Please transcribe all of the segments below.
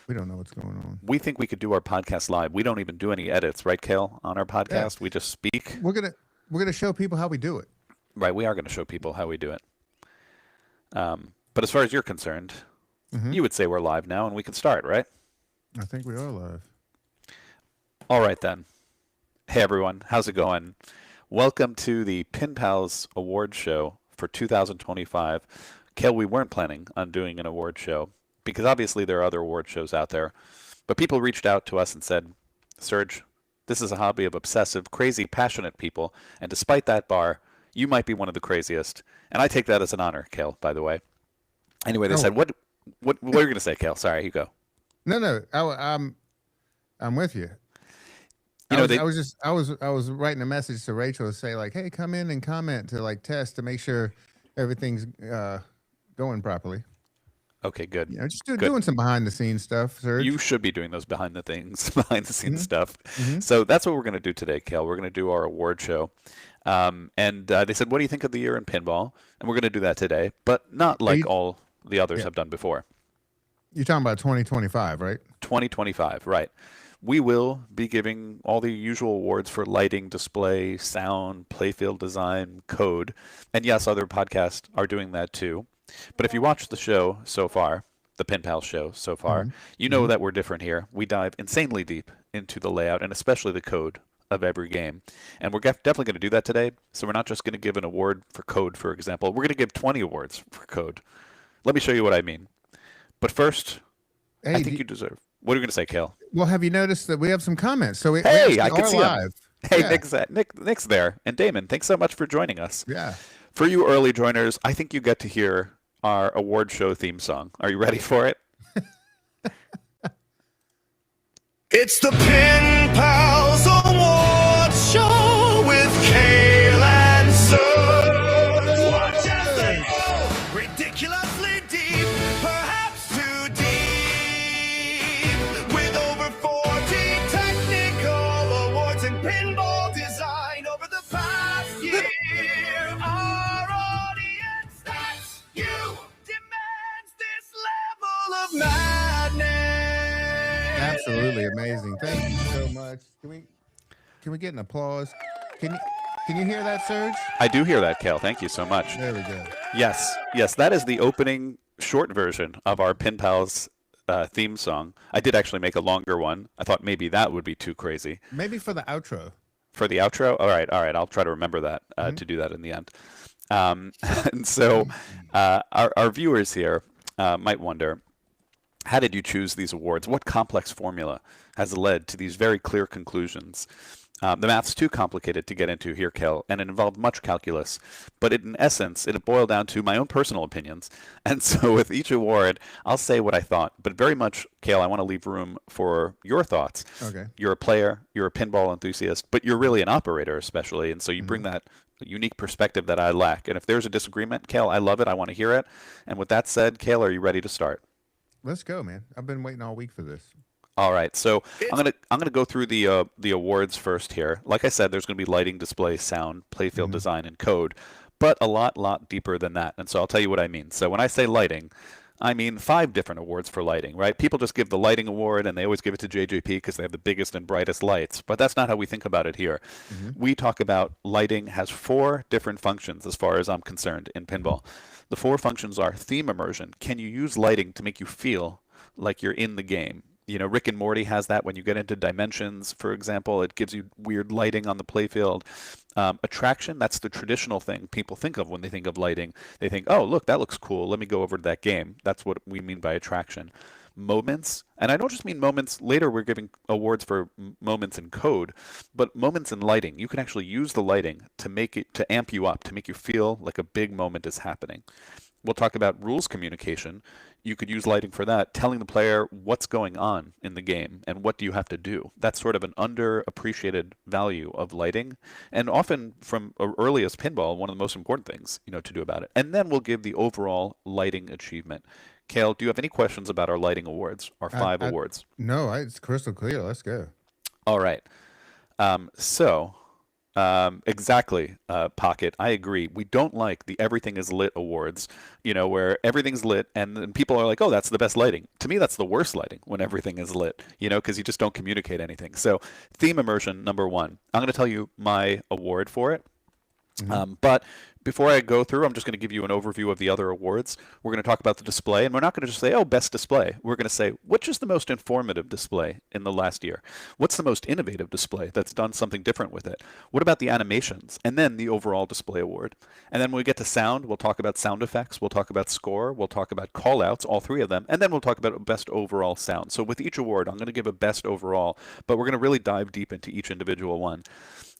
We don't know what's going on. We think we could do our podcast live. We don't even do any edits, right, Kale, on our Yeah, podcast? We just speak. we're gonna show people how we do it. Right, we are going to show people how we do it. But as far as you're concerned, Hmm. you would say we're live now and we can start, right? I think we are live. All right, then. Hey, everyone. How's it going? Welcome to the Pinpal's award show for 2025. Kale, we weren't planning on doing an award show because obviously there are other award shows out there. But people reached out to us and said, Serge, this is a hobby of obsessive, crazy, passionate people. And despite that bar, you might be one of the craziest. And I take that as an honor, Kale, by the way. Anyway, they said, Oh what are you going to say, Kale? Sorry, you go. no, I'm with you. You I know, was they, I was just I was writing a message to Rachel to say like, hey, come in and comment to like test to make sure everything's going properly. okay, good. Just Good. doing some behind the scenes stuff, You Serge. should be doing those behind the things, behind the scenes Hmm. stuff. Hmm. So that's what we're going to do today, Kale. We're going to do our award show. And they said, what do you think of the year in pinball? And we're going to do that today, but not Are like you? all the others Yeah, have done before. you're talking about 2025, right? 2025, right. We will be giving all the usual awards for lighting, display, sound, playfield design, code. And yes, other podcasts are doing that too. But if you watch the show so far, the Pen Pal show so far, Hmm. you know Hmm. that we're different here. We dive insanely deep into the layout and especially the code of every game. And we're definitely going to do that today. So we're not just going to give an award for code, for example. We're going to give 20 awards for code. Let me show you what I mean. But first, I Hey, think you deserve. What are you going to say, Kale? well, have you noticed that we have some comments? So we Hey, actually I can are see him. live. Hey, Yeah, Nick's there. And Damon, thanks so much for joining us. yeah. For you early joiners, I think you get to hear our award show theme song. Are you ready for it? It's the Pin Pals Award Show with Kale and Serge. Watch as they go ridiculously deep, perhaps too deep. With over 40 technical awards in pinball design over the past year, our audience that's you demands this level of madness. Absolutely amazing. Thank you so much. Can we get an applause? Can you can you hear that, Serge? I do hear that, Kale. Thank you so much. There we go. Yes, that is the opening short version of our Pin Pals theme song. I did actually make a longer one. I thought maybe that would be too crazy. Maybe for the outro. For the outro? All right. I'll try to remember that Hmm. to do that in the end. And so our viewers here might wonder, how did you choose these awards? What complex formula has led to these very clear conclusions? The math's too complicated to get into here, Kel, and it involved much calculus. But in essence, it boiled down to my own personal opinions. And so with each award, I'll say what I thought. But very much, Kale, I want to leave room for your thoughts. Okay. You're a player, you're a pinball enthusiast, but you're really an operator especially. And so you bring Hmm. that unique perspective that I lack. And if there's a disagreement, Kale, I love it. I want to hear it. And with that said, Kale, are you ready to start? Let's go, man. I've been waiting all week for this. All right, so I'm It's gonna I'm gonna go through the awards first here. Like I said, there's gonna be lighting, display, sound, playfield Hmm. design, and code, but a lot deeper than that. And so I'll tell you what I mean. So when I say lighting, I mean 5 different awards for lighting, right? People just give the lighting award and they always give it to JJP because they have the biggest and brightest lights, but that's not how we think about it here. Hmm. We talk about lighting has 4 different functions as far as I'm concerned in pinball. The 4 functions are theme immersion. Can you use lighting to make you feel like you're in the game? You know, Rick and Morty has that when you get into dimensions, for example, it gives you weird lighting on the playfield. Attraction, that's the traditional thing people think of when they think of lighting. They think, oh, look, that looks cool. Let me go over to that game. That's what we mean by attraction. Moments, and I don't just mean moments. Later, we're giving awards for moments in code, but moments in lighting. You can actually use the lighting to make it, to amp you up, to make you feel like a big moment is happening. We'll talk about rules communication. You could use lighting for that, telling the player what's going on in the game and what do you have to do. That's sort of an underappreciated value of lighting, and often from earliest pinball, one of the most important things, to do about it. And then we'll give the overall lighting achievement. Kale, do you have any questions about our lighting awards, our I, 5 awards? no, it's crystal clear. Let's go. All right. So Exactly, Pocket. I agree. We don't like the Everything is Lit awards, where everything's lit and then people are like, oh, that's the best lighting. To me, that's the worst lighting when everything is lit, because you just don't communicate anything. So, theme immersion, number one. I'm going to tell you my award for it. Hmm. But before I go through, I'm just going to give you an overview of the other awards. We're going to talk about the display, and we're not going to just say, oh, best display. We're going to say, which is the most informative display in the last year? What's the most innovative display that's done something different with it? What about the animations? And then the overall display award. And then when we get to sound, we'll talk about sound effects, we'll talk about score, we'll talk about call outs, all three of them, and then we'll talk about best overall sound. So with each award, I'm going to give a best overall, but we're going to really dive deep into each individual one.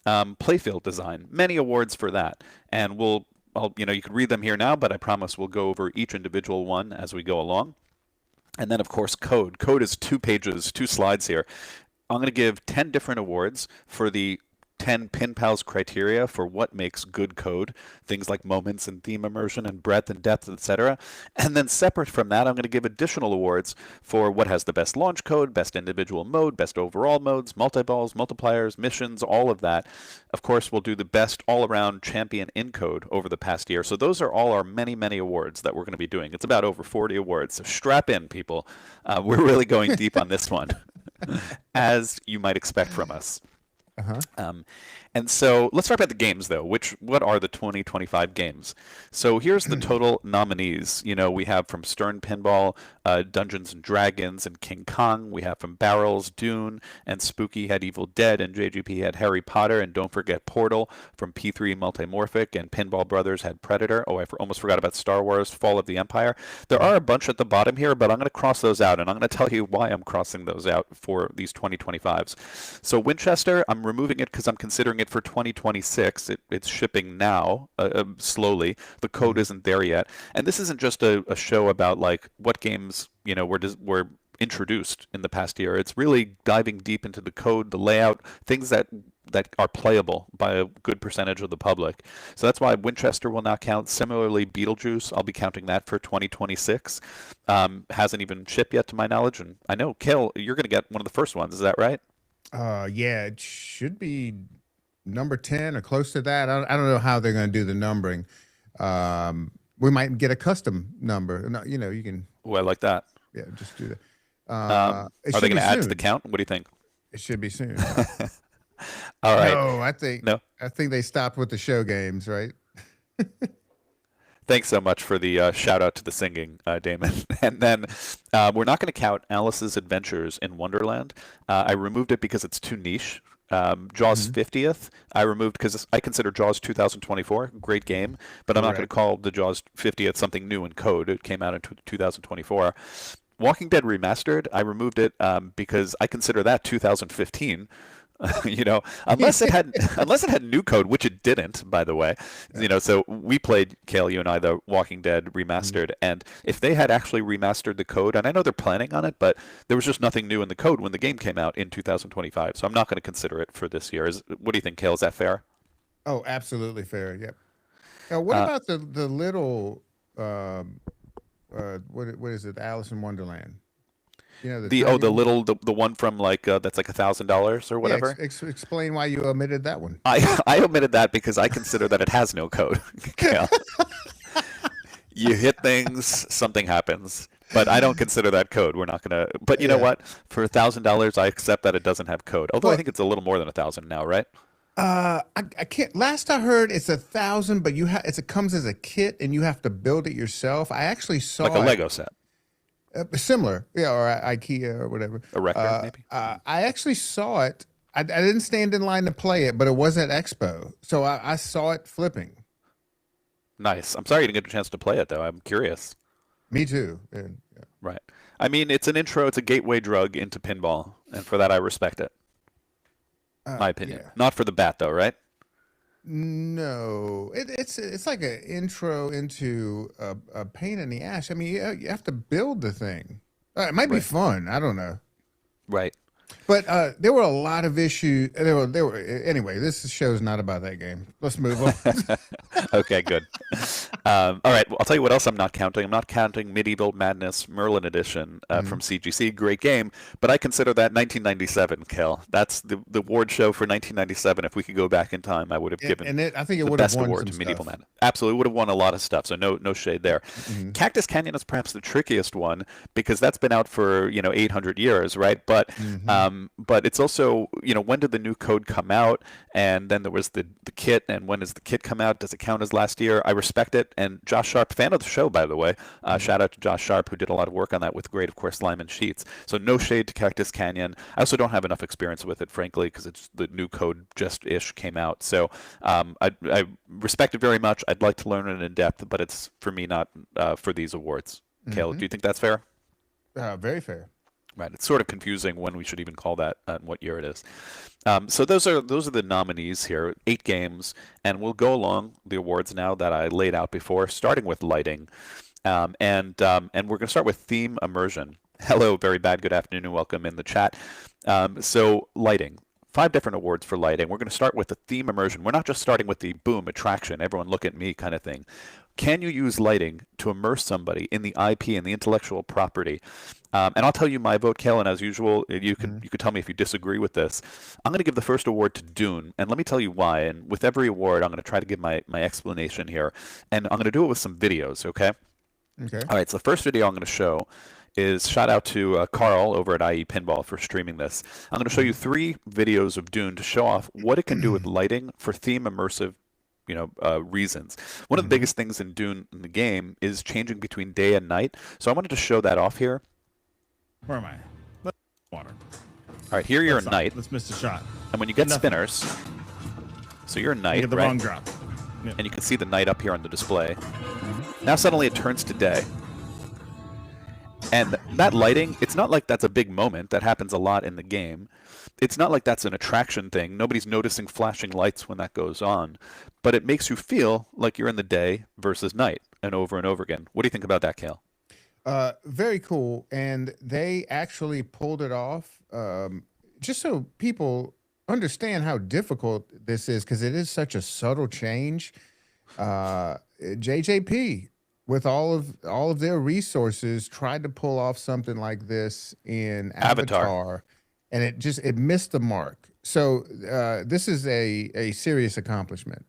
Playfield design, many awards for that, and you can read them here now, but I promise we'll go over each individual one as we go along. And then, of course, code. Code is 2 pages, 2 slides here. I'm going to give 10 different awards for the 10 Pinpal's criteria for what makes good code, things like moments and theme immersion and breadth and depth, etc. And then separate from that, I'm going to give additional awards for what has the best launch code, best individual mode, best overall modes, multi-balls, multipliers, missions, all of that. Of course, we'll do the best all-around champion in code over the past year. So those are all our many, many awards that we're going to be doing. It's about over 40 awards. So strap in, people. We're really going deep on this one, as you might expect from us. Uh-huh. And so let's talk about the games, though. What are the 2025 games? So here's the total nominees. We have from Stern Pinball, Dungeons and Dragons, and King Kong. We have from Barrels, Dune, and Spooky had Evil Dead, and JGP had Harry Potter, and don't forget Portal. From P3 Multimorphic, and Pinball Brothers had Predator. Oh, I almost forgot about Star Wars, Fall of the Empire. There are a bunch at the bottom here, but I'm going to cross those out, and I'm going to tell you why I'm crossing those out for these 2025s. So Winchester, I'm removing it because I'm considering it for 2026. It's shipping now, slowly. The code isn't there yet, and this isn't just a show about like what games were introduced in the past year. It's really diving deep into the code, the layout, things that are playable by a good percentage of the public. So that's why Winchester will not count. Similarly, Beetlejuice, I'll be counting that for 2026. Hasn't even shipped yet to my knowledge, and I know, Kale, you're going to get one of the first ones. Is that right? Yeah, it should be number 10 or close to that. I don't know how they're going to do the numbering. We might get a custom number. No, you can. Oh, I like that. Yeah, just do that. Are they going to add to the count? What do you think? It should be soon. All right. No, No. I think they stopped with the show games, right? Thanks so much for the shout out to the singing, Damon. And then we're not going to count Alice's Adventures in Wonderland. I removed it because it's too niche. Jaws 50th, I removed because I consider Jaws 2024 great game, but I'm not going to call the Jaws 50th something new in code. It came out in 2024. Walking Dead Remastered, I removed it because I consider that 2015. Unless it had new code, which it didn't, by the way. So we played, Kale, you and I, the Walking Dead Remastered, and if they had actually remastered the code, and I know they're planning on it, but there was just nothing new in the code when the game came out in 2025, so I'm not going to consider it for this year. What do you think, Kale? Is that fair? Oh, absolutely fair. Yep. What about the little what is it? Alice in Wonderland. The one from that's like $1,000 or whatever. Yeah, explain why you omitted that one. I omitted that because I consider that it has no code. You hit things, something happens, but I don't consider that code. We're not gonna. But you know what? For $1,000, I accept that it doesn't have code. Although I think it's a little more than 1,000 now, right? I can't. Last I heard, it's 1,000, but it comes as a kit and you have to build it yourself. I actually saw like a Lego set. Similar, yeah, or IKEA or whatever. A Rector, maybe. I actually saw it. I didn't stand in line to play it, but it was at Expo, so I saw it flipping. Nice. I'm sorry you didn't get a chance to play it, though. I'm curious. Me too. Yeah. Right. I mean, it's an intro. It's a gateway drug into pinball, and for that, I respect it. My opinion. Yeah. Not for the bat, though, right? No, it's like an intro into a pain in the ass. I mean, you have to build the thing. It might be fun. I don't know. Right. But there were a lot of issues. There were. Anyway, this show's not about that game. Let's move on. Okay, good. All right, well, I'll tell you what else I'm not counting. I'm not counting Medieval Madness Merlin Edition from CGC. Great game, but I consider that 1997, Kel. That's the award show for 1997. If we could go back in time, I would have given I think it the would have best won award some to Medieval stuff. Madness. Absolutely, would have won a lot of stuff. So no shade there. Cactus Canyon is perhaps the trickiest one because that's been out for 800 years, right? But it's also when did the new code come out? And then there was the kit, and when does the kit come out? Does it count as last year? I respect it. And Josh Sharp, fan of the show, by the way. Shout out to Josh Sharp, who did a lot of work on that with great, of course, Lyman Sheets. So no shade to Cactus Canyon. I also don't have enough experience with it, frankly, because it's the new code just-ish came out. So I respect it very much. I'd like to learn it in depth, but it's for me not for these awards. Caleb, do you think that's fair? Very fair. Right. It's sort of confusing when we should even call that and what year it is. So those are the nominees here, 8 games, and we'll go along the awards now that I laid out before, starting with lighting, and we're going to start with theme immersion. Hello, very bad. Good afternoon, and welcome in the chat. So lighting. 5 different awards for lighting. We're going to start with the theme immersion. We're not just starting with the boom attraction, everyone look at me kind of thing. Can you use lighting to immerse somebody in the IP and the intellectual property? And I'll tell you my vote, Kel, and as usual, you could tell me if you disagree with this. I'm going to give the first award to Dune, and let me tell you why. And with every award, I'm going to try to give my explanation here, and I'm going to do it with some videos, okay? Okay. All right, so the first video I'm going to show is shout out to Carl over at IE Pinball for streaming this. I'm going to show you 3 videos of Dune to show off what it can do with lighting for theme immersive reasons. One of the biggest things in Dune in the game is changing between day and night. So I wanted to show that off here. Where am I? Water. All right, here you're at night, Let's miss the shot. and when you get Enough. spinners, so you're at I night, get the right? wrong drop. And you can see the night up here on the display. Now suddenly it turns to day. And that lighting, it's not like that's a big moment. That happens a lot in the game. It's not like that's an attraction thing. Nobody's noticing flashing lights when that goes on. But it makes you feel like you're in the day versus night and over again. What do you think about that, Kale? Very cool. And they actually pulled it off just so people understand how difficult this is, because it is such a subtle change. JJP, with all of their resources, tried to pull off something like this in Avatar, and it missed the mark. So this is a serious accomplishment.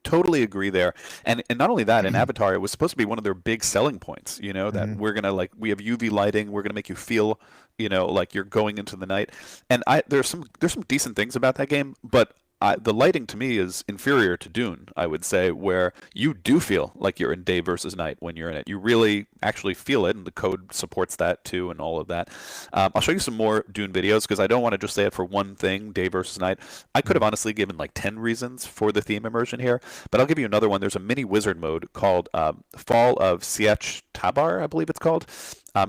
Totally agree there. And not only that, in Avatar, it was supposed to be one of their big selling points, that we're going to we have UV lighting, we're going to make you feel, like you're going into the night. And there's some decent things about that game, but the lighting to me is inferior to Dune, I would say, where you do feel like you're in day versus night when you're in it. You really actually feel it, and the code supports that too and all of that. I'll show you some more Dune videos because I don't want to just say it for one thing, day versus night. I could have honestly given like 10 reasons for the theme immersion here, but I'll give you another one. There's a mini wizard mode called Fall of Sietch Tabar, I believe it's called.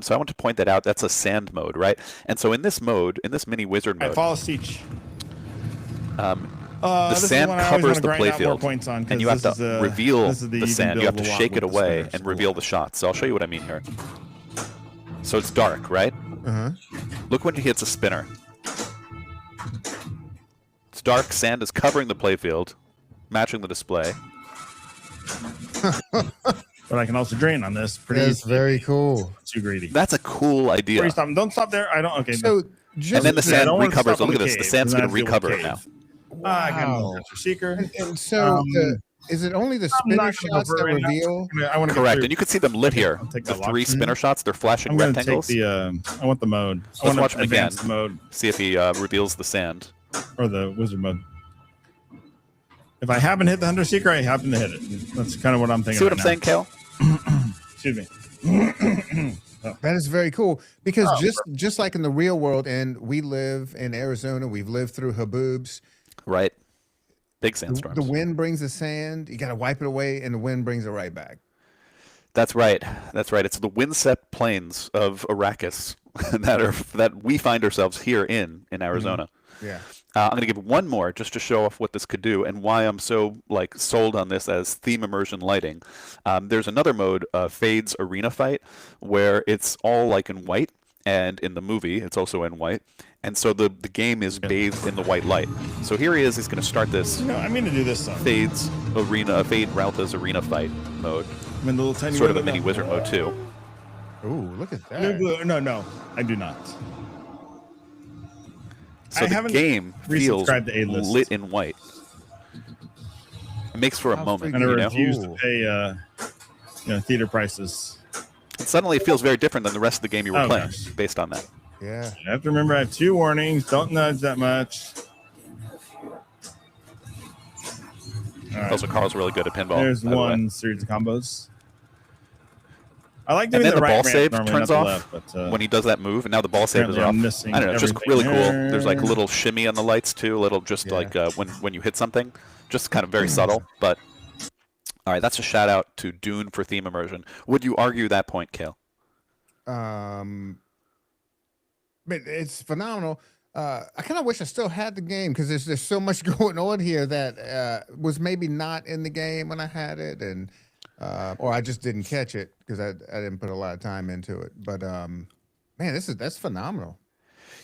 So I want to point that out. That's a sand mode, right? And so in this mode, in this mini wizard mode, Fall of Sietch. the sand covers the playfield, on, and you have to reveal the sand. You have to build a lot shake it with the away spinners. and reveal the shots. So I'll show you what I mean here. So it's dark, right? Look when he hits a spinner. It's dark, sand is covering the playfield, matching the display. But I can also drain on this. Pretty That's easy. very cool. Too greedy. That's a cool idea. Before you stop, don't stop there. I don't. Okay. So just And then the I sand don't want to recovers. stop Look in at the this. The cave, sand's and going to then I have to recover deal it with now. I got Wow. no Master Seeker. And so is it only the spinner not gonna shots go that for it right now. reveal? I want to Correct. And you can see them lit here. I'll take The that 3 lock. spinner shots, they're flashing I'm going to take rectangles. the. I want the mode. I Let's want watch to them again. advance the mode See if he reveals the sand. or the wizard mode. If I haven't hit the Hunter Seeker, I happen to hit it. That's kind of what I'm thinking. See what right I'm saying, Kale? now. Excuse me. That is very cool because just like in the real world, and we live in Arizona, we've lived through haboobs. Right. Big The sandstorms. wind brings the sand. You got to wipe it away, and the wind brings it right back. That's right. That's right. It's the windswept plains of Arrakis that we find ourselves here in Arizona. Yeah. I'm going to give one more just to show off what this could do and why I'm so sold on this as theme immersion lighting. There's another mode, Fade's Arena Fight, where it's all in white, and in the movie it's also in white, and so the game is bathed in the white light. So here he is. He's going to start this. I'm going to do this song. Fade Ralph's arena fight mode. I'm in the little tiny sort of a mini wizard mode too. Ooh, look at that. No, I do not. So the game feels lit in white. It makes for a moment. I refuse to pay theater prices. And suddenly it feels very different than the rest of the game you were playing based on that. Yeah. You have to remember I have 2 warnings. Don't nudge that much. Right. Also, Carl's really good at pinball. There's one series of combos. I like doing the ball right save normally, turns off left, but, when he does that move, and now the ball save is off. I don't know, it's just really cool. There's like a little shimmy on the lights too, a little just like when you hit something, just kind of very subtle. But all right, that's a shout out to Dune for theme immersion. Would you argue that point, Kale? But it's phenomenal. I kind of wish I still had the game because there's so much going on here that was maybe not in the game when I had it, and or I just didn't catch it because I didn't put a lot of time into it. But man, that's phenomenal.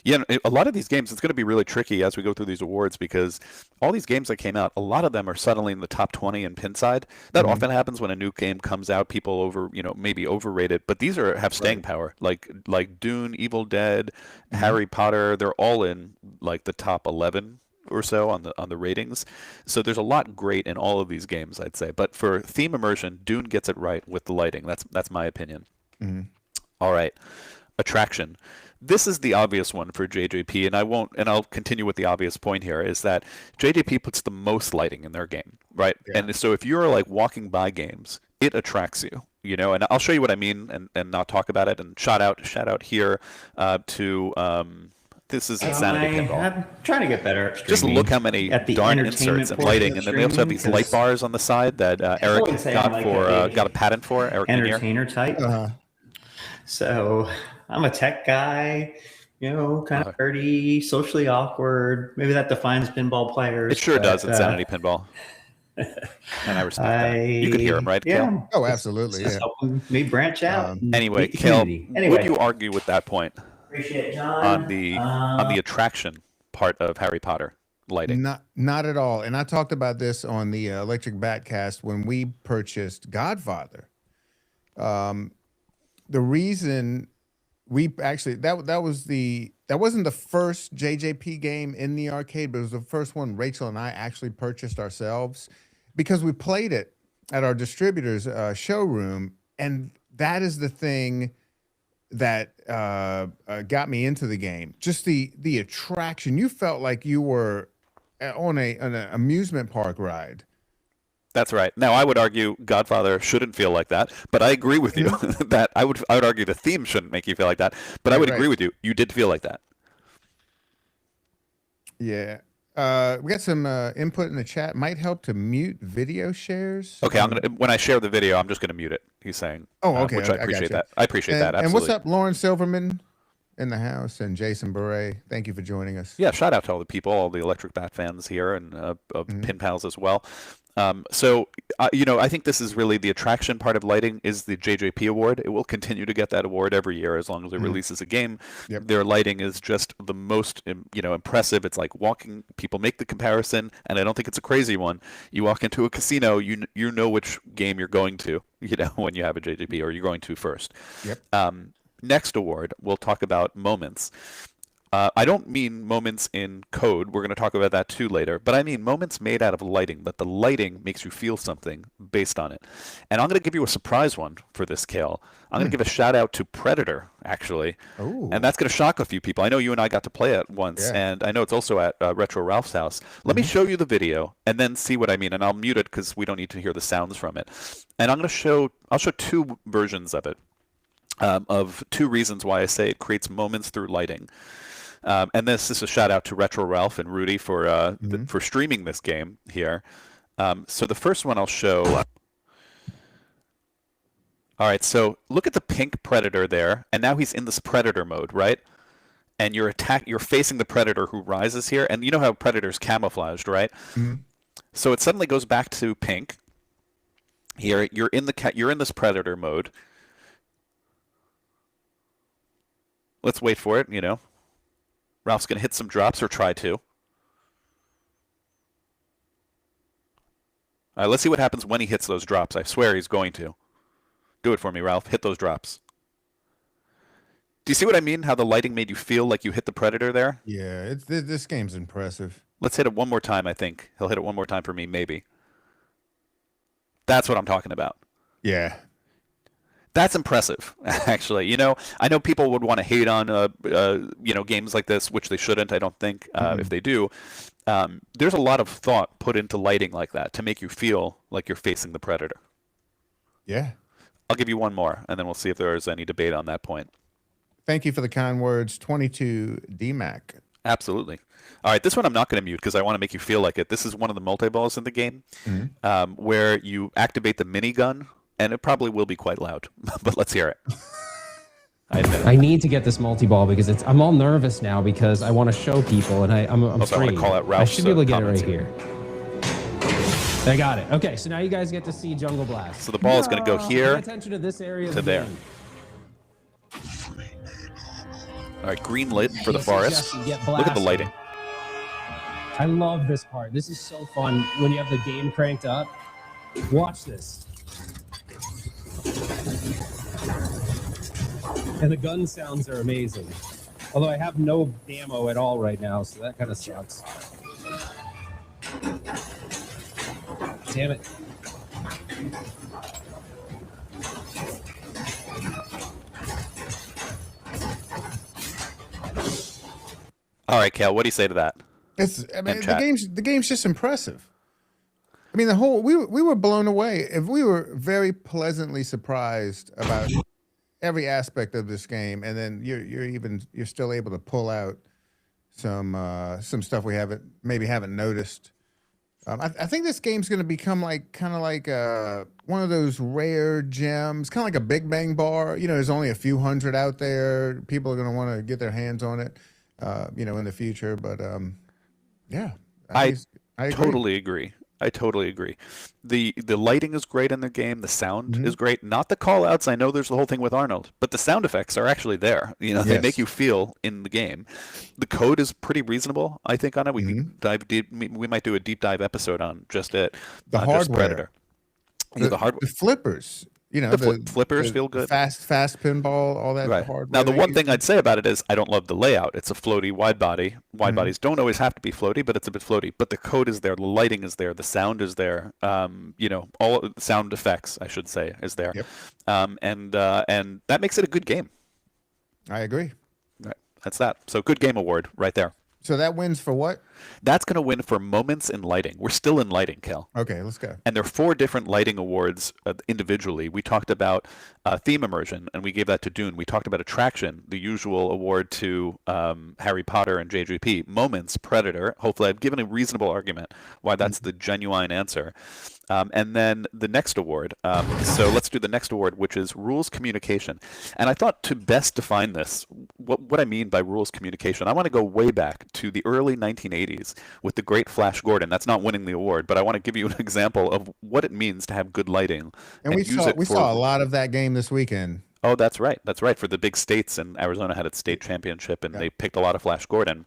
Yeah, a lot of these games, it's going to be really tricky as we go through these awards because all these games that came out, a lot of them are suddenly in the top 20 in Pinside. That often happens when a new game comes out. People maybe overrate it, but these have staying power. Like Dune, Evil Dead, Harry Potter, they're all in like the top 11 or so on the ratings. So there's a lot great in all of these games, I'd say. But for theme immersion, Dune gets it right with the lighting. That's my opinion. All right, attraction. This is the obvious one for JJP, and I'll continue with the obvious point here, is that JJP puts the most lighting in their game, right? Yeah. And so if you're like walking by games, it attracts you, and I'll show you what I mean and not talk about it. And shout out here to this is Insanity Pinball. I'm trying to get better at streaming. Just look how many darn inserts and lighting, and then they also have these light bars on the side that Eric got a patent for. Eric entertainer type. So I'm a tech guy, kind of nerdy, socially awkward. Maybe that defines pinball players. It sure does, Insanity Pinball. And I respect that. You could hear him, right, yeah. Kale? Oh, absolutely. Just helping me branch out. Anyway, Kale, would you argue with that point? Appreciate it, John. On the attraction part of Harry Potter lighting? Not at all. And I talked about this on the Electric Batcast when we purchased Godfather. The reason we actually that wasn't the first JJP game in the arcade, but it was the first one Rachel and I actually purchased ourselves because we played it at our distributor's showroom, and that is the thing that got me into the game. Just the attraction. You felt like you were on an amusement park ride. That's right. Now, I would argue Godfather shouldn't feel like that, but I agree with you that I would argue the theme shouldn't make you feel like that, but I would agree with you. You did feel like that. Yeah. We got some input in the chat. Might help to mute video shares. Okay, when I share the video, I'm just gonna mute it. He's saying. Oh, okay. Which I appreciate that. I appreciate that. Absolutely. And what's up, Lauren Silverman in the house, and Jason Beret? Thank you for joining us. Yeah, shout out to all the people, all the Electric Bat fans here, and Pinpals as well. I think this is really the attraction part of lighting is the JJP award. It will continue to get that award every year as long as it releases a game. Yep. Their lighting is just the most, impressive. It's like walking. People make the comparison, and I don't think it's a crazy one. You walk into a casino, you know which game you're going to, when you have a JJP, or you're going to first. Yep. Next award, we'll talk about moments. I don't mean moments in code. We're going to talk about that too later. But I mean moments made out of lighting, that the lighting makes you feel something based on it. And I'm going to give you a surprise one for this, Kale. I'm going to give a shout out to Predator, actually. Ooh. And that's going to shock a few people. I know you and I got to play it once, and I know it's also at Retro Ralph's house. Let me show you the video and then see what I mean. And I'll mute it because we don't need to hear the sounds from it. And I'll show 2 versions of it, of 2 reasons why I say it creates moments through lighting. And this is a shout out to Retro Ralph and Rudy for streaming this game here. So the first one I'll show. All right, so look at the pink Predator there, and now he's in this Predator mode, right? And you're facing the Predator who rises here, and you know how Predator's camouflaged, right? Mm-hmm. So it suddenly goes back to pink. Here, you're in this Predator mode. You're in this Predator mode, and now he's in this Predator mode, right? And you're facing the Predator who rises here, and you know how Predator's camouflaged, right? So it suddenly goes back to pink. Here, you're in the you're in this Predator mode. Let's wait for it, you know. Ralph's going to hit some drops or try to. All right, let's see what happens when he hits those drops. I swear he's going to. Do it for me, Ralph. Hit those drops. Do you see what I mean? How the lighting made you feel like you hit the predator there? Yeah, this game's impressive. Let's hit it one more time, I think. He'll hit it one more time for me, maybe. That's what I'm talking about. Yeah. That's impressive, actually. You know, I know people would want to hate on, you know, games like this, which they shouldn't, I don't think. If they do, there's a lot of thought put into lighting like that to make you feel like you're facing the predator. Yeah. I'll give you one more, and then we'll see if there is any debate on that point. Thank you for the kind words, 22 DMAC. Absolutely. All right, this one I'm not going to mute because I want to make you feel like it. This is one of the multi-balls in the game where you activate the minigun, and it probably will be quite loud, but let's hear it. I need to get this multi-ball because I'm all nervous now because I want to show people, and I'm Also, I want free. to call out I Ralph's should be able to get it comments right here. I got it. Okay, so now you guys get to see Jungle Blast. So the ball is going to go here Pay attention to this area of to the there. game. All right, green lit for the I forest. suggest you get Look at the blasted. lighting. I love this part. This is so fun when you have the game cranked up. Watch this. And the gun sounds are amazing. Although I have no ammo at all right now, so that kind of sucks. Damn it. All right, Cal, what do you say to that? I mean, And chat. the game's just impressive. I mean, we were blown away. If we were very pleasantly surprised about every aspect of this game, and then you're still able to pull out some stuff we haven't noticed. I think this game's going to become kind of like one of those rare gems, kind of like a Big Bang bar. You know, there's only a few hundred out there. People are going to want to get their hands on it, you know, in the future. But yeah, I agree. Totally agree. I totally agree. The lighting is great in the game. The sound is great. Not the call outs. I know there's the whole thing with Arnold, but the sound effects are actually there. You know, they make you feel in the game. The code is pretty reasonable, I think, on it. We can dive deep. We might do a deep dive episode on just it. The just hardware. Predator. The hardware. The flippers. You know, The flippers feel good. Fast pinball, all that Right. hardware. Now, the they one use. thing I'd say about it is I don't love the layout. It's a floaty wide body. Wide bodies don't always have to be floaty, but it's a bit floaty. But the code is there. The lighting is there. The sound is there. You know, all sound effects, I should say, is there. Yep. And that makes it a good game. I agree. Right. That's that. So good game award right there. So that wins for what? That's going to win for moments in lighting. We're still in lighting, Kel. Okay, let's go. And there are 4 different lighting awards individually. We talked about theme immersion, and we gave that to Dune. We talked about attraction, the usual award to Harry Potter and JGP. Moments, Predator. Hopefully, I've given a reasonable argument why that's the genuine answer. And then the next award. So let's do the next award, which is rules communication. And I thought to best define this, what I mean by rules communication, I want to go way back to the early 1980s with the great Flash Gordon. That's not winning the award, but I want to give you an example of what it means to have good lighting. And we saw a lot of that game this weekend. Oh, that's right. That's right. For the big states, and Arizona had its state championship, and they picked a lot of Flash Gordon.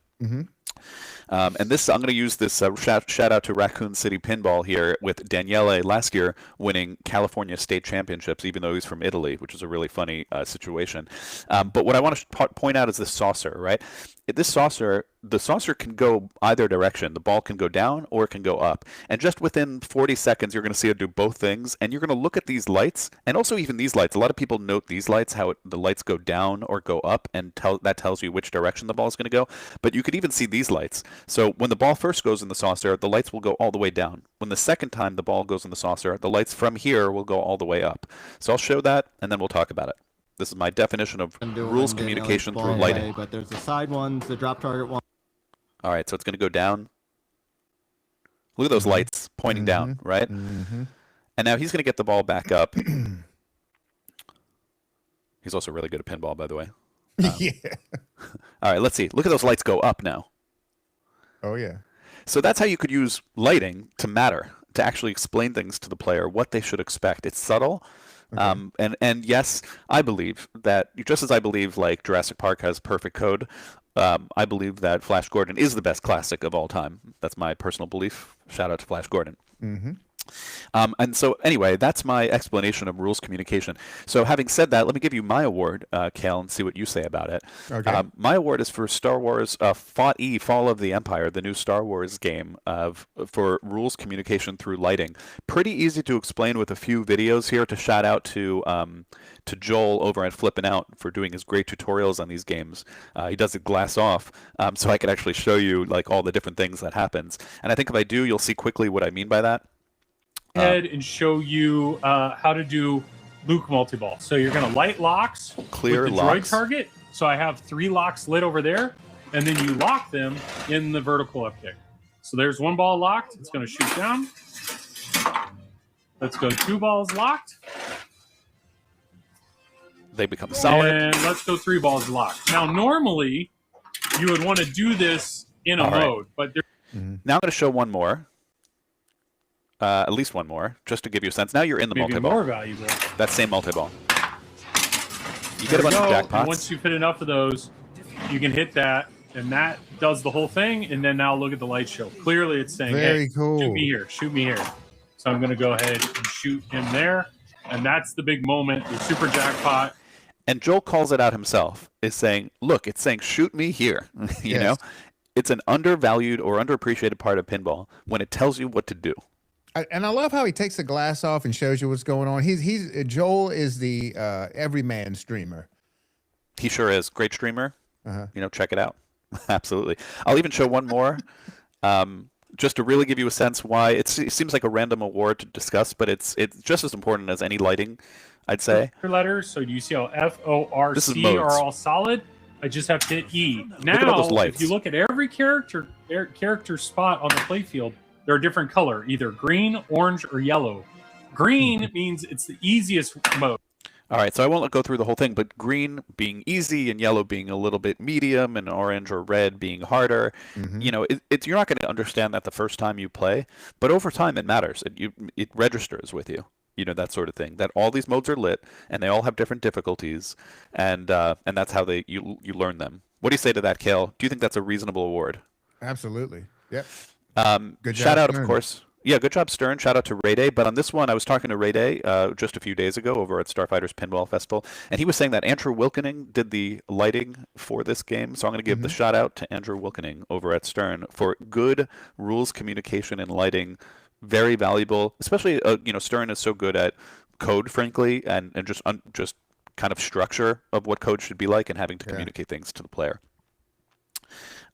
And this, I'm going to use this shout out to Raccoon City Pinball here with Daniele last year winning California state championships, even though he's from Italy, which is a really funny situation. But what I want to point out is this saucer, right? This saucer, the saucer can go either direction. The ball can go down or it can go up. And just within 40 seconds, you're going to see it do both things. And you're going to look at these lights, and also even these lights. A lot of people note these lights, how the lights go down or go up, and that tells you which direction the ball is going to go. But you could even see these lights. So when the ball first goes in the saucer, the lights will go all the way down. When the second time the ball goes in the saucer, the lights from here will go all the way up. So I'll show that, and then we'll talk about it. This is my definition of rules communication through lighting. But there's the side ones, the drop target one. All right, so it's going to go down. Look at those lights pointing down, right? And now he's going to get the ball back up. He's also really good at pinball, by the way. Yeah. All right, let's see. Look at those lights go up now. Oh, yeah. So that's how you could use lighting to matter, to actually explain things to the player, what they should expect. It's subtle, Okay. And yes, I believe that just as I believe like Jurassic Park has perfect code, I believe that Flash Gordon is the best classic of all time. That's my personal belief. Shout out to Flash Gordon. Mm-hmm. And so anyway, that's my explanation of rules communication. So having said that, let me give you my award, Kale, and see what you say about it. Okay. My award is for Star Wars Fall of the Empire, the new Star Wars game for rules communication through lighting. Pretty easy to explain with a few videos here. To shout out to Joel over at Flippin' Out for doing his great tutorials on these games. He does it glass off, so I could actually show you like all the different things that happens. And I think if I do, you'll see quickly what I mean by that. Ahead and show you how to do Luke multi-ball. So you're going to light locks Clear with the locks. droid target. So I have 3 locks lit over there, and then you lock them in the vertical upkick. So there's 1 ball locked. It's going to shoot down. Let's go 2 balls locked. They become solid. And let's go 3 balls locked. Now, normally, you would want to do this in a All right. mode, but Now I'm going to show one more. At least one more, just to give you a sense. Now you're in the maybe multi-ball. more valuable. That same multi-ball. You There get a bunch we of go. jackpots. And once you've hit enough of those, you can hit that, and that does the whole thing. And then now look at the light show. Clearly, it's saying, Very "Hey, cool. shoot me here, shoot me here." So I'm going to go ahead and shoot him there, and that's the big moment, the super jackpot. And Joel calls it out himself, is saying, look, it's saying shoot me here. you Yes. know? It's an undervalued or underappreciated part of pinball when it tells you what to do. And I love how he takes the glass off and shows you what's going on. He's Joel is the everyman streamer. He sure is. Great streamer. Uh-huh. Check it out. Absolutely. I'll even show one more. Just to really give you a sense why it seems like a random award to discuss, but it's just as important as any lighting, I'd say. Letters. So do you see how F, O, R, This is C modes. are all solid? I just have to hit E. at all Now, those lights. if you look at every character spot on the playfield, they're a different color, either green, orange, or yellow. Green means it's the easiest mode. All right, so I won't go through the whole thing, but green being easy and yellow being a little bit medium and orange or red being harder. Mhm. You're not going to understand that the first time you play, but over time it matters. It registers with you. That sort of thing. That all these modes are lit and they all have different difficulties, and that's how you learn them. What do you say to that, Kale? Do you think that's a reasonable award? Absolutely. Yep. Good Shout job, out, of Stern. course. Yeah, good job, Stern. Shout out to Ray Day. But on this one, I was talking to Ray Day just a few days ago over at Starfighters Pinball Festival, and he was saying that Andrew Wilkening did the lighting for this game. So I'm going to give the shout out to Andrew Wilkening over at Stern for good rules communication and lighting. Very valuable, especially Stern is so good at code, frankly, and just kind of structure of what code should be like and having to communicate things to the player.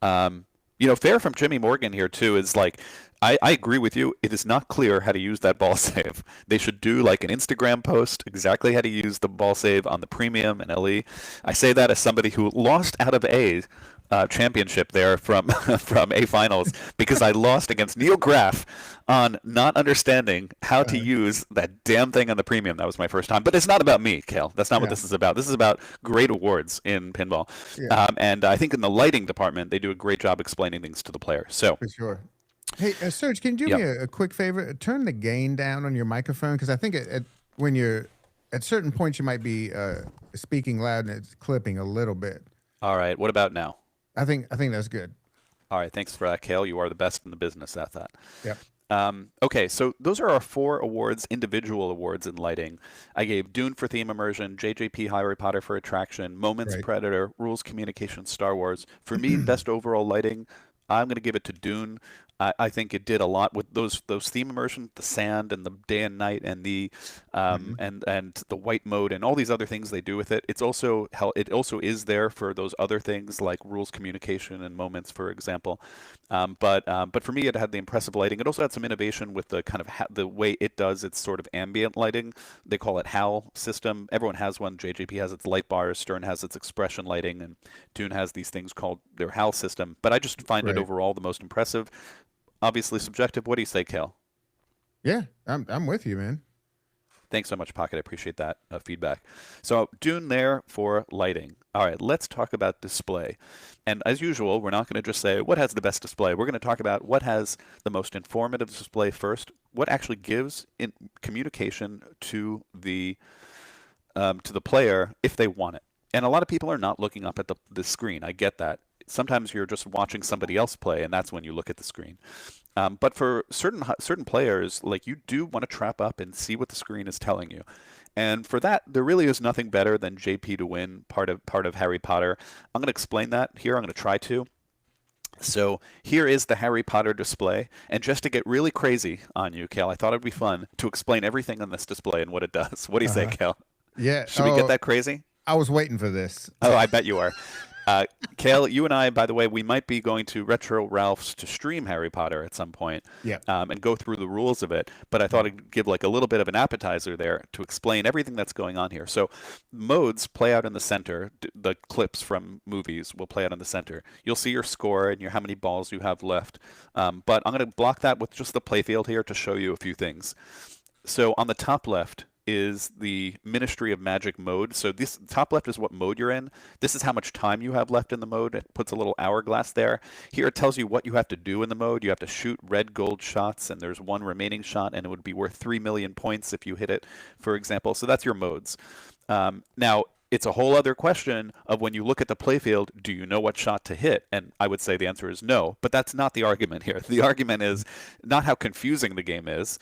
Fair from Jimmy Morgan here too is like, I agree with you. It is not clear how to use that ball save. They should do like an Instagram post exactly how to use the ball save on the premium and LE. I say that as somebody who lost out of A championship there from from A finals because I lost against Neil Graff on not understanding how to use that damn thing on the premium. That was my first time. But it's not about me, Kale. That's not what this is about. This is about great awards in pinball. Yeah. And I think in the lighting department, they do a great job explaining things to the player. So For sure. Hey, Serge, can you do me a quick favor? Turn the gain down on your microphone because I think when you're at certain points you might be speaking loud and it's clipping a little bit. All right. What about now? I think that's good. All right. Thanks for that, Kale. You are the best in the business at that. Yep. Okay, so those are our 4 awards, individual awards in lighting. I gave Dune for theme immersion, JJP Harry Potter for attraction, Moments Right. Predator, Rules Communication Star Wars. For me, best overall lighting, I'm going to give it to Dune. I think it did a lot with those theme immersion, the sand and the day and night and the and the white mode and all these other things they do with it. It also is there for those other things like rules communication and moments, for example. But for me, it had the impressive lighting. It also had some innovation with the kind of the way it does its sort of ambient lighting. They call it HAL system. Everyone has one. JJP has its light bars. Stern has its expression lighting, and Dune has these things called their HAL system. But I just find it overall the most impressive. Obviously subjective. What do you say, Kale? Yeah, I'm with you, man. Thanks so much, Pocket. I appreciate that feedback. So Dune there for lighting. All right, let's talk about display. And as usual, we're not going to just say what has the best display. We're going to talk about what has the most informative display first, what actually gives communication to the to the player if they want it. And a lot of people are not looking up at the screen. I get that. Sometimes you're just watching somebody else play, and that's when you look at the screen. But for certain players, like, you do want to trap up and see what the screen is telling you. And for that, there really is nothing better than JP to win part of Harry Potter. I'm going to explain that here. I'm going to try to. So here is the Harry Potter display. And just to get really crazy on you, Cal, I thought it'd be fun to explain everything on this display and what it does. What do you say, Cal? Yeah. Should we get that crazy? I was waiting for this. Oh, I bet you are. Cale, you and I, by the way, we might be going to Retro Ralph's to stream Harry Potter at some point, and go through the rules of it. But I thought I'd give like a little bit of an appetizer there to explain everything that's going on here. So modes play out in the center. The clips from movies will play out in the center. You'll see your score and how many balls you have left. But I'm going to block that with just the playfield here to show you a few things. So on the top left is the Ministry of Magic mode. So this top left is what mode you're in. This is how much time you have left in the mode. It puts a little hourglass there. Here it tells you what you have to do in the mode. You have to shoot red gold shots, and there's one remaining shot, and it would be worth 3 million points if you hit it, for example. So that's your modes. Now, it's a whole other question of when you look at the playfield, do you know what shot to hit? And I would say the answer is no, but that's not the argument here. The argument is not how confusing the game is,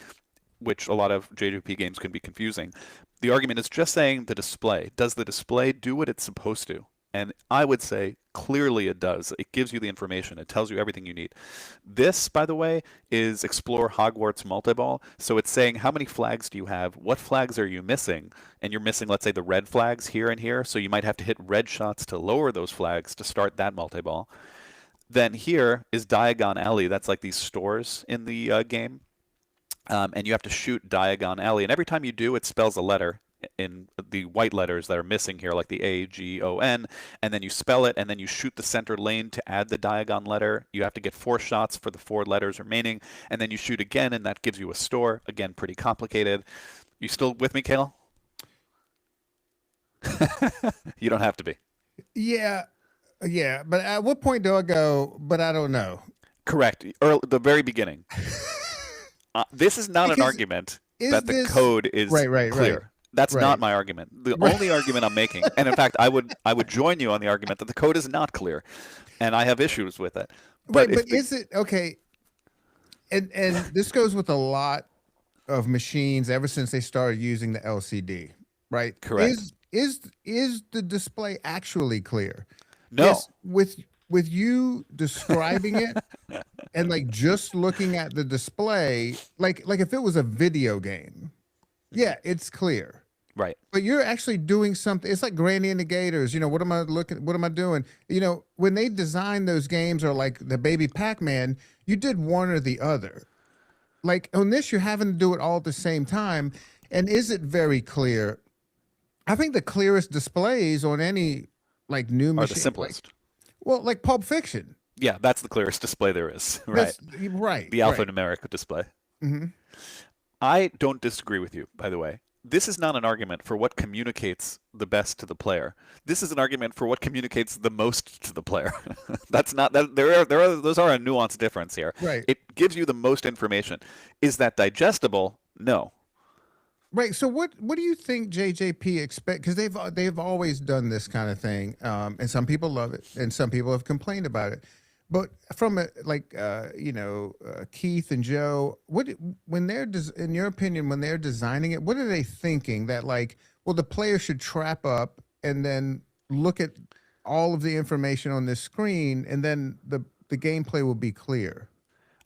which a lot of JGP games can be confusing. The argument is just saying the display. Does the display do what it's supposed to? And I would say clearly it does. It gives you the information. It tells you everything you need. This, by the way, is Explore Hogwarts Multiball. So it's saying how many flags do you have? What flags are you missing? And you're missing, let's say, the red flags here and here. So you might have to hit red shots to lower those flags to start that multiball. Then here is Diagon Alley. That's like these stores in the game. And you have to shoot Diagon Alley. And every time you do, it spells a letter in the white letters that are missing here, like the A-G-O-N. And then you spell it, and then you shoot the center lane to add the Diagon letter. You have to get 4 shots for the 4 letters remaining. And then you shoot again, and that gives you a store. Again, pretty complicated. You still with me, Kayla? You don't have to be. Yeah. But at what point do I go, but I don't know? Correct. The very beginning. This is not an argument that the code is clear. Right. That's not my argument. The only argument I'm making, and in fact, I would join you on the argument that the code is not clear, and I have issues with it. But is it okay? And this goes with a lot of machines ever since they started using the LCD, right? Correct. Is the display actually clear? No. Yes, with you describing it and like just looking at the display, like if it was a video game, yeah, it's clear. Right. But you're actually doing something. It's like Granny and the Gators. What am I looking? What am I doing? When they designed those games, or like the Baby Pac-Man, you did one or the other. Like on this, you're having to do it all at the same time. And is it very clear? I think the clearest displays on any like new machine are the simplest. Like Pulp Fiction. Yeah, that's the clearest display there is. Right. Right. The alphanumeric display. Mm-hmm. I don't disagree with you, by the way. This is not an argument for what communicates the best to the player. This is an argument for what communicates the most to the player. That's not that those are a nuanced difference here. Right. It gives you the most information. Is that digestible? No. Right. So what do you think JJP expect? Because they've always done this kind of thing, and some people love it, and some people have complained about it. But from Keith and Joe, when they're in your opinion, when they're designing it, what are they thinking? That the player should trap up and then look at all of the information on this screen, and then the gameplay will be clear.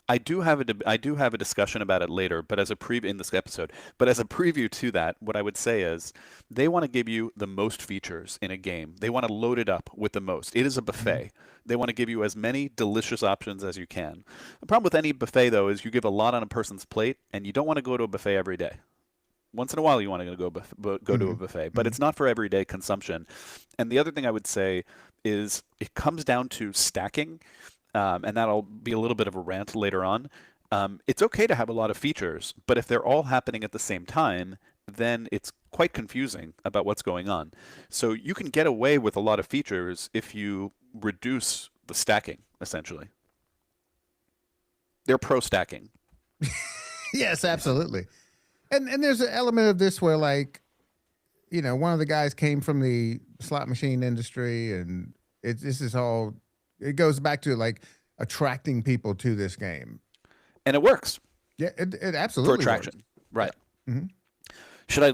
I do have a discussion about it later, but as a preview in this episode. But as a preview to that, what I would say is they want to give you the most features in a game. They want to load it up with the most. It is a buffet. They want to give you as many delicious options as you can. The problem with any buffet, though, is you give a lot on a person's plate, and you don't want to go to a buffet every day. Once in a while, you want to go to a buffet, but it's not for everyday consumption. And the other thing I would say is it comes down to stacking. And that'll be a little bit of a rant later on. It's okay to have a lot of features, but if they're all happening at the same time, then it's quite confusing about what's going on. So you can get away with a lot of features if you reduce the stacking, essentially. They're pro-stacking. Yes, absolutely. And there's an element of this where one of the guys came from the slot machine industry, and this is all. It goes back to like attracting people to this game, and it works. Yeah, it for absolutely attraction, works. right? Yeah. Mm-hmm.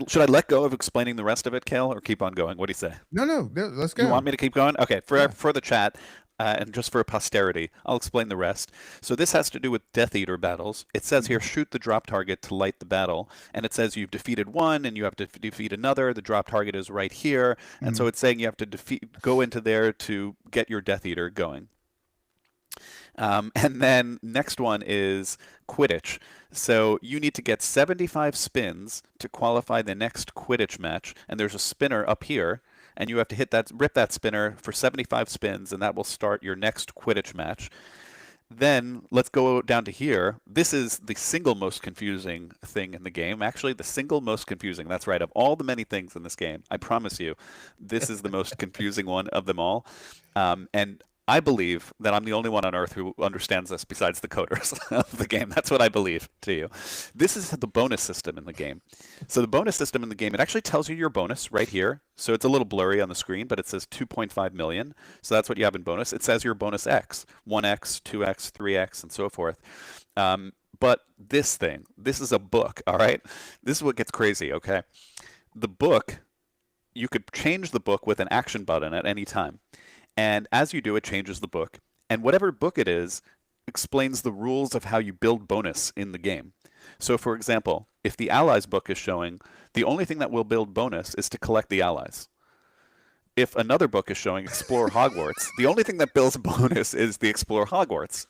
Should I let go of explaining the rest of it, Kale, or keep on going? What do you say? No, let's go. You want me to keep going? Okay, for the chat, and just for posterity, I'll explain the rest. So this has to do with Death Eater battles. It says here, shoot the drop target to light the battle, and it says you've defeated one, and you have to defeat another. The drop target is right here, and so it's saying you have to go into there to get your Death Eater going. And then next one is Quidditch. So you need to get 75 spins to qualify the next Quidditch match, and there's a spinner up here, and you have to rip that spinner for 75 spins, and that will start your next Quidditch match. Then let's go down to here. This is the single most confusing thing in the game. Actually, the single most confusing. That's right. Of all the many things in this game, I promise you, this is the most confusing one of them all. And I believe that I'm the only one on Earth who understands this besides the coders of the game. That's what I believe to you. This is the bonus system in the game. So the bonus system in the game, it actually tells you your bonus right here. So it's a little blurry on the screen, but it says 2.5 million. So that's what you have in bonus. It says your bonus X, 1X, 2X, 3X, and so forth. But this is a book, all right? This is what gets crazy, okay? The book, you could change the book with an action button at any time. And as you do, it changes the book. And whatever book it is, explains the rules of how you build bonus in the game. So for example, if the Allies book is showing, the only thing that will build bonus is to collect the Allies. If another book is showing Explore Hogwarts, the only thing that builds bonus is the Explore Hogwarts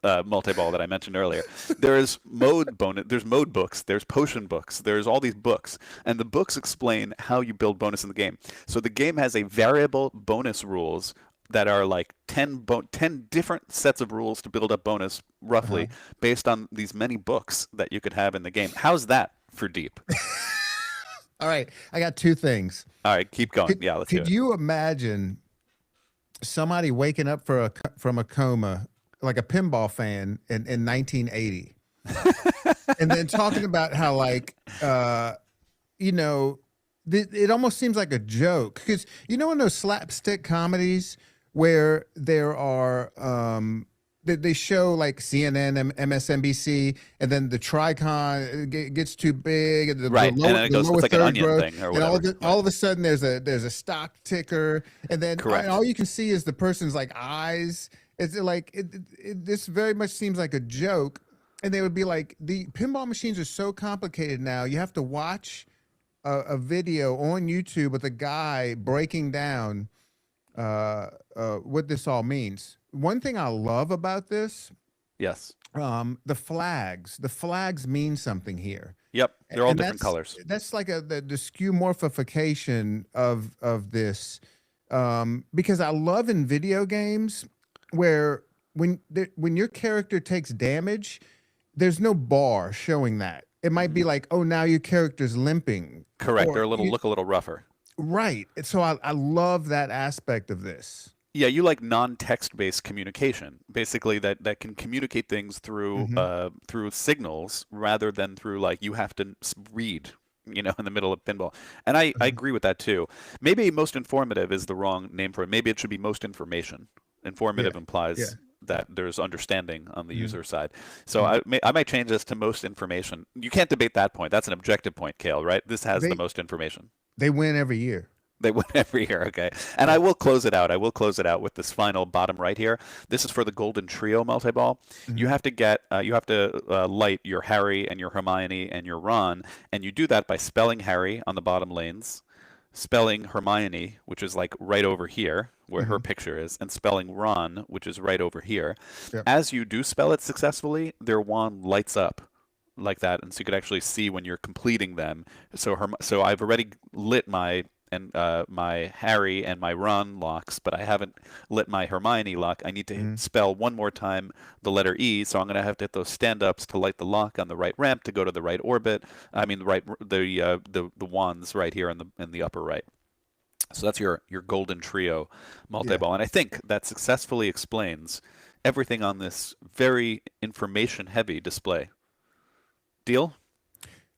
multi-ball that I mentioned earlier. There's mode books, there's potion books, there's all these books, and the books explain how you build bonus in the game. So the game has a variable bonus rules that are like 10 different sets of rules to build up bonus, roughly, based on these many books that you could have in the game. How's that for deep? All right, I got two things. All right, keep going. Let's do it. Could you imagine somebody waking up from a coma, like a pinball fan in 1980, and then talking about how, like, it almost seems like a joke, because in those slapstick comedies where there are they show like CNN, MSNBC, and then the Tricon gets too big, and and then it goes it's like an onion thing or whatever. And all of a sudden there's a stock ticker, and then all you can see is the person's like eyes. It's like this very much seems like a joke, and they would be like, the pinball machines are so complicated now. You have to watch a video on YouTube with a guy breaking down what this all means. One thing I love about this, yes, the flags mean something here. Yep, they're all different colors. That's like the skeuomorphification of this, because I love in video games where when your character takes damage, there's no bar showing that. It might be like, oh, now your character's limping. Correct. They're look a little rougher. Right. And so I love that aspect of this. Yeah, you like non-text based communication, basically that can communicate things through through signals rather than through, like, you have to read, in the middle of pinball. And I agree with that too. Maybe most informative is the wrong name for it. Maybe it should be most information. Informative implies that there's understanding on the user side. So I might change this to most information. You can't debate that point. That's an objective point, Kale, right? This has the most information. They win every year. They win every year, okay. And I will close it out. I will close it out with this final bottom right here. This is for the Golden Trio multi-ball. You have to light your Harry and your Hermione and your Ron, and you do that by spelling Harry on the bottom lanes, spelling Hermione, which is like right over here where her picture is, and spelling Ron, which is right over here. As you do spell it successfully, their wand lights up like that, and so you could actually see when you're completing them. So I've already lit my Harry and my Ron locks, but I haven't lit my Hermione lock. I need to spell one more time the letter E, so I'm going to have to hit those stand-ups to light the lock on the right ramp to go to the right orbit. I mean, the wands right here in the upper right. So that's your Golden Trio multi-ball, and I think that successfully explains everything on this very information-heavy display. Deal?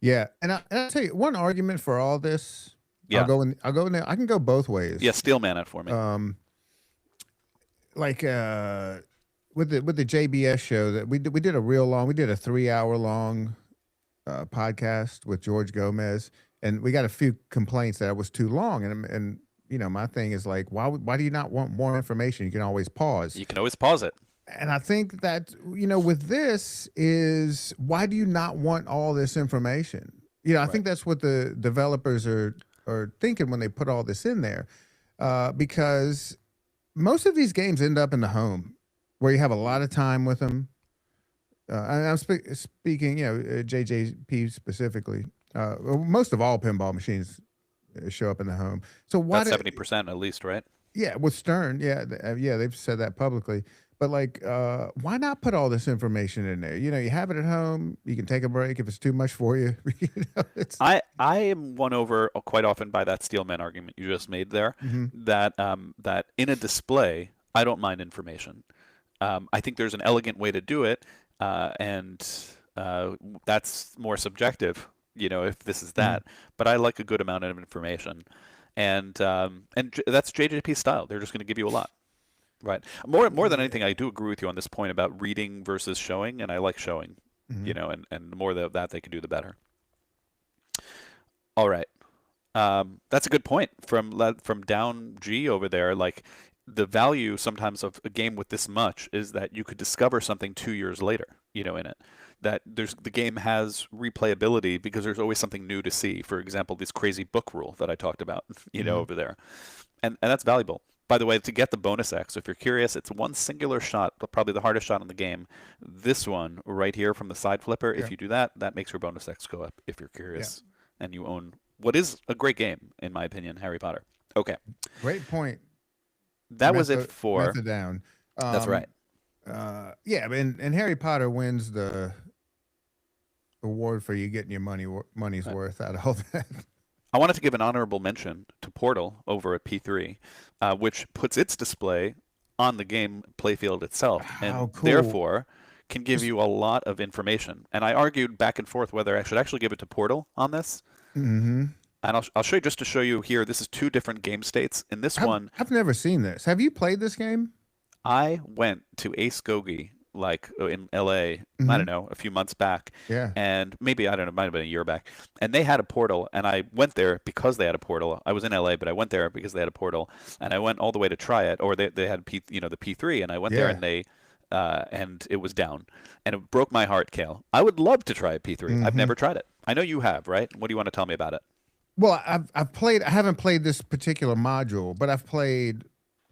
Yeah, and I'll tell you one argument for all this Yeah. I'll go in there. I can go both ways. Yeah, Steelman it for me. Like with the JBS show that we did a real long. We did a 3-hour long podcast with George Gomez, and we got a few complaints that it was too long. And you know, my thing is like, why do you not want more information? You can always pause. You can always pause it. And I think that, you know, with this is, why do you not want all this information? You know, I think that's what the developers are thinking when they put all this in there, because most of these games end up in the home where you have a lot of time with them. And I'm speaking, you know, JJP specifically. Most of all pinball machines show up in the home. So why? That's 70% at least, right? Yeah, with Stern, yeah, they've said that publicly. But like, why not put all this information in there? You know, you have it at home. You can take a break if it's too much for you. You know, I am won over quite often by that Steelman argument you just made there. That that in a display, I don't mind information. I think there's an elegant way to do it, and that's more subjective. You know, if this is that, but I like a good amount of information, and that's JJP style. They're just going to give you a lot. Right. More than anything, I do agree with you on this point about reading versus showing, and I like showing, you know, and the more that they can do, the better. All right. That's a good point from Down G over there. Like, the value sometimes of a game with this much is that you could discover something 2 years later, you know, in it. That the game has replayability because there's always something new to see. For example, this crazy book rule that I talked about, you know, over there. And that's valuable. By the way, to get the bonus X, if you're curious, it's one singular shot, probably the hardest shot in the game. This one right here from the side flipper, if you do that, that makes your bonus X go up, if you're curious. And you own what is a great game, in my opinion, Harry Potter. Okay. Great point. That was it for... Method down. That's right. Yeah, and Harry Potter wins the award for you getting your money's worth out of all that. I wanted to give an honorable mention to Portal over at P3, which puts its display on the game playfield itself, and therefore can give you a lot of information. And I argued back and forth whether I should actually give it to Portal on this. And I'll show you, just to show you here, this is 2 different game states. In this one... I've never seen this. Have you played this game? I went to Ace Gogi, like in LA, I don't know, a few months back. Yeah. And maybe, I don't know, it might have been a year back. And they had a portal, and I went there because they had a portal. I was in LA, but I went there because they had a portal, and I went all the way to try it. Or they had the P3, and I went there, and they and it was down, and it broke my heart, Kale. I would love to try a P3. I've never tried it. I know you have, right? What do you want to tell me about it? Well, I've played. I haven't played this particular module, but I've played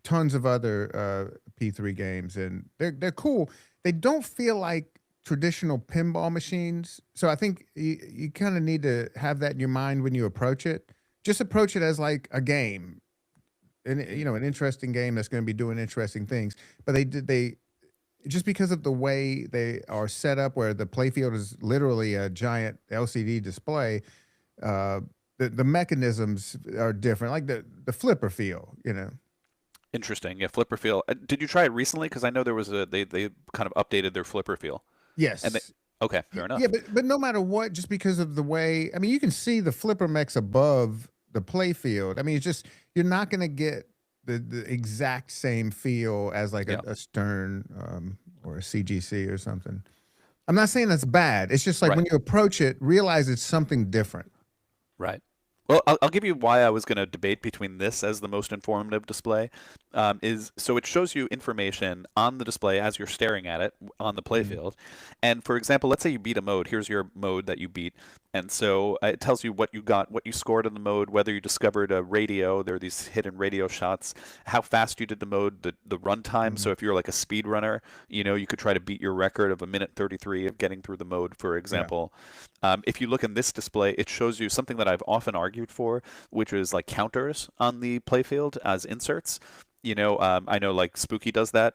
tons of other P3 games, and they're cool. They don't feel like traditional pinball machines, so I think you kind of need to have that in your mind when you approach it. Just approach it as like a game, and you know, an interesting game that's going to be doing interesting things. But they just because of the way they are set up, where the playfield is literally a giant LCD display. The mechanisms are different, like the flipper feel, you know. Interesting. Yeah, flipper feel. Did you try it recently? Because I know there was they kind of updated their flipper feel. Yes. And okay, fair enough. Yeah, but no matter what, just because of the way, I mean, you can see the flipper mechs above the play field. I mean, it's just, you're not going to get the exact same feel as like a Stern or a CGC or something. I'm not saying that's bad. It's just like when you approach it, realize it's something different. Right. Well, I'll give you why I was going to debate between this as the most informative display. So it shows you information on the display as you're staring at it on the playfield. And for example, let's say you beat a mode. Here's your mode that you beat. And so it tells you what you got, what you scored in the mode, whether you discovered a radio, there are these hidden radio shots, how fast you did the mode, the run time. So if you're like a speed runner, you know, you could try to beat your record of 1:33 of getting through the mode, for example. If you look in this display, it shows you something that I've often argued for, which is like counters on the playfield as inserts. You know, I know like Spooky does that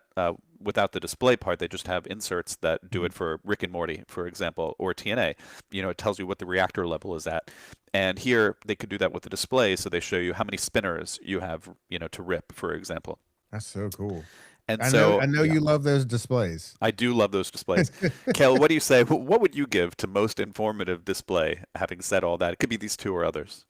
without the display part. They just have inserts that do it for Rick and Morty, for example, or TNA. You know, it tells you what the reactor level is at. And here they could do that with the display. So they show you how many spinners you have, you know, to rip, for example. That's so cool. And I so know you love those displays. I do love those displays. Kel, what do you say? What would you give to most informative display? Having said all that, it could be these two or others.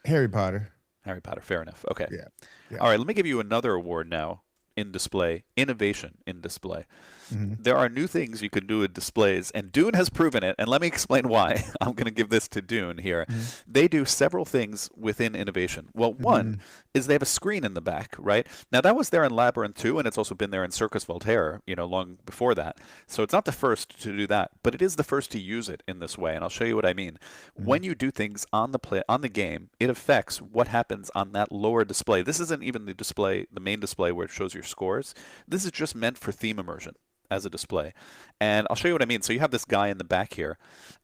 Harry Potter. Harry Potter. Fair enough. Okay. Yeah. Yeah. All right. Let me give you another award now in display. Innovation in display. Mm-hmm. There are new things you can do with displays, and Dune has proven it. And let me explain why. I'm going to give this to Dune here. Mm-hmm. They do several things within innovation. Well, one is they have a screen in the back, right? Now, that was there in Labyrinth 2, and it's also been there in Circus Voltaire, long before that. So it's not the first to do that, but it is the first to use it in this way, and I'll show you what I mean. When you do things on the game, it affects what happens on that lower display. This isn't even the main display where it shows your scores. This is just meant for theme immersion as a display. And I'll show you what I mean. So you have this guy in the back here,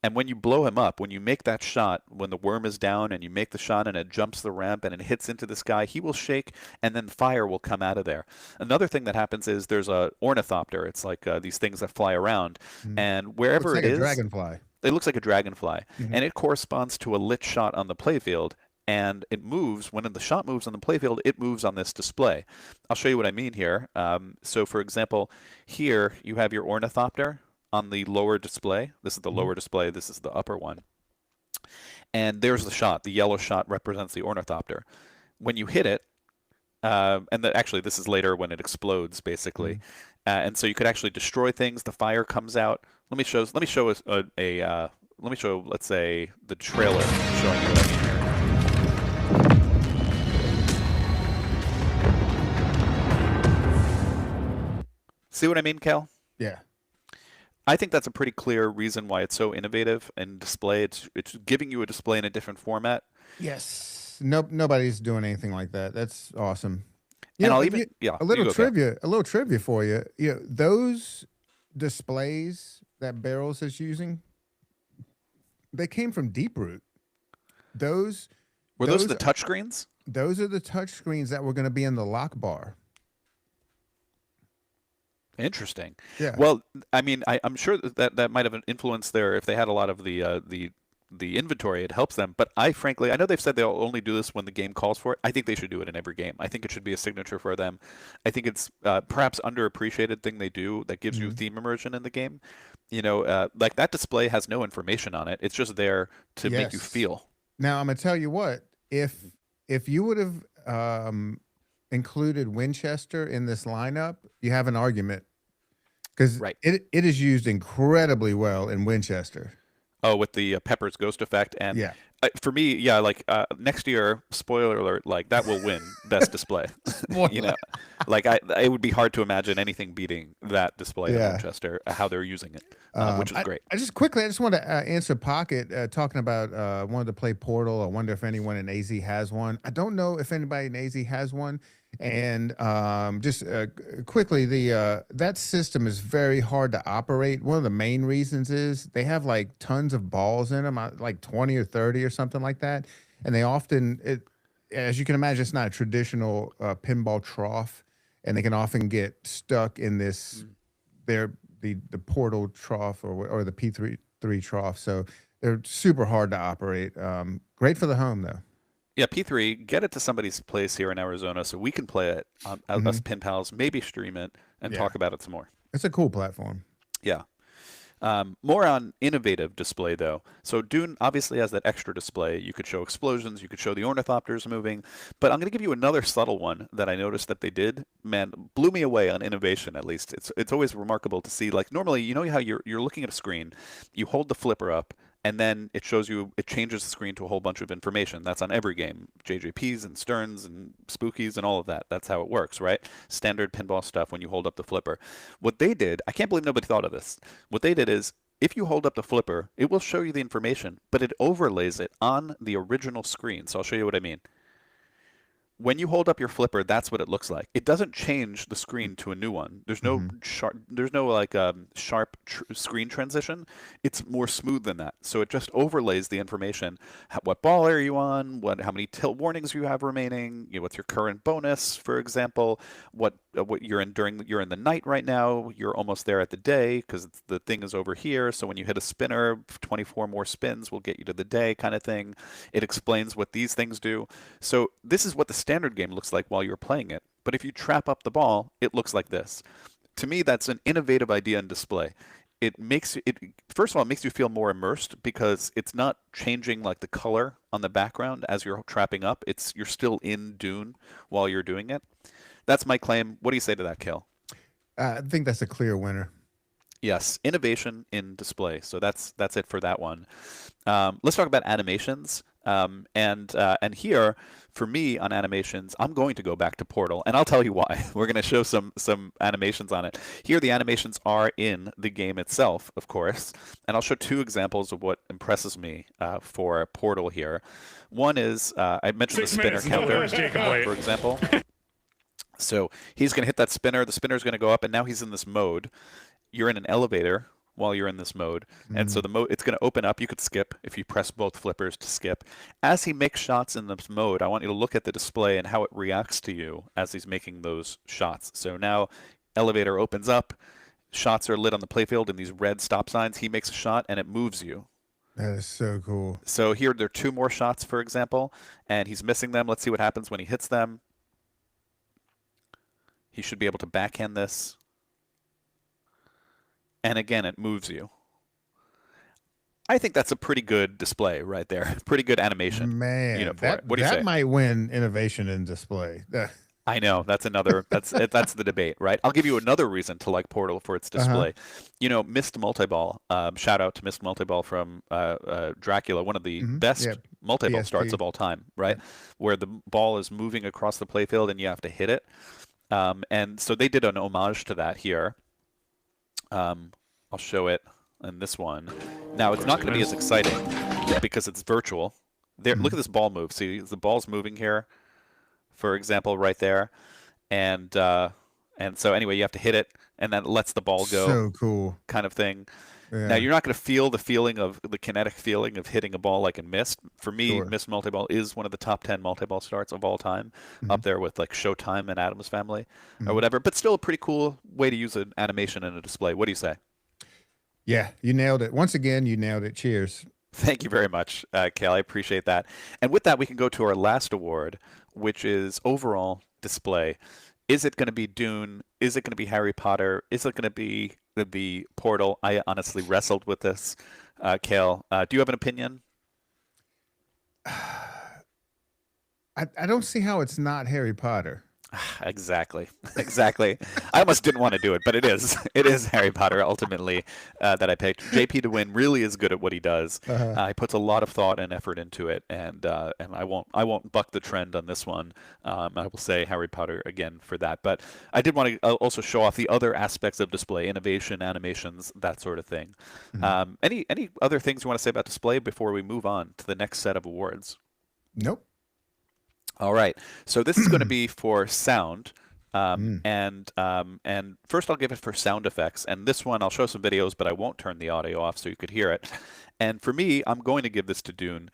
and when you blow him up, when you make that shot, when the worm is down and you make the shot and it jumps the ramp and it hits into this guy, he will shake and then fire will come out of there. Another thing that happens is there's a ornithopter. It's like these things that fly around, and wherever Looks like it a is, dragonfly. it looks like a dragonfly, and it corresponds to a lit shot on the playfield. And it moves when the shot moves on the playfield. It moves on this display. I'll show you what I mean here. So, for example, here you have your ornithopter on the lower display. This is the lower display. This is the upper one. And there's the shot. The yellow shot represents the ornithopter. When you hit it, actually this is later when it explodes, basically. And so you could actually destroy things. The fire comes out. Let me show. Let's say the trailer showing you what I mean here. See what I mean, Cal? Yeah. I think that's a pretty clear reason why it's so innovative and display. It's giving you a display in a different format. Yes. Nobody's doing anything like that. That's awesome. A little trivia for you. Those displays that Barrels is using, they came from Deeproot. Were those the touchscreens? Those are the touchscreens that were going to be in the lock bar. Interesting. Yeah. Well, I mean, I'm sure that might have an influence there. If they had a lot of the inventory, it helps them. But I know they've said they'll only do this when the game calls for it. I think they should do it in every game. I think it should be a signature for them. I think it's perhaps underappreciated thing they do that gives you theme immersion in the game. Like that display has no information on it. It's just there to make you feel. Now I'm gonna tell you what. If you would have included Winchester in this lineup, you have an argument, because it is used incredibly well in Winchester. Oh, with the Pepper's Ghost effect, and for me, next year, spoiler alert, like that will win best display. It would be hard to imagine anything beating that display in Winchester, how they're using it, which is great. I just want to answer Pocket talking about wanted to play Portal. I wonder if anyone in AZ has one. I don't know if anybody in AZ has one. And just quickly, that system is very hard to operate. One of the main reasons is they have like tons of balls in them, like 20 or 30 or something like that. And they often, as you can imagine, it's not a traditional pinball trough, and they can often get stuck in this, the Portal trough or the P3 trough. So they're super hard to operate. Great for the home though. Yeah, P3, get it to somebody's place here in Arizona so we can play it, us Pinpals, maybe stream it and talk about it some more. It's a cool platform. Yeah. More on innovative display, though. So Dune obviously has that extra display. You could show explosions. You could show the ornithopters moving. But I'm going to give you another subtle one that I noticed that they did. Man, blew me away on innovation, at least. It's always remarkable to see. Like, normally, you know how you're looking at a screen. You hold the flipper up, and then it changes the screen to a whole bunch of information. That's on every game. JJPs and Sterns and Spookies and all of that. That's how it works, right? Standard pinball stuff when you hold up the flipper. What they did, I can't believe nobody thought of this. What they did is, if you hold up the flipper, it will show you the information, but it overlays it on the original screen. So I'll show you what I mean. When you hold up your flipper, that's what it looks like. It doesn't change the screen to a new one. There's no sharp screen transition. It's more smooth than that. So it just overlays the information. What ball are you on? How many tilt warnings you have remaining? What's your current bonus, for example? What you're in you're in the night right now. You're almost there at the day because the thing is over here. So when you hit a spinner, 24 more spins will get you to the day, kind of thing. It explains what these things do. So this is what the standard game looks like while you're playing it. But if you trap up the ball, it looks like this. To me, that's an innovative idea in display. it makes it first of all, it makes you feel more immersed because it's not changing like the color on the background as you're trapping up. You're still in Dune while you're doing it. That's my claim. What do you say to that, Kale? I think that's a clear winner. Yes, innovation in display. So that's it for that one. Let's talk about animations. And here, for me on animations, I'm going to go back to Portal, and I'll tell you why. We're going to show some animations on it. Here, the animations are in the game itself, of course, and I'll show two examples of what impresses me for Portal here. One is I mentioned the spinner counter, for example. So he's going to hit that spinner. The spinner is going to go up, and now he's in this mode. You're in an elevator while you're in this mode. And so it's going to open up. You could skip if you press both flippers to skip. As he makes shots in this mode, I want you to look at the display and how it reacts to you as he's making those shots. So now elevator opens up, shots are lit on the playfield in these red stop signs. He makes a shot and it moves you. That is so cool. So here there are two more shots, for example, and he's missing them. Let's see what happens when he hits them. He should be able to backhand this. And again, it moves you. I think that's a pretty good display right there. Pretty good animation. Man, you know, for it. What do you that say? might win innovation in display. I know that's that's the debate, right? I'll give you another reason to like Portal for its display. You know, Mist Multiball. Shout out to Mist Multiball from Dracula, one of the best multiball PSP. starts of all time, right? Where the ball is moving across the playfield and you have to hit it. And so they did an homage to that here. I'll show it in this one. Now it's not going to be as exciting because it's virtual. There, look at this ball move. See, the ball's moving here, for example, right there, and so anyway, you have to hit it, and then it lets the ball go. So cool. Kind of thing. Yeah. Now you're not going to feel the kinetic feeling of hitting a ball like in Myst. For me, Myst Multiball is one of the top 10 multiball starts of all time, up there with like Showtime and Addams Family or whatever. But still a pretty cool way to use an animation in a display. What do you say? Yeah, you nailed it. Once again, you nailed it. Cheers. Thank you very much, Kale. I appreciate that. And with that, we can go to our last award, which is overall display. Is it going to be Dune? Is it going to be Harry Potter? Is it going to be the Portal? I honestly wrestled with this. Kale, do you have an opinion? I don't see how it's not Harry Potter. Exactly. I almost didn't want to do it, but it is Harry Potter ultimately that I picked. JP to win really is good at what he does. He puts a lot of thought and effort into it, and I won't buck the trend on this one. I will say Harry Potter again for that. But I did want to also show off the other aspects of display, innovation, animations, that sort of thing. Any other things you want to say about display before we move on to the next set of awards? Nope. All right, so this is going to be for sound, and first I'll give it for sound effects, and this one I'll show some videos, but I won't turn the audio off so you could hear it. And for me, I'm going to give this to Dune,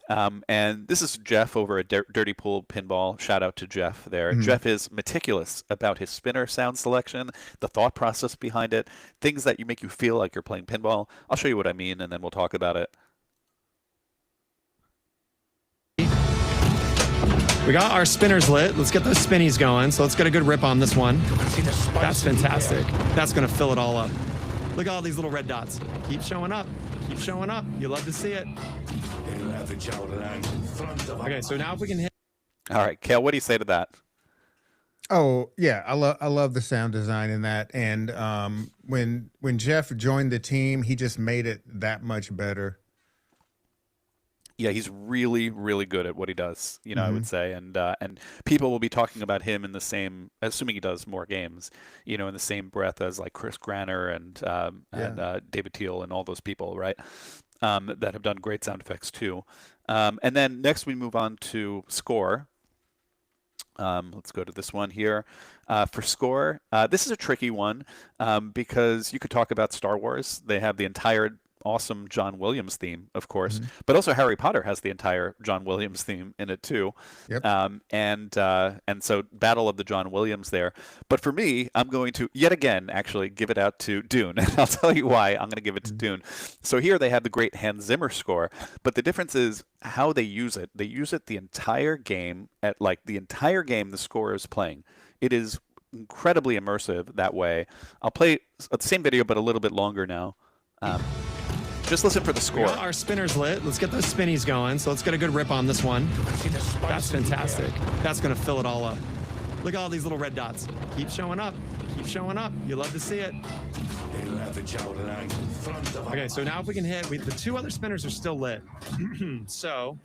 and this is Jeff over at Dirty Pool Pinball. Shout out to Jeff there. Jeff is meticulous about his spinner sound selection, the thought process behind it, things that make you feel like you're playing pinball. I'll show you what I mean, and then we'll talk about it. We got our spinners lit. Let's get those spinnies going. So let's get a good rip on this one. That's fantastic. That's going to fill it all up. Look at all these little red dots. Keep showing up. Keep showing up. You love to see it. Okay, so now if we can hit. All right, Kale, what do you say to that? Oh yeah, I love the sound design in that, and when Jeff joined the team, he just made it that much better. Yeah, he's really, really good at what he does, you know, I would say. And people will be talking about him in the same, assuming he does more games, you know, in the same breath as like Chris Granner and David Teal and all those people, right, that have done great sound effects too. And then next we move on to score. Let's go to this one here. For score, this is a tricky one because you could talk about Star Wars. They have the entire awesome John Williams theme, of course, but also Harry Potter has the entire John Williams theme in it too. Yep. And so Battle of the John Williams there. But for me, I'm going to yet again actually give it out to Dune. And I'll tell you why I'm going to give it to Dune. So here they have the great Hans Zimmer score, but the difference is how they use it. They use it the entire game the score is playing. It is incredibly immersive that way. I'll play the same video, but a little bit longer now. Just listen for the We score. got our spinners lit. Let's get those spinnies going. So let's get a good rip on this one. That's fantastic. That's going to fill it all up. Look at all these little red dots. Keep showing up. Keep showing up. You love to see it. Okay, so now if we can hit, the 2 other spinners are still lit. So,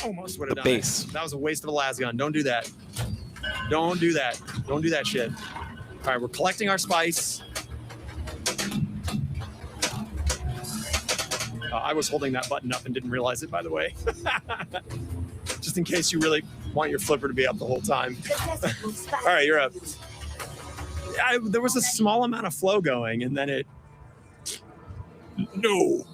almost would have done bass. it. That was a waste of a las gun. Don't do that. Don't do that. Don't do that shit. All right, we're collecting our spice. I was holding that button up and didn't realize it, by the way. Just in case you really want your flipper to be up the whole time. All right, you're up. There was a small amount of flow going, and then it... No.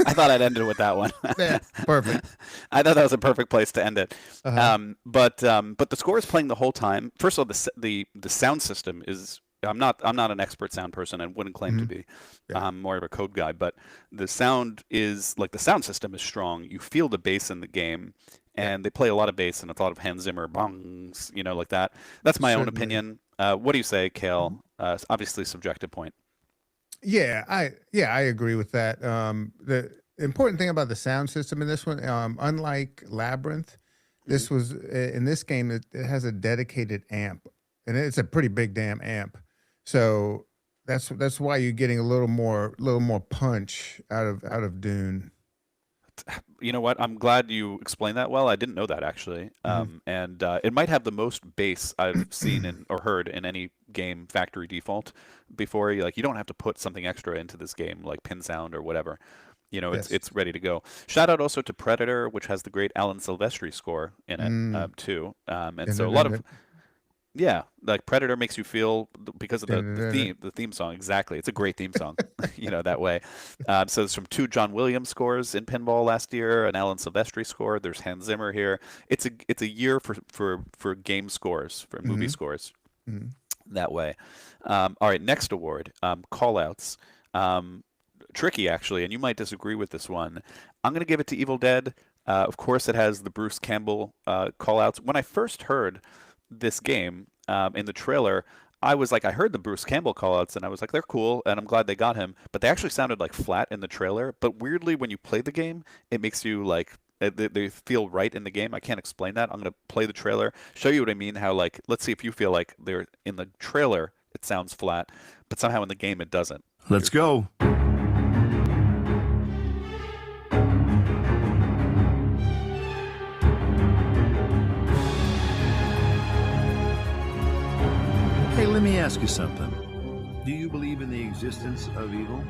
I thought I'd end it with that one. Yeah, perfect. I thought that was a perfect place to end it. Uh-huh. But the score is playing the whole time. First of all, the sound system is. I'm not an expert sound person and wouldn't claim to be. Yeah. I'm more of a code guy, but the sound is like the sound system is strong. You feel the bass in the game, and they play a lot of bass and a lot of Hans Zimmer bongs, like that. That's my own Certainly. opinion. What do you say, Kale? Obviously, subjective point. Yeah, I agree with that. The important thing about the sound system in this one, unlike Labyrinth, this was in this game it has a dedicated amp, and it's a pretty big damn amp. So that's why you're getting a little more punch out of Dune. You know what? I'm glad you explained that well. I didn't know that actually. And it might have the most bass I've seen or heard in any game factory default before. You don't have to put something extra into this game like pin sound or whatever. Yes. It's ready to go. Shout out also to Predator, which has the great Alan Silvestri score in it too. And so a lot of like Predator makes you feel because of the theme song. Exactly. It's a great theme song, that way. So it's from 2 John Williams scores in Pinball last year, an Alan Silvestri score. There's Hans Zimmer here. It's a year for game scores, for movie scores that way. All right. Next award, call outs. Tricky actually, and you might disagree with this one. I'm going to give it to Evil Dead. Of course, it has the Bruce Campbell call outs. When I first heard this game in the trailer, I was like, I heard the Bruce Campbell callouts and I was like, they're cool and I'm glad they got him, but they actually sounded like flat in the trailer. But weirdly, when you play the game, it makes you like they feel right in the game. I can't explain that. I'm gonna play the trailer, show you what I mean. How like, let's see if you feel like they're in the trailer it sounds flat, but somehow in the game it doesn't. Let's go. Hey, let me ask you something. Do you believe in the existence of evil?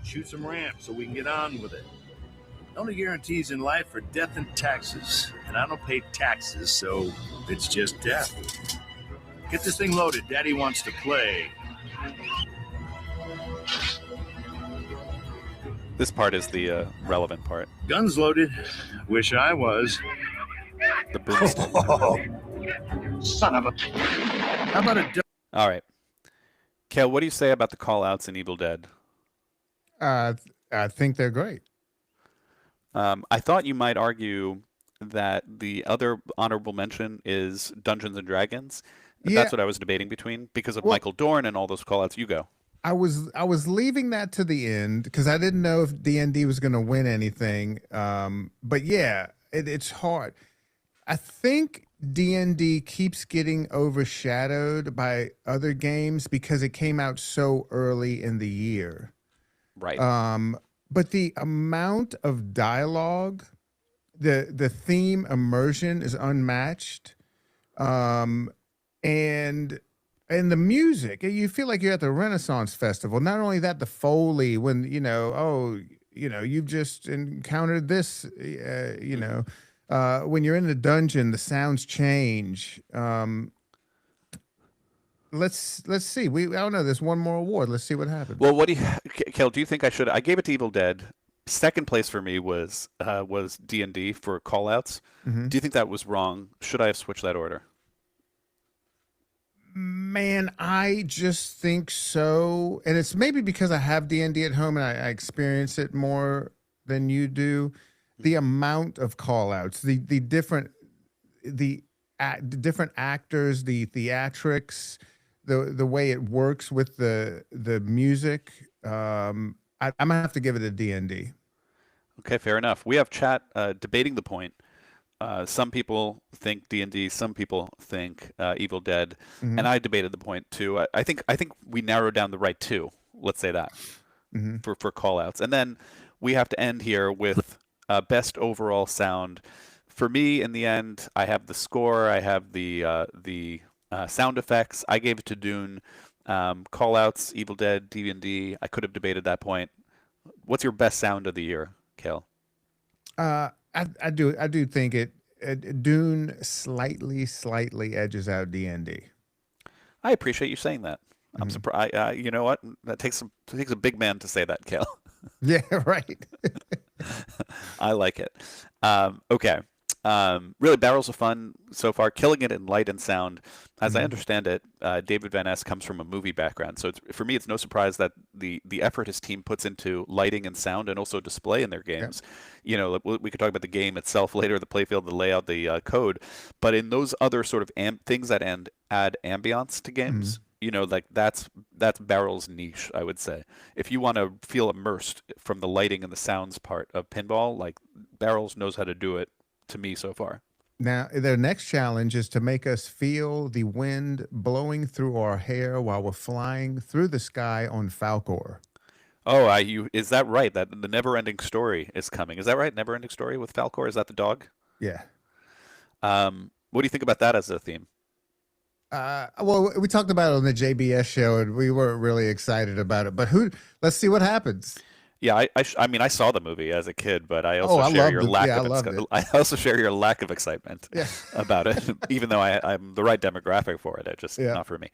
Shoot some ramps so we can get on with it. The only guarantees in life are death and taxes. And I don't pay taxes, so it's just death. Get this thing loaded. Daddy wants to play. This part is the relevant part. Guns loaded. Wish I was. The boomstick. Son of a... How about a... All right. Kel, what do you say about the call outs in Evil Dead? I think they're great. I thought you might argue that the other honorable mention is Dungeons and Dragons. That's what I was debating between because of Michael Dorn and all those call outs. You go. I was leaving that to the end because I didn't know if D&D was going to win anything. But yeah, it's hard. I think D&D keeps getting overshadowed by other games because it came out so early in the year. Right. But the amount of dialogue, the theme immersion is unmatched. And the music, you feel like you're at the Renaissance Festival. Not only that, the Foley when, you've just encountered this, when you're in the dungeon, the sounds change. Let's see. I don't know. There's one more award. Let's see what happens. Well, Kel, do you think I should? I gave it to Evil Dead. Second place for me was D&D for call outs. Do you think that was wrong? Should I have switched that order? Man, I just think so. And it's maybe because I have D&D at home and I experience it more than you do. the amount of call outs, the different the different actors, the theatrics, the way it works with the music. I'm gonna have to give it a D&D. Okay, fair enough. We have chat debating the point. Some people think D&D, some people think Evil Dead, and I debated the point too. I think we narrowed down the right two. Let's say that for call outs, and then we have to end here with best overall sound. For me, in the end, I have the score, I have the sound effects. I gave it to Dune. Call outs, Evil Dead, D&D. I could have debated that point. What's your best sound of the year, Kale? I do think Dune slightly edges out D&D. I appreciate you saying that. I'm surprised. You know what? That takes a big man to say that, Kale. Yeah, right. I like it. Okay. Really, Barrels of Fun so far, killing it in light and sound. As I understand it, David Van Ness comes from a movie background, so for me, it's no surprise that the effort his team puts into lighting and sound, and also display in their games. You know, we could talk about the game itself later, the playfield, the layout, the code, but in those other sort of things that add ambiance to games. You know, like that's Barrel's niche, I would say. If you want to feel immersed from the lighting and the sounds part of pinball, like Barrels knows how to do it. To me so far. Now, their next challenge is to make us feel the wind blowing through our hair while we're flying through the sky on Falkor. Oh, is that right? That the Never-Ending Story is coming. Is that right? Never-Ending Story with Falkor? Is that the dog? Yeah. What do you think about that as a theme? Well, we talked about it on the JBS show, and we weren't really excited about it. But let's see what happens. Yeah, I mean, I saw the movie as a kid, but I also share your lack of I also share your lack of excitement about it, even though I'm the right demographic for it. It just not for me.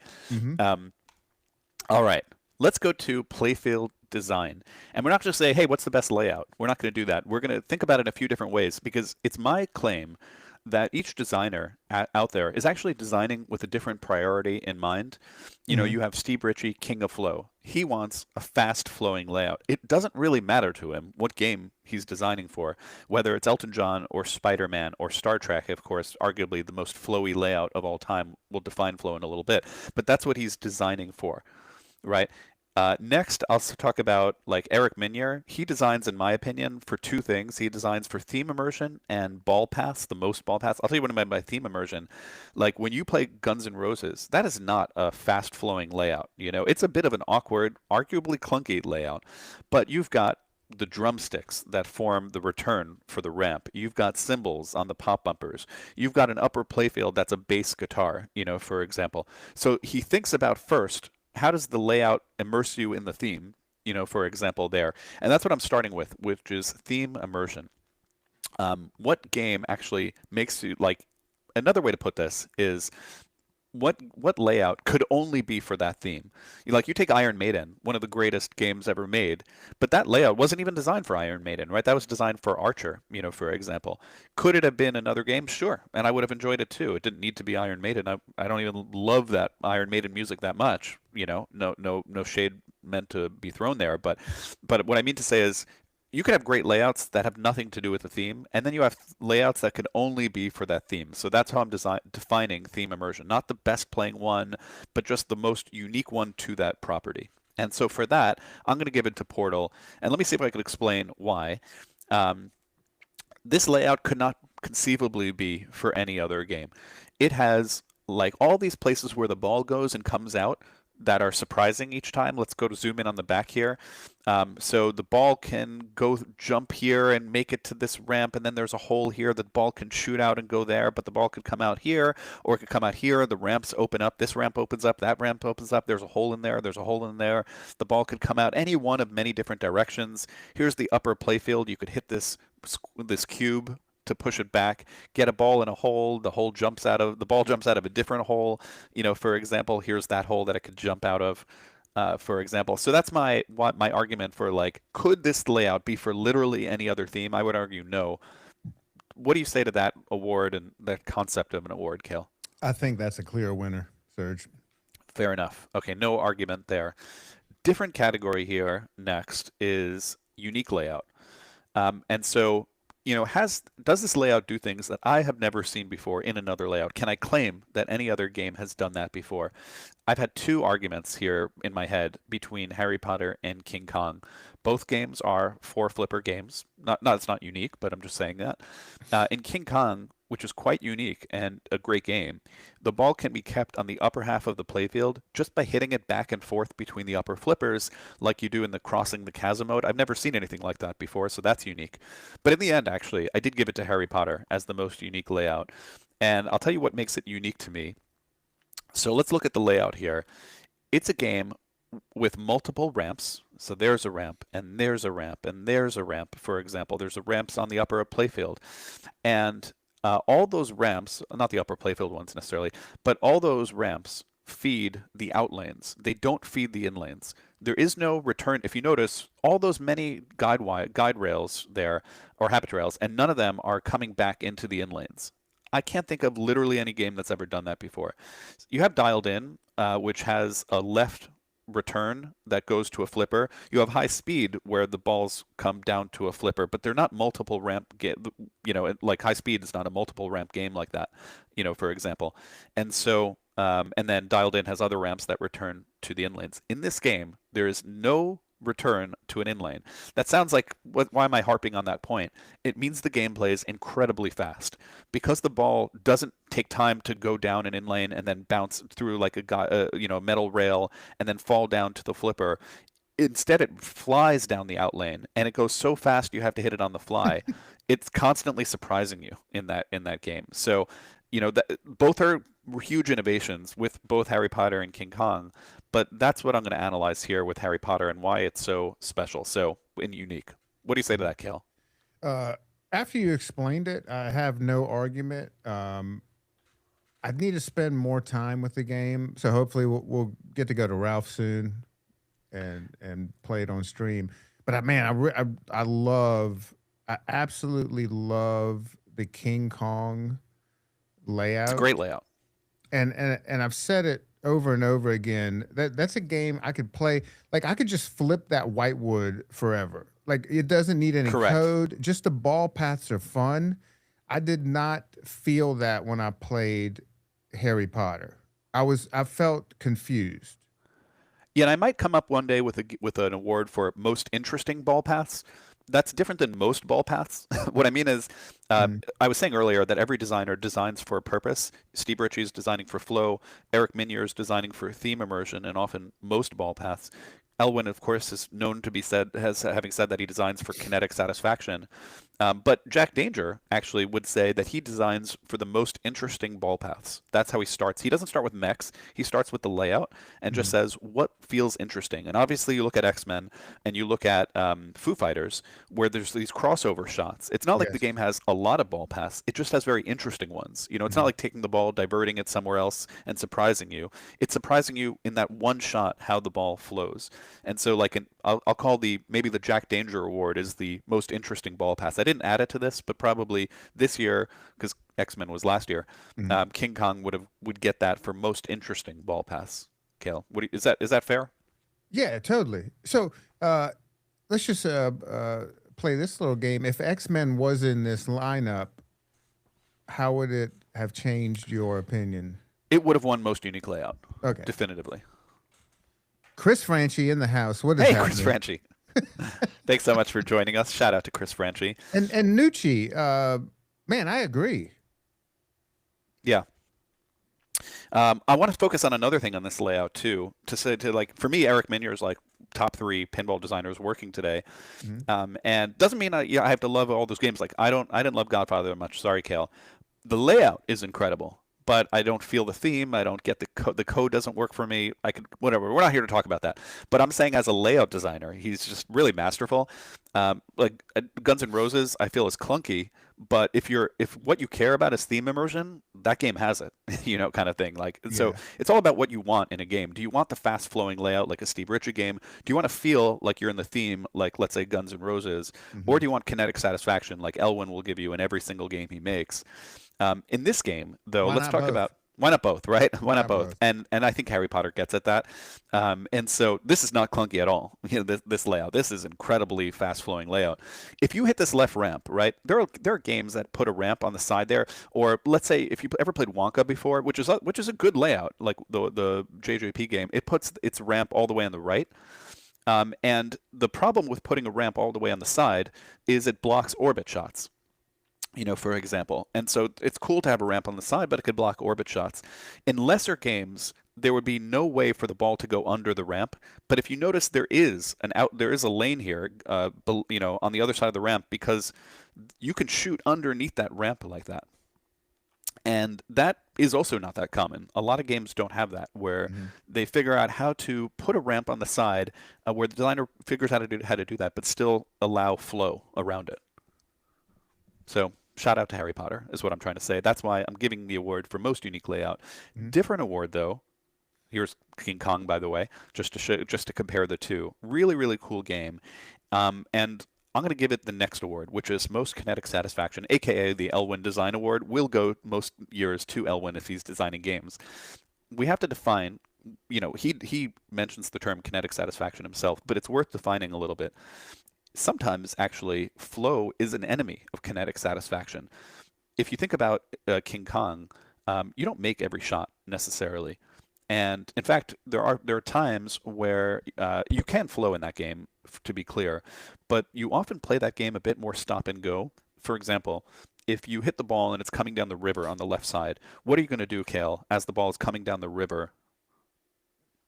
All right, let's go to playfield design, and we're not just say, hey, what's the best layout? We're not going to do that. We're going to think about it in a few different ways, because it's my claim that each designer out there is actually designing with a different priority in mind. You know, you have Steve Ritchie, King of Flow. He wants a fast flowing layout. It doesn't really matter to him what game he's designing for, whether it's Elton John or Spider-Man or Star Trek. Of course, arguably the most flowy layout of all time. We'll define flow in a little bit, but that's what he's designing for, right? Next, I'll talk about like Eric Minier. He designs, in my opinion, for two things. He designs for theme immersion and ball paths, the most ball paths. I'll tell you what I meant by theme immersion. Like when you play Guns N' Roses, that is not a fast-flowing layout. You know, it's a bit of an awkward, arguably clunky layout, but you've got the drumsticks that form the return for the ramp. You've got cymbals on the pop bumpers. You've got an upper playfield that's a bass guitar, you know, for example. So he thinks about first, how does the layout immerse you in the theme, you know, for example, there. And that's what I'm starting with, which is theme immersion. What game actually makes you, like, another way to put this is what layout could only be for that theme? You take Iron Maiden, one of the greatest games ever made, but that layout wasn't even designed for Iron Maiden, right? That was designed for Archer, you know, for example. Could it have been another game? Sure, and I would have enjoyed it too. It didn't need to be Iron Maiden. I don't even love that Iron Maiden music that much, you know. No shade meant to be thrown there, but what I mean to say is, you could have great layouts that have nothing to do with the theme, and then you have layouts that could only be for that theme. So that's how I'm defining theme immersion. Not the best playing one, but just the most unique one to that property. And so for that, I'm going to give it to Portal, and let me see if I can explain why. This layout could not conceivably be for any other game. It has, like, all these places where the ball goes and comes out that are surprising each time. Let's go to zoom in on the back here. So the ball can jump here and make it to this ramp, and then there's a hole here. The ball can shoot out and go there, but the ball could come out here, or it could come out here. The ramps open up. This ramp opens up. That ramp opens up. There's a hole in there. There's a hole in there. The ball could come out any one of many different directions. Here's the upper playfield. You could hit this cube to push it back, get a ball in a hole, the ball jumps out of a different hole. You know, for example, here's that hole that it could jump out of, for example. So that's my argument for, like, could this layout be for literally any other theme? I would argue no. What do you say to that award and that concept of an award, Kale? I think that's a clear winner, Serge. Fair enough. Okay, no argument there. Different category here next is unique layout. And so does this layout do things that I have never seen before in another layout? Can I claim that any other game has done that before? I've had two arguments here in my head between Harry Potter and King Kong. Both games are 4 flipper games. It's not unique, but I'm just saying that. In King Kong, which is quite unique and a great game, the ball can be kept on the upper half of the playfield just by hitting it back and forth between the upper flippers like you do in the crossing the chasm mode. I've never seen anything like that before, so that's unique. But in the end, actually, I did give it to Harry Potter as the most unique layout. And I'll tell you what makes it unique to me. So let's look at the layout here. It's a game with multiple ramps. So there's a ramp, and there's a ramp, and there's a ramp. For example, there's a ramps on the upper playfield. And all those ramps, not the upper playfield ones necessarily, but all those ramps feed the out lanes. They don't feed the in lanes. There is no return. If you notice, all those many guide rails there, or habit rails, and none of them are coming back into the in lanes. I can't think of literally any game that's ever done that before. You have Dialed In, which has a left return that goes to a flipper. You have High Speed where the balls come down to a flipper, but they're not multiple ramp game. Like High Speed is not a multiple ramp game like that, for example. And so, and then Dialed In has other ramps that return to the in lanes. In this game, there is no return to an in lane. That sounds like, why am I harping on that point? It means the game plays incredibly fast because the ball doesn't take time to go down an in lane and then bounce through like a metal rail and then fall down to the flipper. Instead, it flies down the out lane and it goes so fast you have to hit it on the fly. It's constantly surprising you in that game. So, both are huge innovations with both Harry Potter and King Kong. But that's what I'm going to analyze here with Harry Potter and why it's so special, and unique. What do you say to that, Kale? After you explained it, I have no argument. I need to spend more time with the game, so hopefully we'll get to go to Ralph soon and play it on stream. But man, I absolutely love the King Kong layout. It's a great layout. And I've said it over and over again. That's a game I could play. Like I could just flip that whitewood forever. Like it doesn't need any code. Just the ball paths are fun. I did not feel that when I played Harry Potter. I felt confused. Yeah, and I might come up one day with an award for most interesting ball paths. That's different than most ball paths. What I mean is, I was saying earlier that every designer designs for a purpose. Steve Ritchie is designing for flow. Eric Minier is designing for theme immersion, and often most ball paths. Elwin, of course, is known to be having said that he designs for kinetic satisfaction. But Jack Danger actually would say that he designs for the most interesting ball paths. That's how he starts. He doesn't start with mechs. He starts with the layout and just says what feels interesting. And obviously you look at X-Men and you look at Foo Fighters where there's these crossover shots. It's not like the game has a lot of ball paths. It just has very interesting ones. It's not like taking the ball, diverting it somewhere else and surprising you. It's surprising you in that one shot how the ball flows. And so I'll call maybe the Jack Danger Award is the most interesting ball pass. I didn't add it to this, but probably this year, because X-Men was last year, King Kong would get that for most interesting ball pass. Kale, is that fair? Yeah, totally. So let's just play this little game. If X-Men was in this lineup, how would it have changed your opinion? It would have won most unique layout. Okay. Definitively. Chris Franchi in the house. What is happening? Chris Franchi. Thanks so much for joining us. Shout out to Chris Franchi. And Nucci, man, I agree. Yeah. I want to focus on another thing on this layout too. For me, Eric Minier is like top 3 pinball designers working today, and doesn't mean I have to love all those games. Like I didn't love Godfather that much. Sorry, Kale. The layout is incredible, but I don't feel the theme. I don't get the code. The code doesn't work for me. Whatever. We're not here to talk about that. But I'm saying as a layout designer, he's just really masterful. Like Guns N' Roses, I feel is clunky. But if what you care about is theme immersion, that game has it, kind of thing. So it's all about what you want in a game. Do you want the fast flowing layout like a Steve Ritchie game? Do you want to feel like you're in the theme, like let's say Guns N' Roses, or do you want kinetic satisfaction like Elwin will give you in every single game he makes? In this game, though, let's talk about Why not both, right? Why not both? both? And I think Harry Potter gets at that. And so this is not clunky at all. This layout. This is incredibly fast flowing layout. If you hit this left ramp, right? There are games that put a ramp on the side there, or let's say if you ever played Wonka before, which is a good layout, like the JJP game, it puts its ramp all the way on the right. And the problem with putting a ramp all the way on the side is it blocks orbit shots, for example. And so it's cool to have a ramp on the side, but it could block orbit shots. In lesser games, there would be no way for the ball to go under the ramp. But if you notice, there is a lane here, on the other side of the ramp, because you can shoot underneath that ramp like that. And that is also not that common. A lot of games don't have that, where they figure out how to put a ramp on the side, where the designer figures out how to do that, but still allow flow around it. So shout out to Harry Potter is what I'm trying to say. That's why I'm giving the award for most unique layout. Different award though. Here's King Kong, by the way, just to compare the two. Really, really cool game. And I'm going to give it the next award, which is Most Kinetic Satisfaction, aka the Elwin Design Award. Will go most years to Elwin if he's designing games. We have to define, he mentions the term kinetic satisfaction himself, but it's worth defining a little bit. Sometimes, actually, flow is an enemy of kinetic satisfaction. If you think about King Kong, you don't make every shot necessarily. And in fact, there are times where you can flow in that game, to be clear, but you often play that game a bit more stop and go. For example, if you hit the ball and it's coming down the river on the left side, what are you going to do, Kale, as the ball is coming down the river?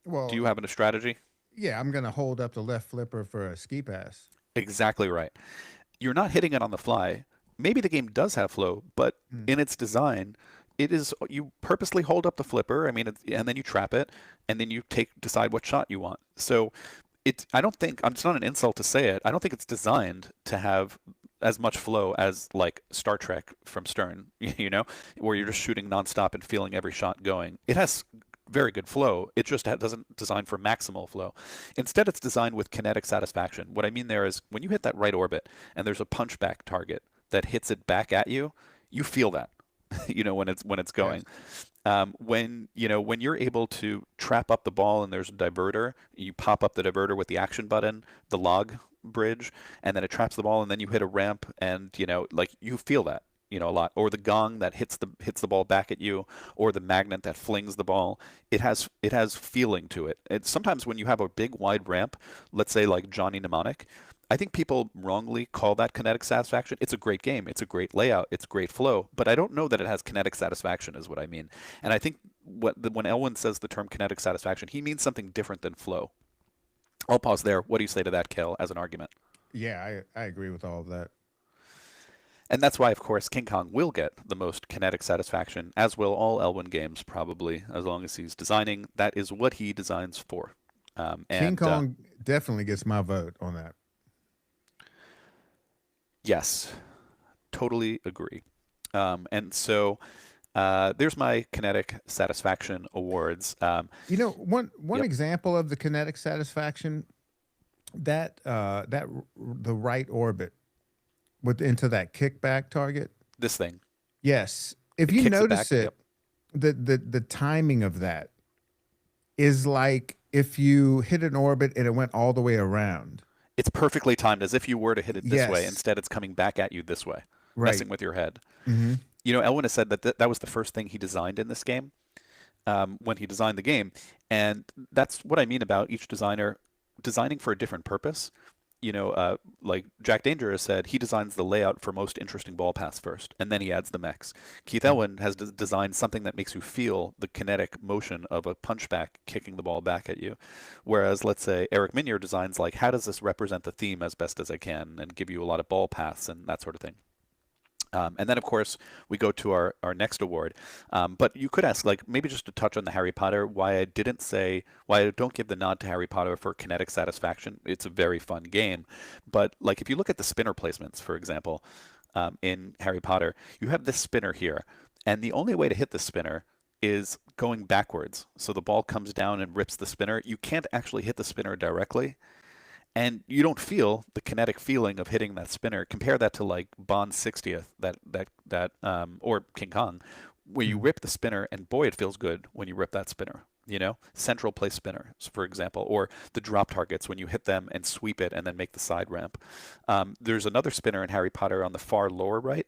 Well, do you have a strategy? Yeah, I'm going to hold up the left flipper for a ski pass. Exactly right. You're not hitting it on the fly. Maybe the game does have flow, but in its design, it is, you purposely hold up the flipper. I mean, and then you trap it, and then you decide what shot you want. So I don't think, it's not an insult to say it, I don't think it's designed to have as much flow as like Star Trek from Stern, where you're just shooting nonstop and feeling every shot going. It has very good flow. It just doesn't design for maximal flow. Instead, it's designed with kinetic satisfaction. What I mean there is when you hit that right orbit and there's a punchback target that hits it back at you, you feel that, when it's going. Yes. When you're able to trap up the ball and there's a diverter, you pop up the diverter with the action button, the log bridge, and then it traps the ball, and then you hit a ramp, and you feel that. A lot, or the gong that hits the ball back at you, or the magnet that flings the ball. It has feeling to it. And sometimes when you have a big wide ramp, let's say like Johnny Mnemonic, I think people wrongly call that kinetic satisfaction. It's a great game. It's a great layout. It's great flow. But I don't know that it has kinetic satisfaction is what I mean. And I think when Elwin says the term kinetic satisfaction, he means something different than flow. I'll pause there. What do you say to that, Kel, as an argument? Yeah, I agree with all of that. And that's why, of course, King Kong will get the most kinetic satisfaction, as will all Elwin games, probably, as long as he's designing. That is what he designs for. King Kong definitely gets my vote on that. Yes, totally agree. And so there's my kinetic satisfaction awards. One example of the kinetic satisfaction, that the right orbit into that kickback target. This thing. Yes. If you notice it, the timing of that is like if you hit an orbit and it went all the way around. It's perfectly timed, as if you were to hit it this way. Instead, it's coming back at you this way, messing with your head. Elwin has said that was the first thing he designed in this game when he designed the game. And that's what I mean about each designer designing for a different purpose. Like Jack Danger has said, he designs the layout for most interesting ball paths first, and then he adds the mechs. Keith Elwin has designed something that makes you feel the kinetic motion of a punchback kicking the ball back at you. Whereas, let's say, Eric Minier designs, like, how does this represent the theme as best as I can and give you a lot of ball paths and that sort of thing. And then, of course, we go to our next award. But you could ask, like, maybe just to touch on the Harry Potter, why I don't give the nod to Harry Potter for kinetic satisfaction. It's a very fun game. But, like, if you look at the spinner placements, for example, in Harry Potter, you have this spinner here. And the only way to hit the spinner is going backwards. So the ball comes down and rips the spinner. You can't actually hit the spinner directly. And you don't feel the kinetic feeling of hitting that spinner. Compare that to like Bond's 60th, or King Kong, where you rip the spinner, and boy, it feels good when you rip that spinner. Central place spinner, for example, or the drop targets when you hit them and sweep it and then make the side ramp. There's another spinner in Harry Potter on the far lower right,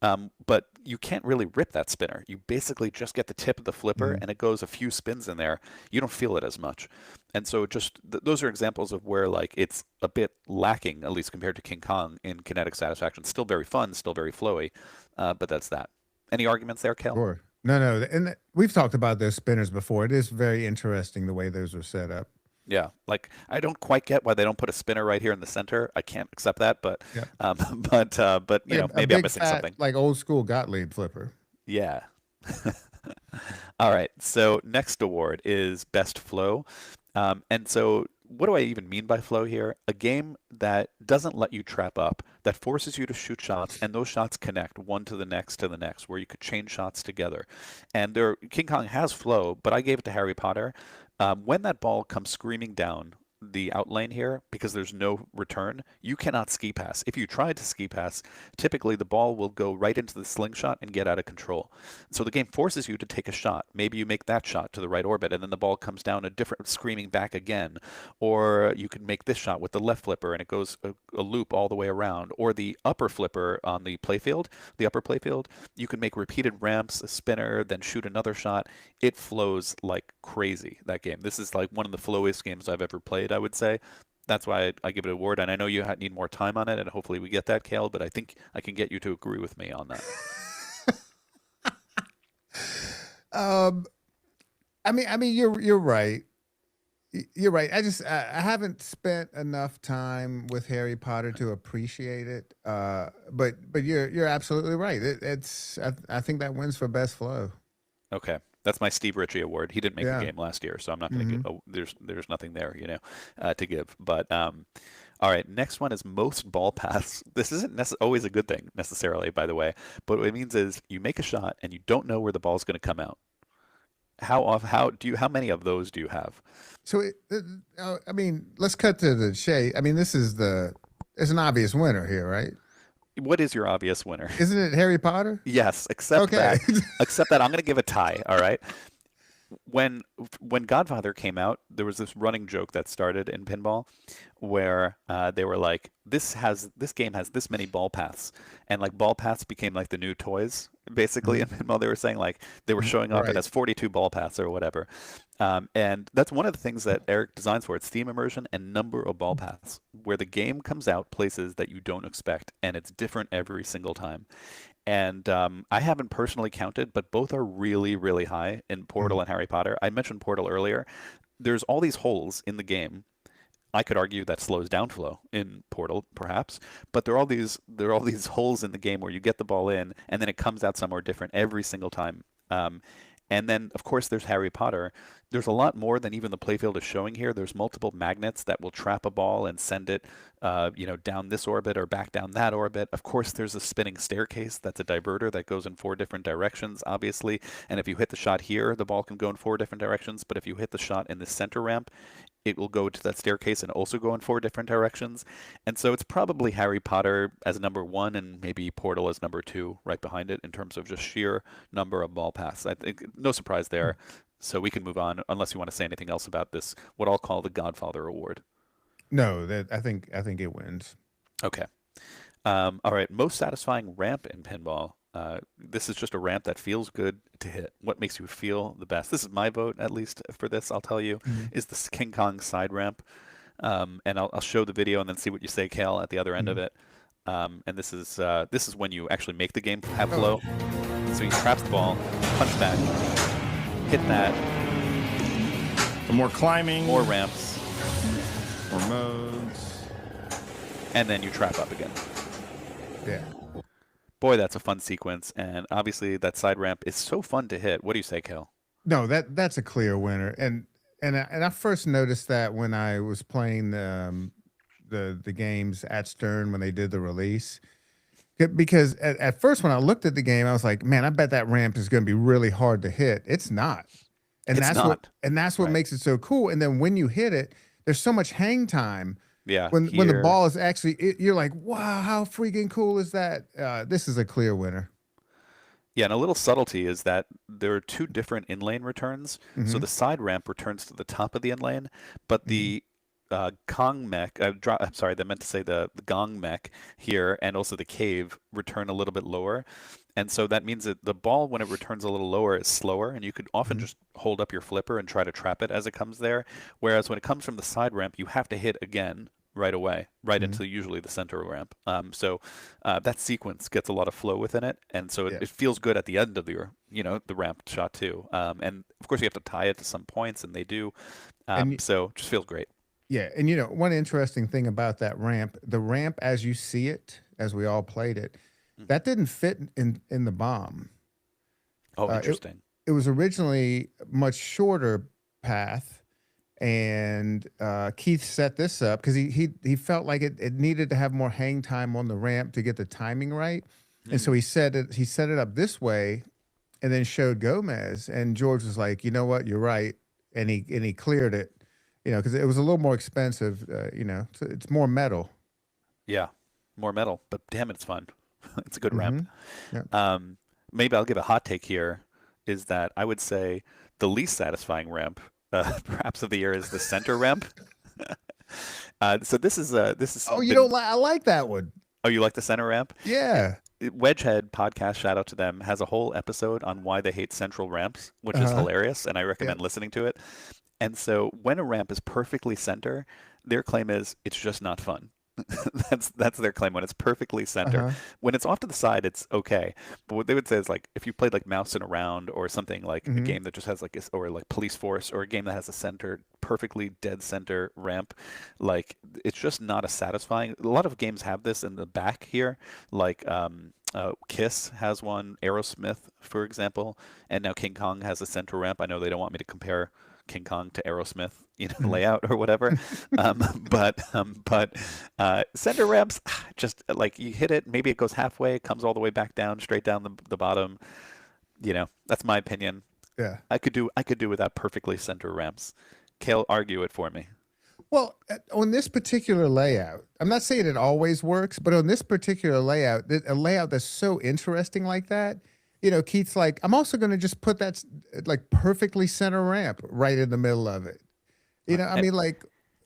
but you can't really rip that spinner. You basically just get the tip of the flipper and it goes a few spins in there. You don't feel it as much. And so just those are examples of where like it's a bit lacking, at least compared to King Kong, in kinetic satisfaction. Still very fun, still very flowy, but that's that. Any arguments there, Kel? Sure. No. And we've talked about those spinners before. It is very interesting the way those are set up. Yeah, like I don't quite get why they don't put a spinner right here in the center. I can't accept that, but but maybe I'm missing something. Like old school Gottlieb flipper. Yeah. All right. So next award is best flow, and so what do I even mean by flow here? A game that doesn't let you trap up, that forces you to shoot shots, and those shots connect one to the next, where you could chain shots together. And King Kong has flow, but I gave it to Harry Potter. When that ball comes screaming down the outlane here, because there's no return, you cannot ski pass. If you try to ski pass, typically the ball will go right into the slingshot and get out of control. So the game forces you to take a shot. Maybe you make that shot to the right orbit, and then the ball comes down a different, screaming back again. Or you can make this shot with the left flipper, and it goes a loop all the way around. Or the upper flipper on the playfield, you can make repeated ramps, a spinner, then shoot another shot. It flows like crazy, that game. This is like one of the flowiest games I've ever played, I would say. That's why I give it an award, and I know you need more time on it, and hopefully we get that, Kale, but I think I can get you to agree with me on that. I mean, you're right. You're right. I haven't spent enough time with Harry Potter to appreciate it. But you're absolutely right. I think that wins for best flow. Okay. That's my Steve Ritchie award. He didn't make the game last year, so I'm not going to give. There's nothing there, to give. But all right, next one is most ball paths. This isn't always a good thing necessarily, by the way. But what it means is you make a shot and you don't know where the ball's going to come out. How many of those do you have? So I mean, let's cut to the chase. I mean, it's an obvious winner here, right? What is your obvious winner? Isn't it Harry Potter? Yes, except that I'm going to give a tie. All right. When Godfather came out, there was this running joke that started in pinball, where they were like, this game has this many ball paths, and like ball paths became like the new toys, basically in pinball. They were saying like they were showing off it as 42 ball paths or whatever, and that's one of the things that Eric designs for. It's theme immersion and number of ball paths, where the game comes out places that you don't expect, and it's different every single time. And I haven't personally counted, but both are really, really high in Portal and Harry Potter. I mentioned Portal earlier. There's all these holes in the game. I could argue that slows down flow in Portal, perhaps, but there are all these holes in the game where you get the ball in, and then it comes out somewhere different every single time. And then, of course, there's Harry Potter. There's a lot more than even the playfield is showing here. There's multiple magnets that will trap a ball and send it, down this orbit or back down that orbit. Of course, there's a spinning staircase. That's a diverter that goes in 4 different directions, obviously. And if you hit the shot here, the ball can go in 4 different directions. But if you hit the shot in the center ramp, it will go to that staircase and also go in 4 different directions. And so it's probably Harry Potter as number 1 and maybe Portal as number 2 right behind it in terms of just sheer number of ball paths. I think no surprise there. So we can move on unless you want to say anything else about this, what I'll call the Godfather Award. No, I think it wins. Okay. All right. Most satisfying ramp in pinball. This is just a ramp that feels good to hit. What makes you feel the best? This is my vote, at least for this, I'll tell you, is the King Kong side ramp. And I'll show the video and then see what you say, Kale, at the other end of it. And this is when you actually make the game have flow. So you trap the ball, punch back, hit that. So more climbing, more ramps, more modes, and then you trap up again. Yeah. Boy, that's a fun sequence, and obviously that side ramp is so fun to hit. What do you say, Kel? No, that's a clear winner, and I first noticed that when I was playing the games at Stern when they did the release, because at first when I looked at the game, I was like, man, I bet that ramp is going to be really hard to hit. It's not, and that's what makes it so cool. And then when you hit it, there's so much hang time. Yeah. When the ball is actually, you're like, wow, how freaking cool is that? This is a clear winner. Yeah, and a little subtlety is that there are two different in-lane returns. So the side ramp returns to the top of the in-lane, but the Kong mech, I'm sorry, I meant to say the Gong mech here and also the cave return a little bit lower. And so that means that the ball, when it returns a little lower, is slower, and you could often just hold up your flipper and try to trap it as it comes there. Whereas when it comes from the side ramp, you have to hit again right away, right into usually the center ramp. So that sequence gets a lot of flow within it, and so it feels good at the end of your, the ramp shot too. And of course, you have to tie it to some points, and they do. So it just feels great. Yeah, and one interesting thing about that ramp, the ramp as you see it, as we all played it, that didn't fit in the bomb. Oh, interesting. It was originally a much shorter path, and Keith set this up because he felt like it needed to have more hang time on the ramp to get the timing right, and so he set it up this way, and then showed Gomez, and George was like, you know what, you're right, and he cleared it, because it was a little more expensive, it's more metal. Yeah, more metal, but damn it, it's fun. It's a good ramp. Yep. Maybe I'll give a hot take here, is that I would say the least satisfying ramp, perhaps of the year, is the center ramp. So this is. Oh, you don't like? I like that one. Oh, you like the center ramp? Yeah. Wedgehead podcast, shout out to them, has a whole episode on why they hate central ramps, which is hilarious, and I recommend listening to it. And so when a ramp is perfectly center, their claim is it's just not fun. That's their claim. When it's perfectly center, when it's off to the side, it's okay. But what they would say is, like, if you played like Mousing Around or something, like a game that just has like or like Police Force, or a game that has a center, perfectly dead center ramp, like, it's just not as satisfying. A lot of games have this in the back here, like Kiss has one, Aerosmith, for example, and now King Kong has a center ramp. I know they don't want me to compare King Kong to Aerosmith, layout or whatever. But center ramps, just like you hit it, maybe it goes halfway, it comes all the way back down, straight down the bottom. That's my opinion. Yeah. I could do without perfectly center ramps. Kale, argue it for me. Well, on this particular layout, I'm not saying it always works, but on this particular layout, a layout that's so interesting like that, Keith's like, I'm also going to just put that like perfectly center ramp right in the middle of it. I mean, like,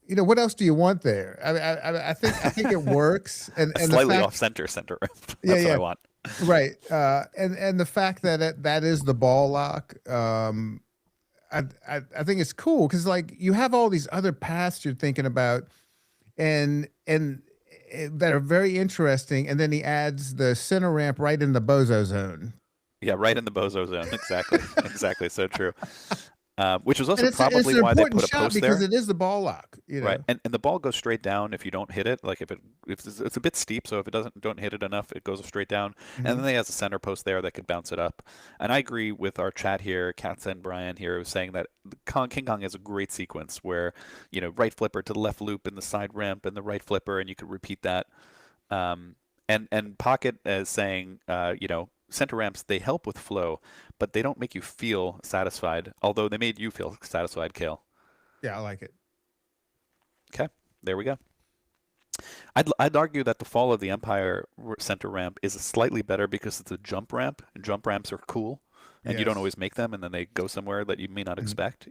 what else do you want there? I think it works. And slightly off center ramp. That's what I want. Right. And the fact that that is the ball lock, I think it's cool because, like, you have all these other paths you're thinking about, and that are very interesting. And then he adds the center ramp right in the bozo zone. Yeah, right in the bozo zone. Exactly. Exactly. So true. Which is also probably why they put a post because there. It is the ball lock, Right, and the ball goes straight down if you don't hit it. Like if it's a bit steep, so if it don't hit it enough, it goes straight down. And then they has a center post there that could bounce it up. And I agree with our chat here, Katz and Brian here, who's saying that King Kong has a great sequence where right flipper to the left loop and the side ramp and the right flipper, and you could repeat that. And Pocket is saying center ramps, they help with flow, but they don't make you feel satisfied, although they made you feel satisfied, Kale. Yeah, I like it. Okay, there we go. I'd argue that the Fall of the Empire center ramp is slightly better because it's a jump ramp, and jump ramps are cool, and you don't always make them, and then they go somewhere that you may not expect,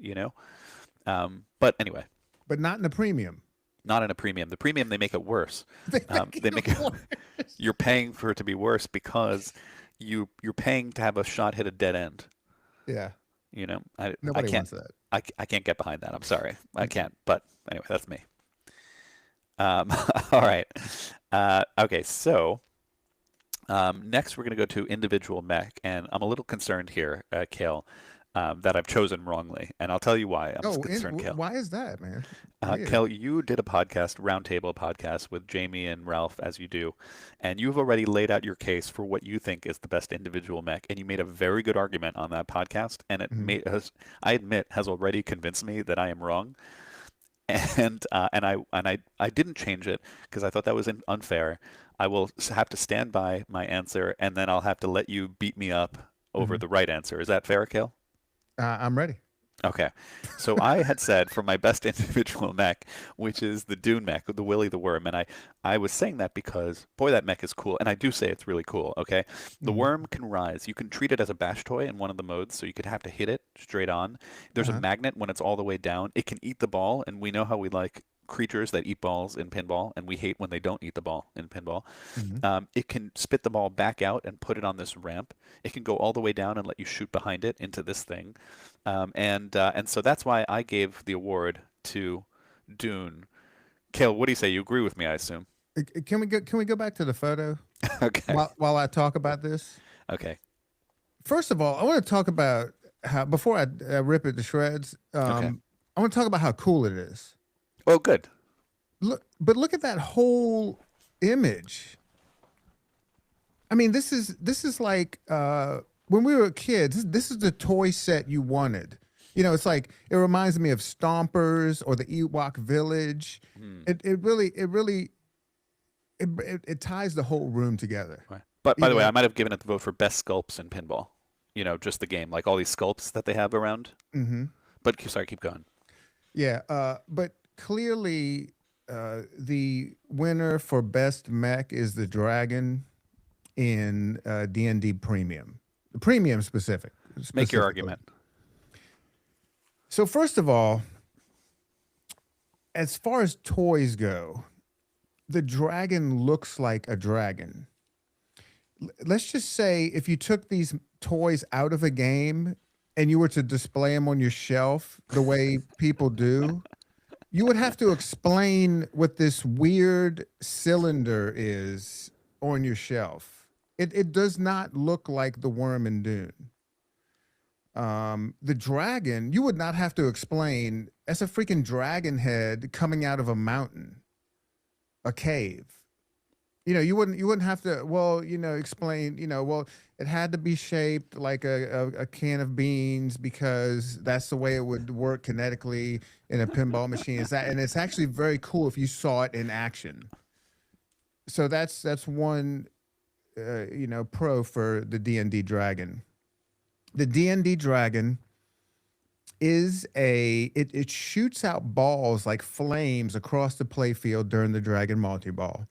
But anyway. But not in the premium. Not in a premium. The premium, they make it worse. They make it worse. You're paying for it to be worse because you're paying to have a shot hit a dead end. Yeah. Nobody wants that. I can't get behind that. I'm sorry. I can't. But anyway, that's me. All right. Okay. So next we're going to go to individual mech, and I'm a little concerned here, Kale, that I've chosen wrongly, and I'll tell you why I'm concerned, Kale. Why is that, man? Kale, you did a roundtable podcast with Jamie and Ralph, as you do, and you've already laid out your case for what you think is the best individual mech, and you made a very good argument on that podcast, and it I admit, has already convinced me that I am wrong, and I didn't change it because I thought that was unfair. I will have to stand by my answer, and then I'll have to let you beat me up over the right answer. Is that fair, Kale? I'm ready. Okay. So I had said for my best individual mech, which is the Dune mech, the Willy the Worm, and I was saying that because boy, that mech is cool, and I do say it's really cool. Okay, the Mhm. worm can rise. You can treat it as a bash toy in one of the modes, so you could have to hit it straight on. There's a Uh-huh. magnet when it's all the way down. It can eat the ball, and we know how we like creatures that eat balls in pinball, and we hate when they don't eat the ball in pinball. Mhm. It can spit the ball back out and put it on this ramp. It can go all the way down and let you shoot behind it into this thing. And so that's why I gave the award to Dune. Kale, what do you say? You agree with me, I assume. Can we go back to the photo Okay. while I talk about this? Okay. First of all, I want to talk about how before I rip it to shreds. Okay. I want to talk about how cool it is. Oh, good. Look at that whole image. I mean, this is like when we were kids. This is the toy set you wanted. You know, it's like it reminds me of Stompers or the Ewok Village. It really ties the whole room together. Right. But by You the way, know? I might have given it the vote for best sculpts in pinball. You know, just the game, like all these sculpts that they have around. Mm-hmm. But sorry, keep going. Yeah, but clearly, the winner for best mech is the Dragon in D&D Premium, the Premium specific. Make your specifically. argument. So first of all, as far as toys go, the dragon looks like a dragon. Let's just say if you took these toys out of a game and you were to display them on your shelf the way people do, you would have to explain what this weird cylinder is on your shelf. It does not look like the worm in Dune. The dragon, you would not have to explain. That's a freaking dragon head coming out of a mountain, a cave. You know, you wouldn't have to, well, you know, explain, you know, well, it had to be shaped like a can of beans because that's the way it would work kinetically in a pinball machine. And it's actually very cool if you saw it in action. So that's one, you know, pro for the D&D Dragon. The D&D Dragon is it shoots out balls like flames across the playfield during the Dragon multi-ball.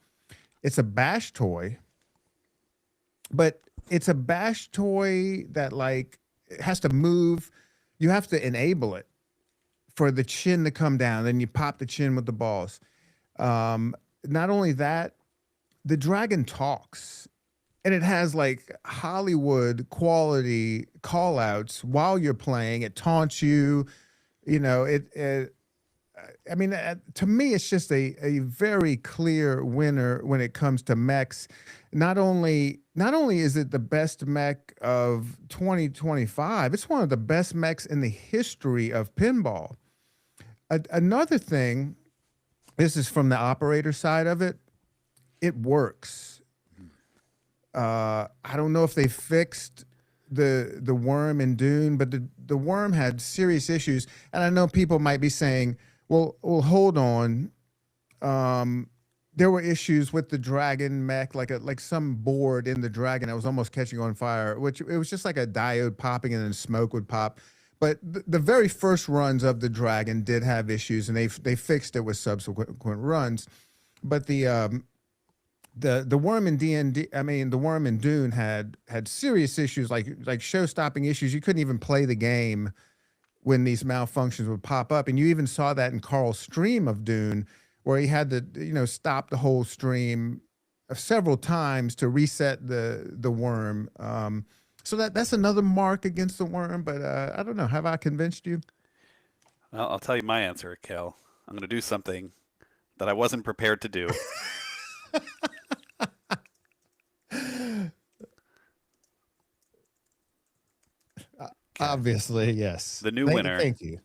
It's a bash toy, but it's a bash toy that like it has to move. You have to enable it for the chin to come down. Then you pop the chin with the balls. Not only that, the dragon talks, and it has like Hollywood quality call outs while you're playing. It taunts you. You know, I mean, to me, it's just a very clear winner when it comes to mechs. Not only is it the best mech of 2025, it's one of the best mechs in the history of pinball. Another thing, this is from the operator side of it, it works. I don't know if they fixed the worm in Dune, but the worm had serious issues. And I know people might be saying, well, hold on. There were issues with the dragon mech, like some board in the dragon that was almost catching on fire, which it was just like a diode popping and then smoke would pop. But the very first runs of the dragon did have issues, and they fixed it with subsequent runs. But the worm in D&D, I mean, the worm in Dune had serious issues, like show-stopping issues. You couldn't even play the game when these malfunctions would pop up. And you even saw that in Carl's stream of Dune, where he had to, you know, stop the whole stream several times to reset the worm. So that's another mark against the worm, but I don't know. Have I convinced you? Well, I'll tell you my answer, Kel. I'm going to do something that I wasn't prepared to do. Obviously, yes. The new winner. Thank you.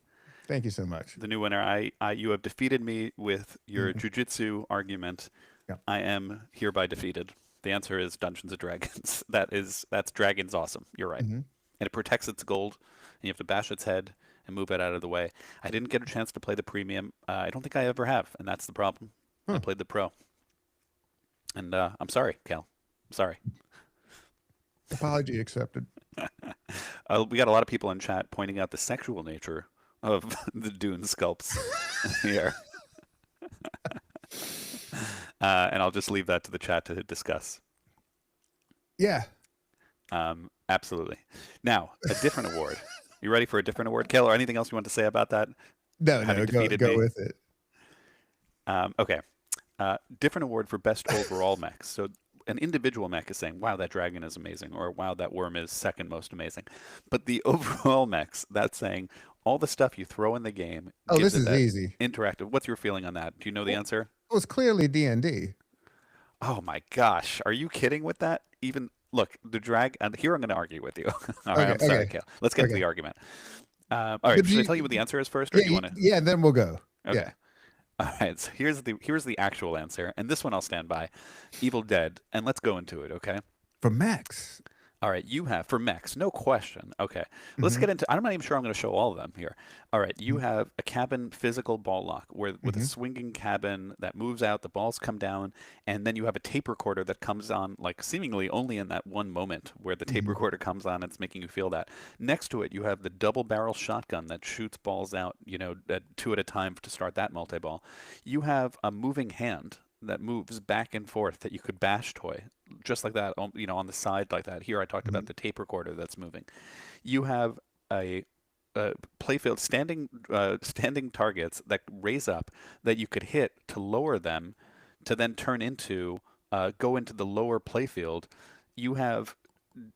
Thank you so much. The new winner. You have defeated me with your jujitsu argument. Yeah. I am hereby defeated. The answer is Dungeons and Dragons. That's Dragons awesome. You're right. And it protects its gold, and you have to bash its head and move it out of the way. I didn't get a chance to play the premium. I don't think I ever have, and that's the problem. I played the pro. And I'm sorry, Cal. I'm sorry. Apology accepted. We got a lot of people in chat pointing out the sexual nature of the Dune sculpts here. And I'll just leave that to the chat to discuss. Yeah. Absolutely. Now, a different award. You ready for a different award, Kale, or anything else you want to say about that? No, Having go defeated me? with it. Okay. Different award for best overall mech. So an individual mech is saying, wow, that dragon is amazing, or wow, that worm is second most amazing. But the overall mechs, that's saying all the stuff you throw in the game. Oh, gives this it is that easy. Interactive. What's your feeling on that? Do you know the answer? It was clearly D&D. Oh my gosh. Are you kidding with that? Even look, the drag, and here I'm going to argue with you. All right, Okay, I'm sorry, okay. Kale. Let's get to Okay. the argument. All right, But should I you- tell you what the answer is first, or do you want to? Yeah, then we'll go. Okay. Yeah. All right, so here's the actual answer, and this one I'll stand by. Evil Dead, and let's go into it, okay? For Max. All right, you have for mechs, no question. Okay, let's Mhm. get into. I'm not even sure I'm going to show all of them here. All right, you have a cabin physical ball lock with a swinging cabin that moves out. The balls come down, and then you have a tape recorder that comes on like seemingly only in that one moment where the tape recorder comes on. And it's making you feel that. Next to it, you have the double barrel shotgun that shoots balls out. At two at a time to start that multi ball. You have a moving hand that moves back and forth that you could bash toy just like that on the side like that. Here I talked about the tape recorder that's moving. You have a playfield standing targets that raise up that you could hit to lower them to then turn into go into the lower playfield. You have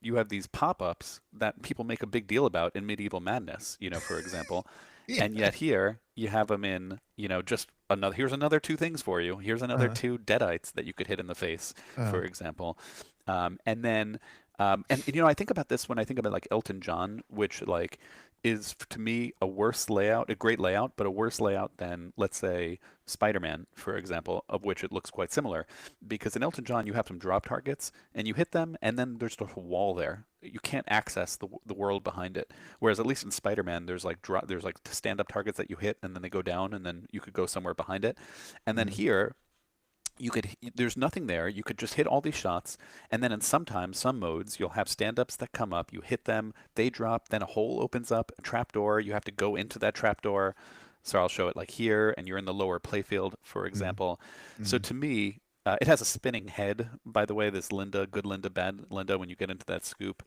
these pop-ups that people make a big deal about in Medieval Madness, for example. Yeah. And yet here you have them in, just another. Here's another two things for you. Here's another two deadites that you could hit in the face, for example. And then, I think about this when I think about like Elton John, which like is to me a great layout, but a worse layout than let's say Spider-Man, for example, of which it looks quite similar. Because in Elton John, you have some drop targets and you hit them, and then there's just a wall there. You can't access the world behind it. Whereas at least in Spider-Man, there's like stand-up targets that you hit, and then they go down, and then you could go somewhere behind it. And then here, there's nothing there. You could just hit all these shots, and then in some modes, you'll have stand-ups that come up. You hit them, they drop, then a hole opens up, a trapdoor. You have to go into that trapdoor. So I'll show it like here, and you're in the lower playfield, for example. So to me, it has a spinning head, by the way, this Linda, good Linda, bad Linda, when you get into that scoop.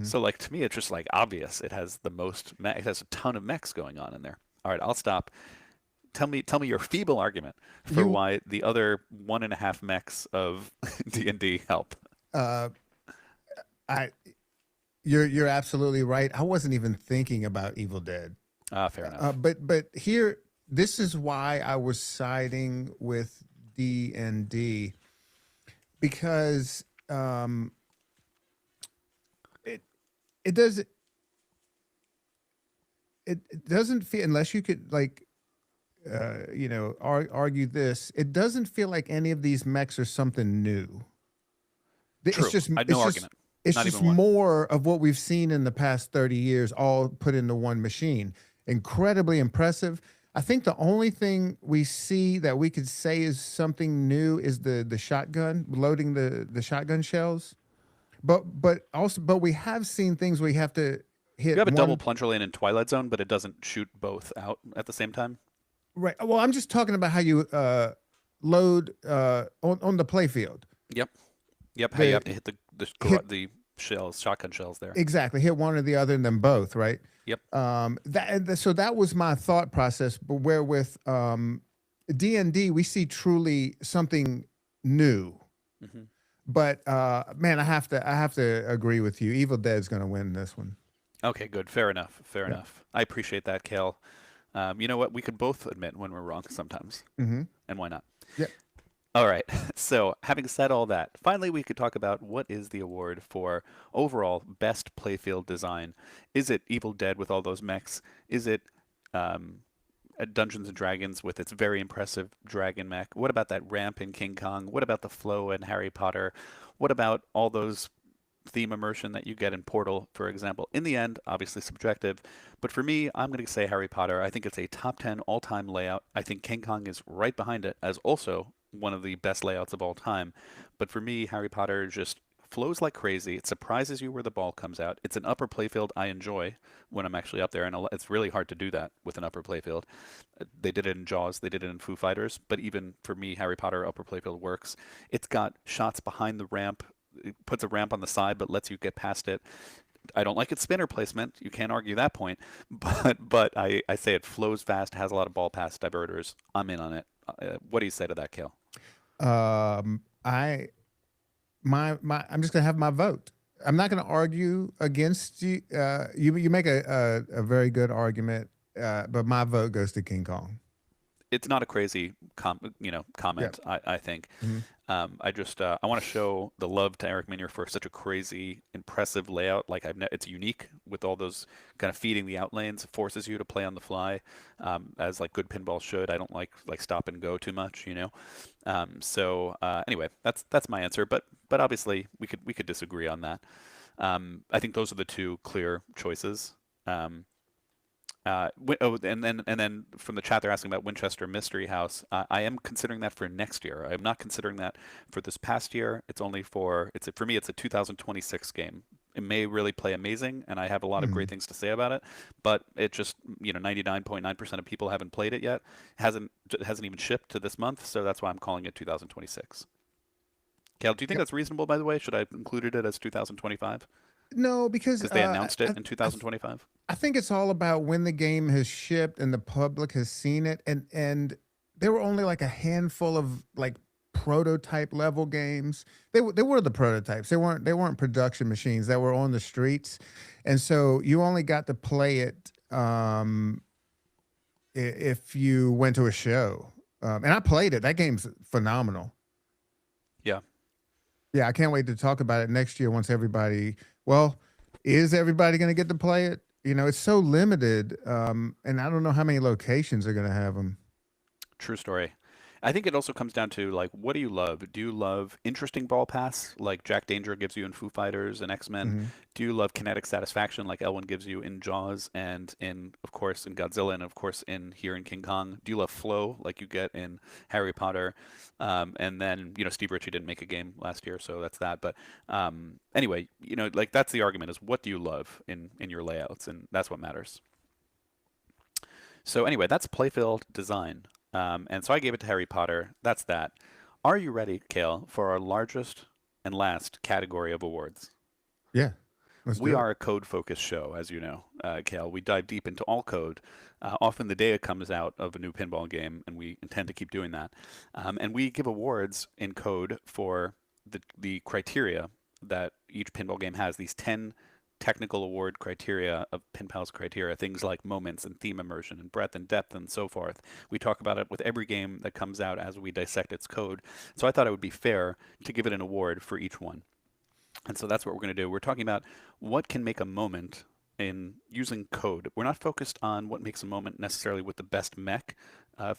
So like to me, it's just like obvious. It has it has a ton of mechs going on in there. All right, I'll stop. Tell me your feeble argument for why the other 1.5 mechs of D&D help. You're absolutely right. I wasn't even thinking about Evil Dead. Fair enough. But here, this is why I was siding with D&D, because it doesn't feel, unless you could like argue this, it doesn't feel like any of these mechs are something new. True. It's just I had no argument. It's Not just even one. more of what we've seen in the past 30 years, all put into one machine. Incredibly impressive. I think the only thing we see that we could say is something new is the shotgun, loading the shotgun shells. But we have seen things where you have to hit. You have a one, double plunger lane in Twilight Zone, but it doesn't shoot both out at the same time. Right. Well, I'm just talking about how you load on the playfield. Yep. How you have to hit the shells, shotgun shells there. Exactly. Hit one or the other and then both, right? Yep. So that was my thought process. But where with D&D, we see truly something new. Mm-hmm. But man, I have to agree with you. Evil Dead's going to win this one. Okay, good. Fair enough. I appreciate that, Kale. You know what? We could both admit when we're wrong sometimes. Mm-hmm. And why not? Yep. All right. So, having said all that, finally we could talk about what is the award for overall best playfield design. Is it Evil Dead with all those mechs? Is it Dungeons and Dragons with its very impressive dragon mech? What about that ramp in King Kong? What about the flow in Harry Potter? What about all those theme immersion that you get in Portal, for example? In the end, obviously subjective, but for me, I'm going to say Harry Potter. I think it's a top 10 all-time layout. I think King Kong is right behind it as also one of the best layouts of all time. But for me, Harry Potter just flows like crazy. It surprises you where the ball comes out. It's an upper playfield I enjoy when I'm actually up there, and it's really hard to do that with an upper playfield. They did it in Jaws, they did it in Foo Fighters, but even for me, Harry Potter upper playfield works. It's got shots behind the ramp. It puts a ramp on the side, but lets you get past it. I don't like its spinner placement. You can't argue that point, but I say it flows fast, has a lot of ball pass diverters. I'm in on it. What do you say to that, Kale? I'm just gonna have my vote. I'm not gonna argue against you. You make a very good argument, but my vote goes to King Kong. It's not a crazy comment. Yeah. I think. Mm-hmm. I want to show the love to Eric Minier for such a crazy, impressive layout. Like it's unique with all those kind of feeding the out lanes. It forces you to play on the fly, as like good pinball should. I don't like stop and go too much, you know. Anyway, that's my answer. But obviously we could disagree on that. I think those are the two clear choices. And then from the chat they're asking about Winchester Mystery House. I am considering that for next year. I am not considering that for this past year. It's only for me. It's a 2026 game. It may really play amazing, and I have a lot of great things to say about it. But it just 99.9% of people haven't played it yet. Hasn't even shipped to this month, so that's why I'm calling it 2026. Cal, do you think that's reasonable? By the way, should I have included it as 2025? No, because they announced it in 2025. I think it's all about when the game has shipped and the public has seen it, and there were only like a handful of like prototype level games. They were the prototypes. They weren't production machines that were on the streets, and so you only got to play it if you went to a show. And I played it. That game's phenomenal. Yeah, I can't wait to talk about it next year once everybody. Well, is everybody going to get to play it? It's so limited, and I don't know how many locations are going to have them. True story. I think it also comes down to like, what do you love? Do you love interesting ball pass like Jack Danger gives you in Foo Fighters and X-Men? Mm-hmm. Do you love kinetic satisfaction like Elwin gives you in Jaws and of course in Godzilla and of course in King Kong? Do you love flow like you get in Harry Potter? And then Steve Ritchie didn't make a game last year, so that's that. But anyway, like that's the argument: is what do you love in your layouts, and that's what matters. So anyway, that's playfield design. And so I gave it to Harry Potter. That's that. Are you ready, Kale, for our largest and last category of awards? Yeah. We are a code-focused show, as you know, Kale. We dive deep into all code, often the day it comes out of a new pinball game, and we intend to keep doing that. And we give awards in code for the criteria that each pinball game has, these 10 technical award criteria of Pinpal's criteria, things like moments and theme immersion and breadth and depth and so forth. We talk about it with every game that comes out as we dissect its code. So I thought it would be fair to give it an award for each one. And so that's what we're going to do. We're talking about what can make a moment in using code. We're not focused on what makes a moment necessarily with the best mech,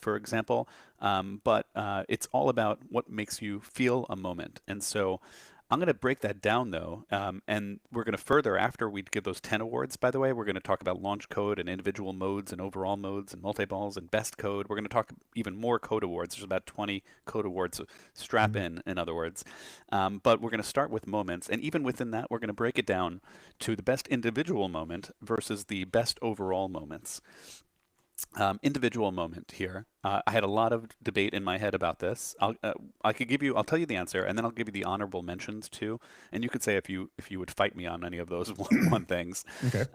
for example, but it's all about what makes you feel a moment. And so I'm going to break that down, though, and we're going to further, after we give those 10 awards, by the way, we're going to talk about launch code and individual modes and overall modes and multi-balls and best code. We're going to talk even more code awards. There's about 20 code awards. So strap in other words. But we're going to start with moments, and even within that, we're going to break it down to the best individual moment versus the best overall moments. Individual moment here. I had a lot of debate in my head about this. I'll tell you the answer, and then I'll give you the honorable mentions too, and you could say if you would fight me on any of those one things. Okay.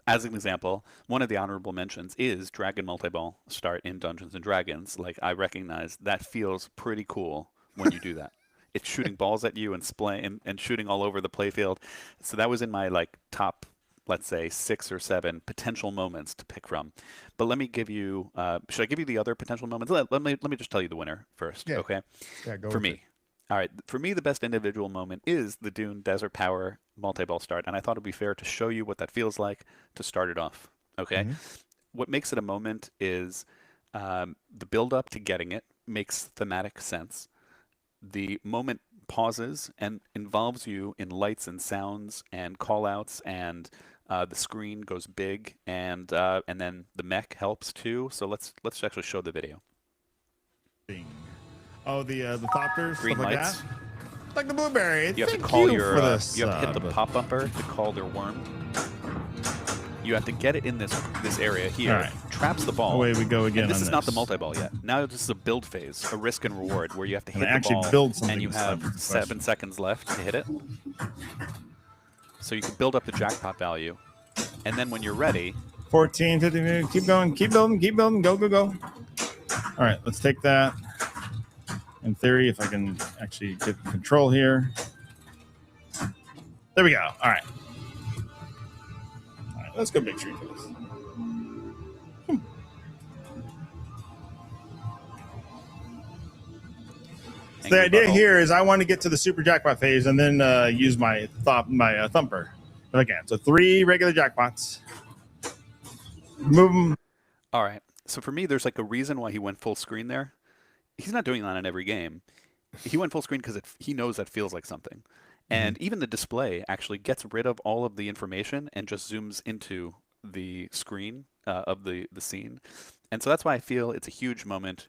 As an example, one of the honorable mentions is Dragon Multiball Start in Dungeons and Dragons. Like, I recognize that feels pretty cool when you do that. It's shooting balls at you and shooting all over the playfield. So that was in my top, let's say 6 or 7 potential moments to pick from. But let me give you, should I give you the other potential moments? Let me just tell you the winner first, okay? Yeah, go for me. All right, for me, the best individual moment is the Dune Desert Power multi-ball start, and I thought it'd be fair to show you what that feels like to start it off, okay? What makes it a moment is the build-up to getting it makes thematic sense. The moment pauses and involves you in lights and sounds and call-outs, and the screen goes big, and then the mech helps too. So let's actually show the video. Oh, the thopters, green stuff lights. like Like the blueberry. You have to Thank call you your. for this. You have to hit the pop bumper to call their worm. You have to get it in this area here. All right. Traps the ball. Away we go again. And this on is not the multi-ball yet. Now this is a build phase, a risk and reward, where you have to hit the actually ball, build something and you have inside the 7 question. seconds left to hit it. So you can build up the jackpot value, and then when you're ready, 14, 15, keep going, keep building, go, go, go. All right, let's take that. In theory, if I can actually get control here. There we go. All right. All right, let's go big screen for this. So the idea here is I want to get to the super jackpot phase and then use my thumper if I can. So 3 regular jackpots. Move them. all right. So for me, there's like a reason why he went full screen there. He's not doing that in every game. He went full screen because he knows that feels like something. And even the display actually gets rid of all of the information and just zooms into the screen of the scene. And so that's why I feel it's a huge moment.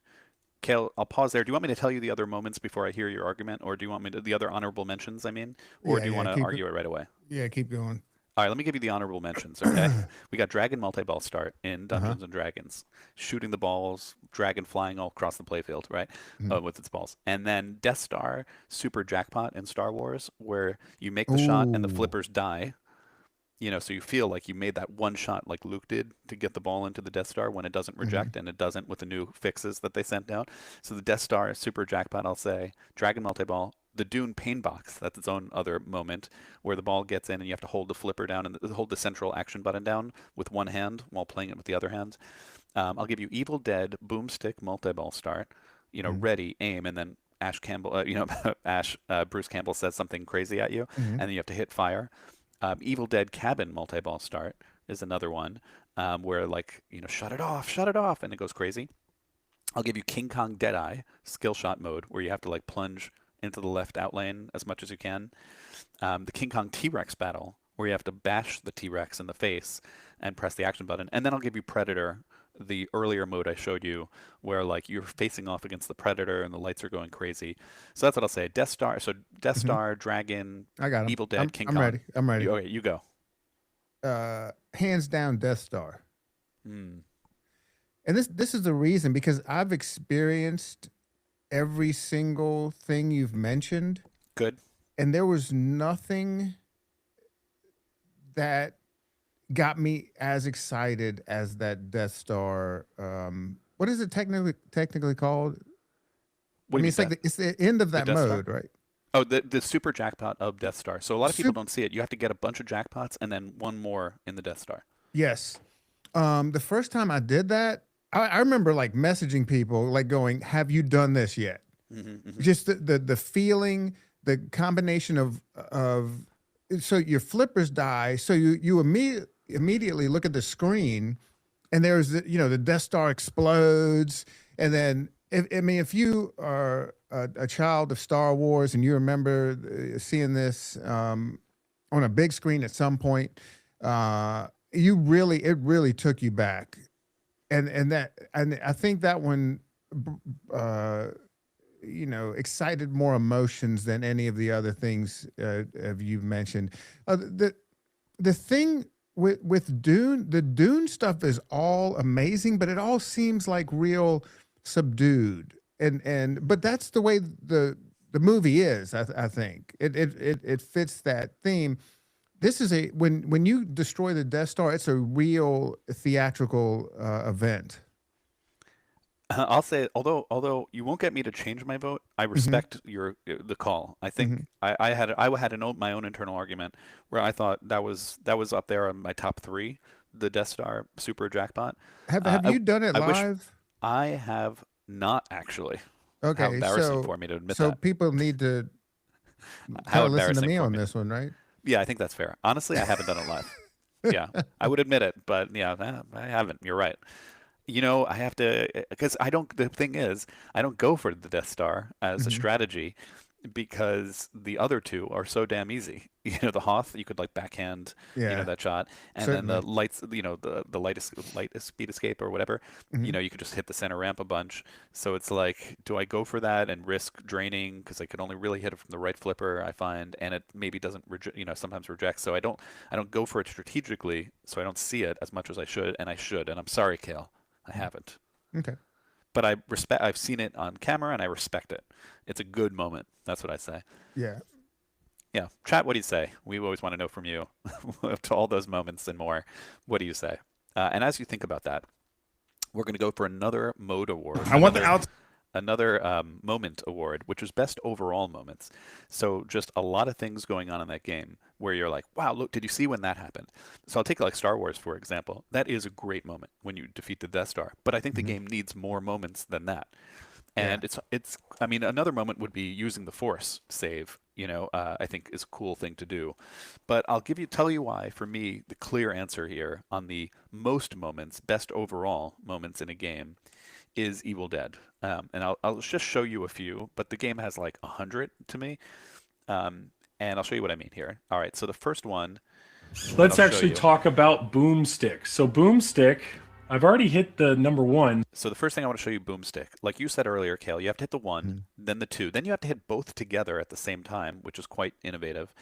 Kale, I'll pause there. Do you want me to tell you the other moments before I hear your argument, or do you want me to the other honorable mentions, I mean? Or do you want to argue it right away? Yeah, keep going. All right, let me give you the honorable mentions, okay? We got Dragon multi-ball start in Dungeons and Dragons, shooting the balls, dragon flying all across the playfield, right, with its balls. And then Death Star Super Jackpot in Star Wars, where you make the shot and the flippers die. You know, so you feel like you made that one shot like Luke did to get the ball into the Death Star when it doesn't reject, and it doesn't with the new fixes that they sent out. So the Death Star Super Jackpot, I'll say, Dragon multi-ball, the Dune Pain Box, that's its own other moment where the ball gets in and you have to hold the flipper down and hold the central action button down with one hand while playing it with the other hand. I'll give you Evil Dead Boomstick multi-ball start, you know, ready, aim, and then Bruce Campbell says something crazy at you, and then you have to hit fire. Evil Dead Cabin multi-ball start is another one where, like, you know, shut it off, and it goes crazy. I'll give you King Kong Deadeye skill shot mode where you have to like plunge into the left out lane as much as you can. The King Kong T-Rex battle where you have to bash the T-Rex in the face and press the action button. And then I'll give you Predator, the earlier mode I showed you where like you're facing off against the Predator and the lights are going crazy. So that's what I'll say. Death Star, Dragon, I got him. Evil Dead, King I'm Kong. ready. I'm ready. Okay, you go. Hands down, Death Star. Hmm. And this is the reason, because I've experienced every single thing you've mentioned, Good. and there was nothing that got me as excited as that Death Star. What is it technically called? What do you it's mean like it's the end of that Death Star? mode, right? Oh, the super jackpot of Death Star. So a lot of people don't see it. You have to get a bunch of jackpots and then one more in the Death Star. Yes. The first time I did that, I remember like messaging people, like going, "Have you done this yet?" Just the feeling, the combination of so your flippers die, so you immediately look at the screen, and there's the Death Star explodes, and then if you are a child of Star Wars and you remember seeing this on a big screen at some point, it really took you back, and I think that one excited more emotions than any of the other things you've mentioned. The thing with Dune, the Dune stuff is all amazing, but it all seems like real subdued, but that's the way the movie is. I think it fits that theme. This is when you destroy the Death Star, it's a real theatrical event. I'll say, although you won't get me to change my vote, I respect the call. I think I had my own internal argument where I thought that was up there on my top 3, the Death Star Super Jackpot. Have you done it live? I have not actually. Okay, how embarrassing for me to admit that. So people need to listen to me on this one, right? Yeah, I think that's fair. Honestly, I haven't done it live. Yeah, I would admit it, but yeah, I haven't. You're right. I have to, because the thing is, I don't go for the Death Star as a strategy. because the other two are so damn easy. You know, the Hoth, you could like backhand, you Yeah, know, that shot, and then the certainly. lights, you know, the light speed escape or whatever, you Hmm. know, you could just hit the center ramp a bunch. So it's like, do I go for that and risk draining because I could only really hit it from the right flipper, I find, and it maybe doesn't, you know, sometimes rejects. So I don't go for it strategically, so I don't see it as much as I should, and I should. And I'm sorry, Kale, I haven't. Okay. But I've seen it on camera and I respect it. It's a good moment. That's what I say. Yeah. Yeah. Chat, what do you say? We always want to know from you to all those moments and more. What do you say? And as you think about that, we're going to go for another mode award. I want the out. Another moment award, which is best overall moments. So just a lot of things going on in that game where you're like, wow, look, did you see when that happened? So I'll take like Star Wars, for example. That is a great moment when you defeat the Death Star. But I think the Hmm. game needs more moments than that. Yeah. And it's I mean, another moment would be using the Force save, you know, I think is a cool thing to do. But tell you why, for me, the clear answer here on the most moments, best overall moments in a game is Evil Dead. And I'll just show you a few, but the game has like 100 to me. And I'll show you what I mean here. All right, so the first one Let's I'll show actually you. talk about Boomstick. So Boomstick, I've already hit the number one. So the first thing I want to show you, Boomstick. Like you said earlier, Kale, you have to hit the one, Mhm. then the two, then you have to hit both together at the same time, which is quite innovative.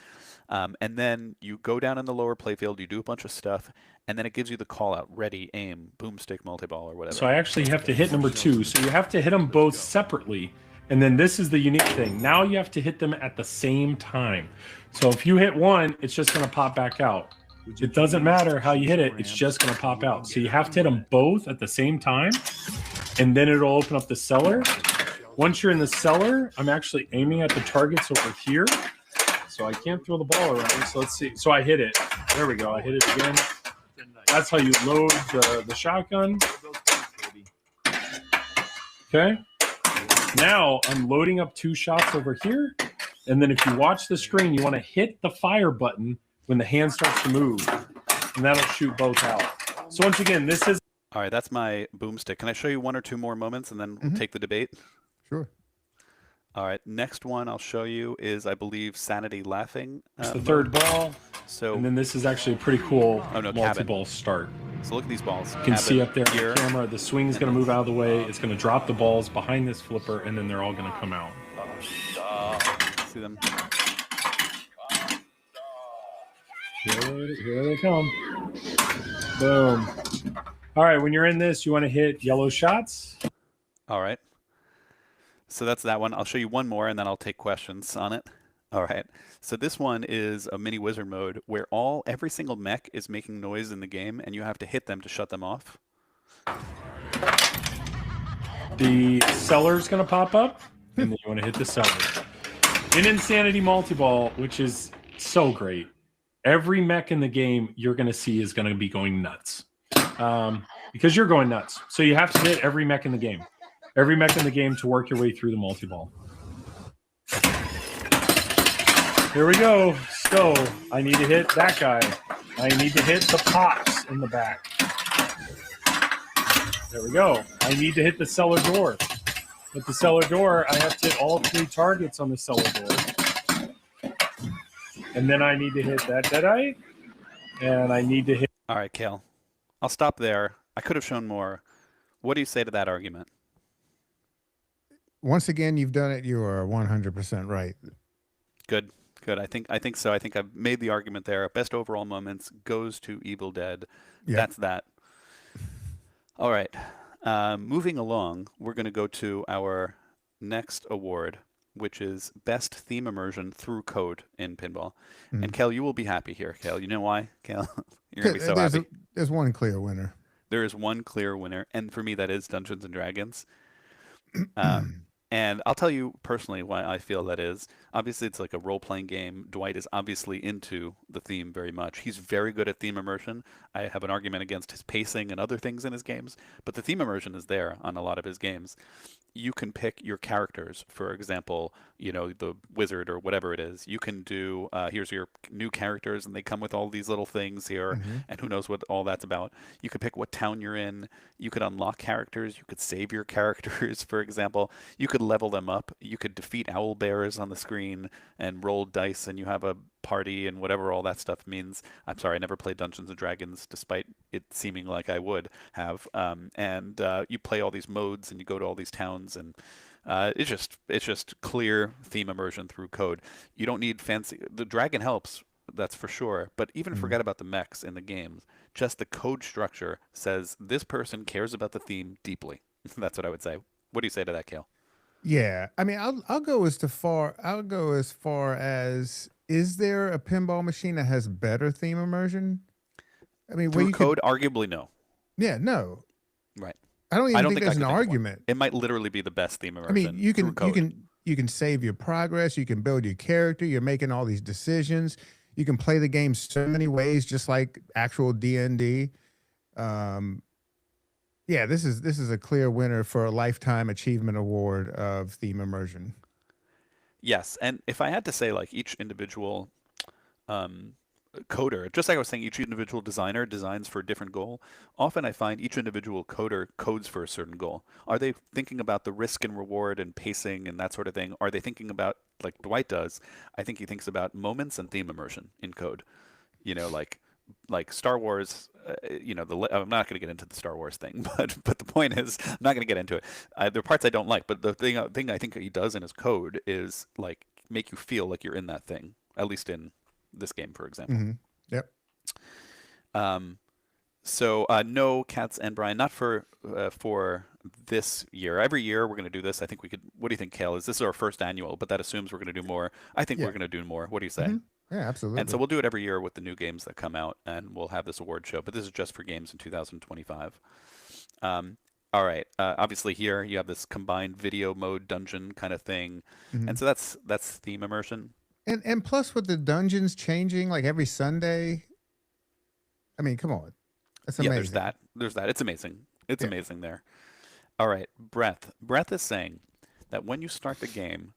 And then you go down in the lower playfield, you do a bunch of stuff, and then it gives you the call out, ready, aim, boomstick, multi-ball, or whatever. So I actually have to hit number two. So you have to hit them both separately. And then this is the unique thing. Now you have to hit them at the same time. So if you hit one, it's just going to pop back out. It doesn't matter how you hit it. It's just going to pop out. So you have to hit them both at the same time. And then it'll open up the cellar. Once you're in the cellar, I'm actually aiming at the targets over here. So I can't throw the ball around. So let's see. So I hit it. There we go. I hit it again. That's how you load the shotgun. Okay. Now I'm loading up 2 shots over here. And then if you watch the screen, you want to hit the fire button when the hand starts to move. And that'll shoot both out. So once again, this is... All right, that's my boomstick. Can I show you one or two more moments and then we'll take the debate? Sure. All right, next one I'll show you is, I believe, Sanity Laughing. the third ball. So, And then this is actually a pretty cool cabin. multi-ball start. So look at these balls. You can see up there on here. the camera, the swing is going to move out of the way. It's going to drop the balls behind this flipper, and then they're all going to come out. See them? Here they come. Boom. All right, when you're in this, you want to hit yellow shots. All right. So that's that one. I'll show you one more, and then I'll take questions on it. All right. So this one is a mini wizard mode where every single mech is making noise in the game, and you have to hit them to shut them off. The cellar's going to pop up, and then you want to hit the cellar. In Insanity Multi-Ball, which is so great, every mech in the game you're going to see is going to be going nuts. Because you're going nuts. So you have to hit every mech in the game. Every mech in the game to work your way through the multi-ball. Here we go. So I need to hit that guy. I need to hit the pops in the back. There we go. I need to hit the cellar door. With the cellar door, I have to hit all 3 targets on the cellar door. And then I need to hit that Deadeye. And I need to hit... All right, Kale. I'll stop there. I could have shown more. What do you say to that argument? Once again, you've done it. You are 100% right. Good. I think so. I think I've made the argument there. Best overall moments goes to Evil Dead. Yeah. That's that. All right. Moving along, we're going to go to our next award, which is Best Theme Immersion Through Code in Pinball. And Kel, you will be happy here, Kel. You know why, Kel? You're going to be so happy. There's one clear winner. There is one clear winner, and for me, that is Dungeons and Dragons. And I'll tell you personally why I feel that is. Obviously, it's like a role-playing game. Dwight is obviously into the theme very much. He's very good at theme immersion. I have an argument against his pacing and other things in his games, but the theme immersion is there on a lot of his games. You can pick your characters. For example, you know, the wizard or whatever it is. You can do, here's your new characters, and they come with all these little things here, and who knows what all that's about. You could pick what town you're in. You could unlock characters. You could save your characters, for example. You could could level them up. You could defeat owl bears on the screen and roll dice, and you have a party and whatever all that stuff means. I'm sorry, I never played Dungeons and Dragons, despite it seeming like I would have. You play all these modes, and you go to all these towns, and it's just clear theme immersion through code. You don't need fancy. The dragon helps, that's for sure. But even forget about the mechs in the games. Just the code structure says this person cares about the theme deeply. That's what I would say. What do you say to that, Kale? Yeah, I mean, I'll go as far. I'll go as far as, is there a pinball machine that has better theme immersion? I mean, through code, arguably no. Yeah, no. Right. I don't even think there's an argument. It might literally be the best theme immersion. I mean, you can save your progress. You can build your character. You're making all these decisions. You can play the game so many ways, just like actual D&D. Yeah, this is a clear winner for a Lifetime Achievement Award of theme immersion. Yes, and if I had to say, like, each individual coder, just like I was saying, each individual designer designs for a different goal. Often I find each individual coder codes for a certain goal. Are they thinking about the risk and reward and pacing and that sort of thing? Are they thinking about, like Dwight does, I think he thinks about moments and theme immersion in code. You know, like Star Wars, I'm not going to get into the Star Wars thing, but the point is, I'm not going to get into it. There are parts I don't like, but the thing I think he does in his code is like make you feel like you're in that thing, at least in this game, for example. Yep. So no, Katz and Brian, not for this year. Every year we're going to do this. I think we could. What do you think, Kale? This is our first annual, but that assumes we're going to do more. I think we're going to do more. What do you say? Yeah, absolutely. And so we'll do it every year with the new games that come out, and we'll have this award show. But this is just for games in 2025. All right. Obviously, here you have this combined video mode dungeon kind of thing, and so that's theme immersion. And plus, with the dungeons changing like every Sunday, I mean, come on, that's amazing. Yeah, there's that. It's amazing. It's amazing there. All right, Breath. Breath is saying that when you start the game,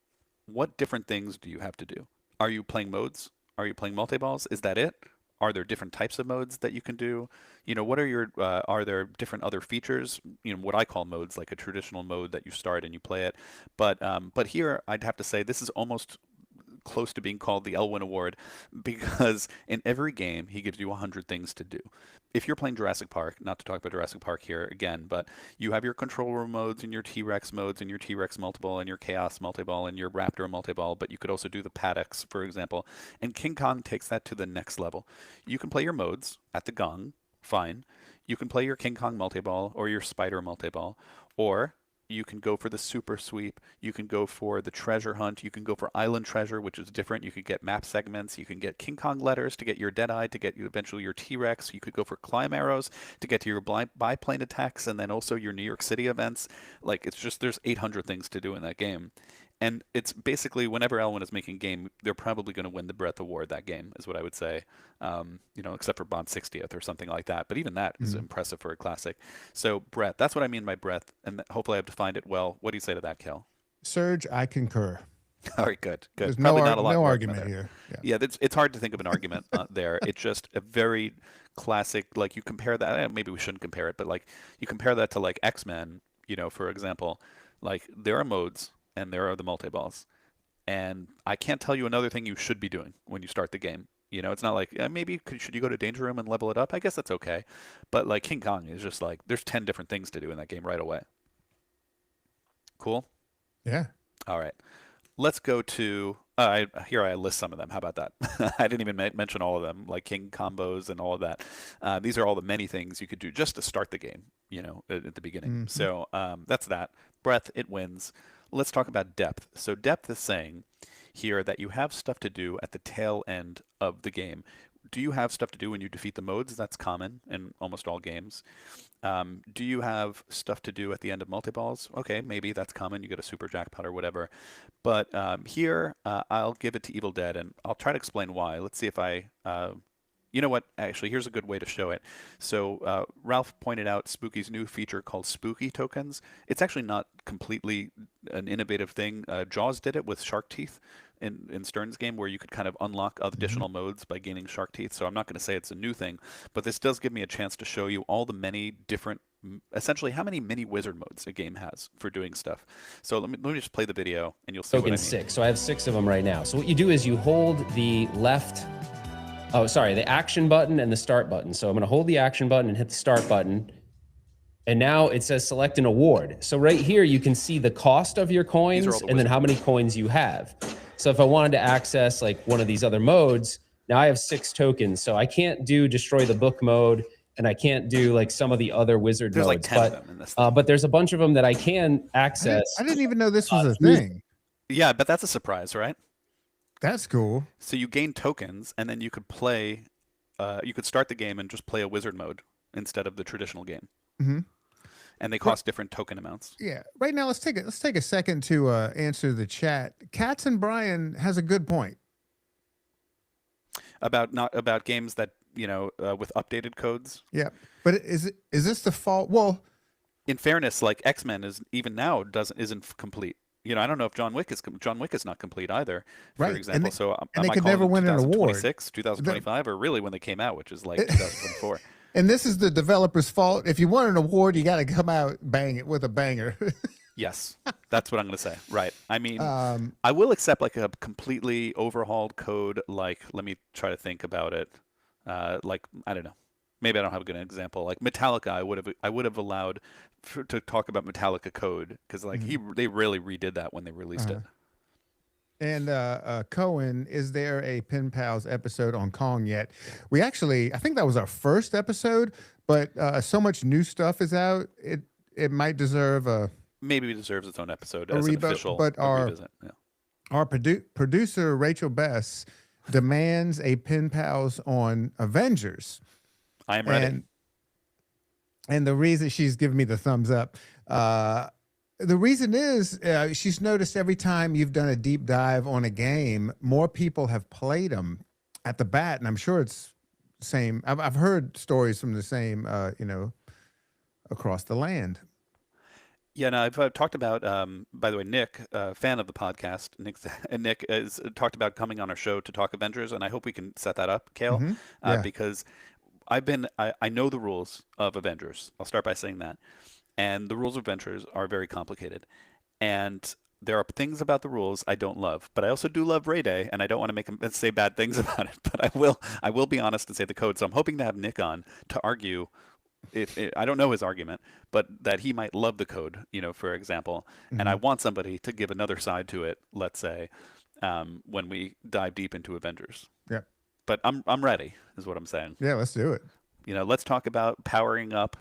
what different things do you have to do? Are you playing modes? Are you playing multi-balls? Is that it? Are there different types of modes that you can do? You know, what are your, are there different other features? You know, what I call modes, like a traditional mode that you start and you play it. But here, I'd have to say this is almost close to being called the Elwin Award, because in every game, he gives you 100 things to do. If you're playing Jurassic Park, not to talk about Jurassic Park here again, but you have your control room modes and your T-Rex modes and your T-Rex multiball and your Chaos multiball and your Raptor multiball, but you could also do the paddocks, for example. And King Kong takes that to the next level. You can play your modes at the gong, fine. You can play your King Kong multiball or your Spider multiball, or you can go for the super sweep. You can go for the treasure hunt. You can go for island treasure, which is different. You could get map segments. You can get King Kong letters to get your Deadeye, to get you eventually your T-Rex. You could go for climb arrows to get to your biplane attacks, and then also your New York City events. Like, it's just, there's 800 things to do in that game. And it's basically, whenever Elwin is making a game, they're probably going to win the Breath Award that game, is what I would say. Except for Bond 60th or something like that. But even that is impressive for a classic. So Breath, that's what I mean by Breath. And hopefully I've defined it well. What do you say to that, Kel? Serge, I concur. All right, good. There's Probably not a lot no of argument here. Yeah, it's hard to think of an argument there. It's just a very classic, like you compare that, maybe we shouldn't compare it, but like you compare that to like X-Men, for example, like there are modes and there are the multi-balls. And I can't tell you another thing you should be doing when you start the game. It's not like, maybe should you go to Danger Room and level it up? I guess that's okay. But like King Kong is just like, there's 10 different things to do in that game right away. Cool? Yeah. All right. Let's go to, here I list some of them. How about that? I didn't even mention all of them, like King combos and all of that. These are all the many things you could do just to start the game, at the beginning. So that's that. Breath, it wins. Let's talk about depth. So depth is saying here that you have stuff to do at the tail end of the game. Do you have stuff to do when you defeat the modes? That's common in almost all games. Do you have stuff to do at the end of multi-balls? Okay, maybe that's common. You get a super jackpot or whatever. But here, I'll give it to Evil Dead, and I'll try to explain why. Let's see if I... you know what? Actually, here's a good way to show it. So Ralph pointed out Spooky's new feature called Spooky Tokens. It's actually not completely an innovative thing. Jaws did it with Shark Teeth in Stern's game, where you could kind of unlock additional modes by gaining Shark Teeth. So I'm not going to say it's a new thing, but this does give me a chance to show you all the many different essentially how many mini wizard modes a game has for doing stuff. So let me just play the video and you'll see what I mean. 6. So I have 6 of them right now. So what you do is you hold the the action button and the start button. So I'm going to hold the action button and hit the start button. And now it says select an award. So right here, you can see the cost of your coins and then how many coins you have. So if I wanted to access like one of these other modes, now I have 6 tokens. So I can't do destroy the book mode, and I can't do like some of the other wizard There's modes. Like 10 of them in this thing. But there's a bunch of them that I can access. I didn't even know this was a thing. Yeah, but that's a surprise, right? That's cool. So you gain tokens, and then you could play. You could start the game and just play a wizard mode instead of the traditional game. Mm-hmm. And they cost different token amounts. Yeah. Right now, let's take a second to answer the chat. Cats and Brian has a good point about games that with updated codes. Yeah, but is this the fault? Well, in fairness, like X-Men is even now isn't complete. I don't know if John Wick is not complete either, for example. And they could never win an award. 2025, or really when they came out, which is like 2024. And this is the developer's fault. If you want an award, you got to come out bang it with a banger. Yes, that's what I'm going to say. Right. I mean, I will accept like a completely overhauled code. Like, let me try to think about it. Like, I don't know. Maybe I don't have a good example. Like Metallica, I would have allowed to talk about Metallica code because like they really redid that when they released it. And Cohen, is there a Pen Pals episode on Kong yet? We actually, I think that was our first episode, but so much new stuff is out. It might deserve maybe it deserves its own episode as an official. But our producer Rachel Bess demands a Pen Pals on Avengers. I am ready. And the reason she's giving me the thumbs up, the reason is she's noticed every time you've done a deep dive on a game, more people have played them at the bat, and I'm sure it's the same. I've heard stories from the same, across the land. Yeah, no, I've talked about. By the way, Nick, fan of the podcast, Nick has talked about coming on our show to talk Avengers, and I hope we can set that up, Kale, because I know the rules of Avengers. I'll start by saying that. And the rules of Avengers are very complicated. And there are things about the rules I don't love. But I also do love Ray Day, and I don't want to make him say bad things about it. But I will be honest and say the code. So I'm hoping to have Nick on to argue. I don't know his argument, but that he might love the code, for example. And I want somebody to give another side to it, let's say, when we dive deep into Avengers. Yeah. But I'm ready, is what I'm saying. Yeah, let's do it. Let's talk about powering up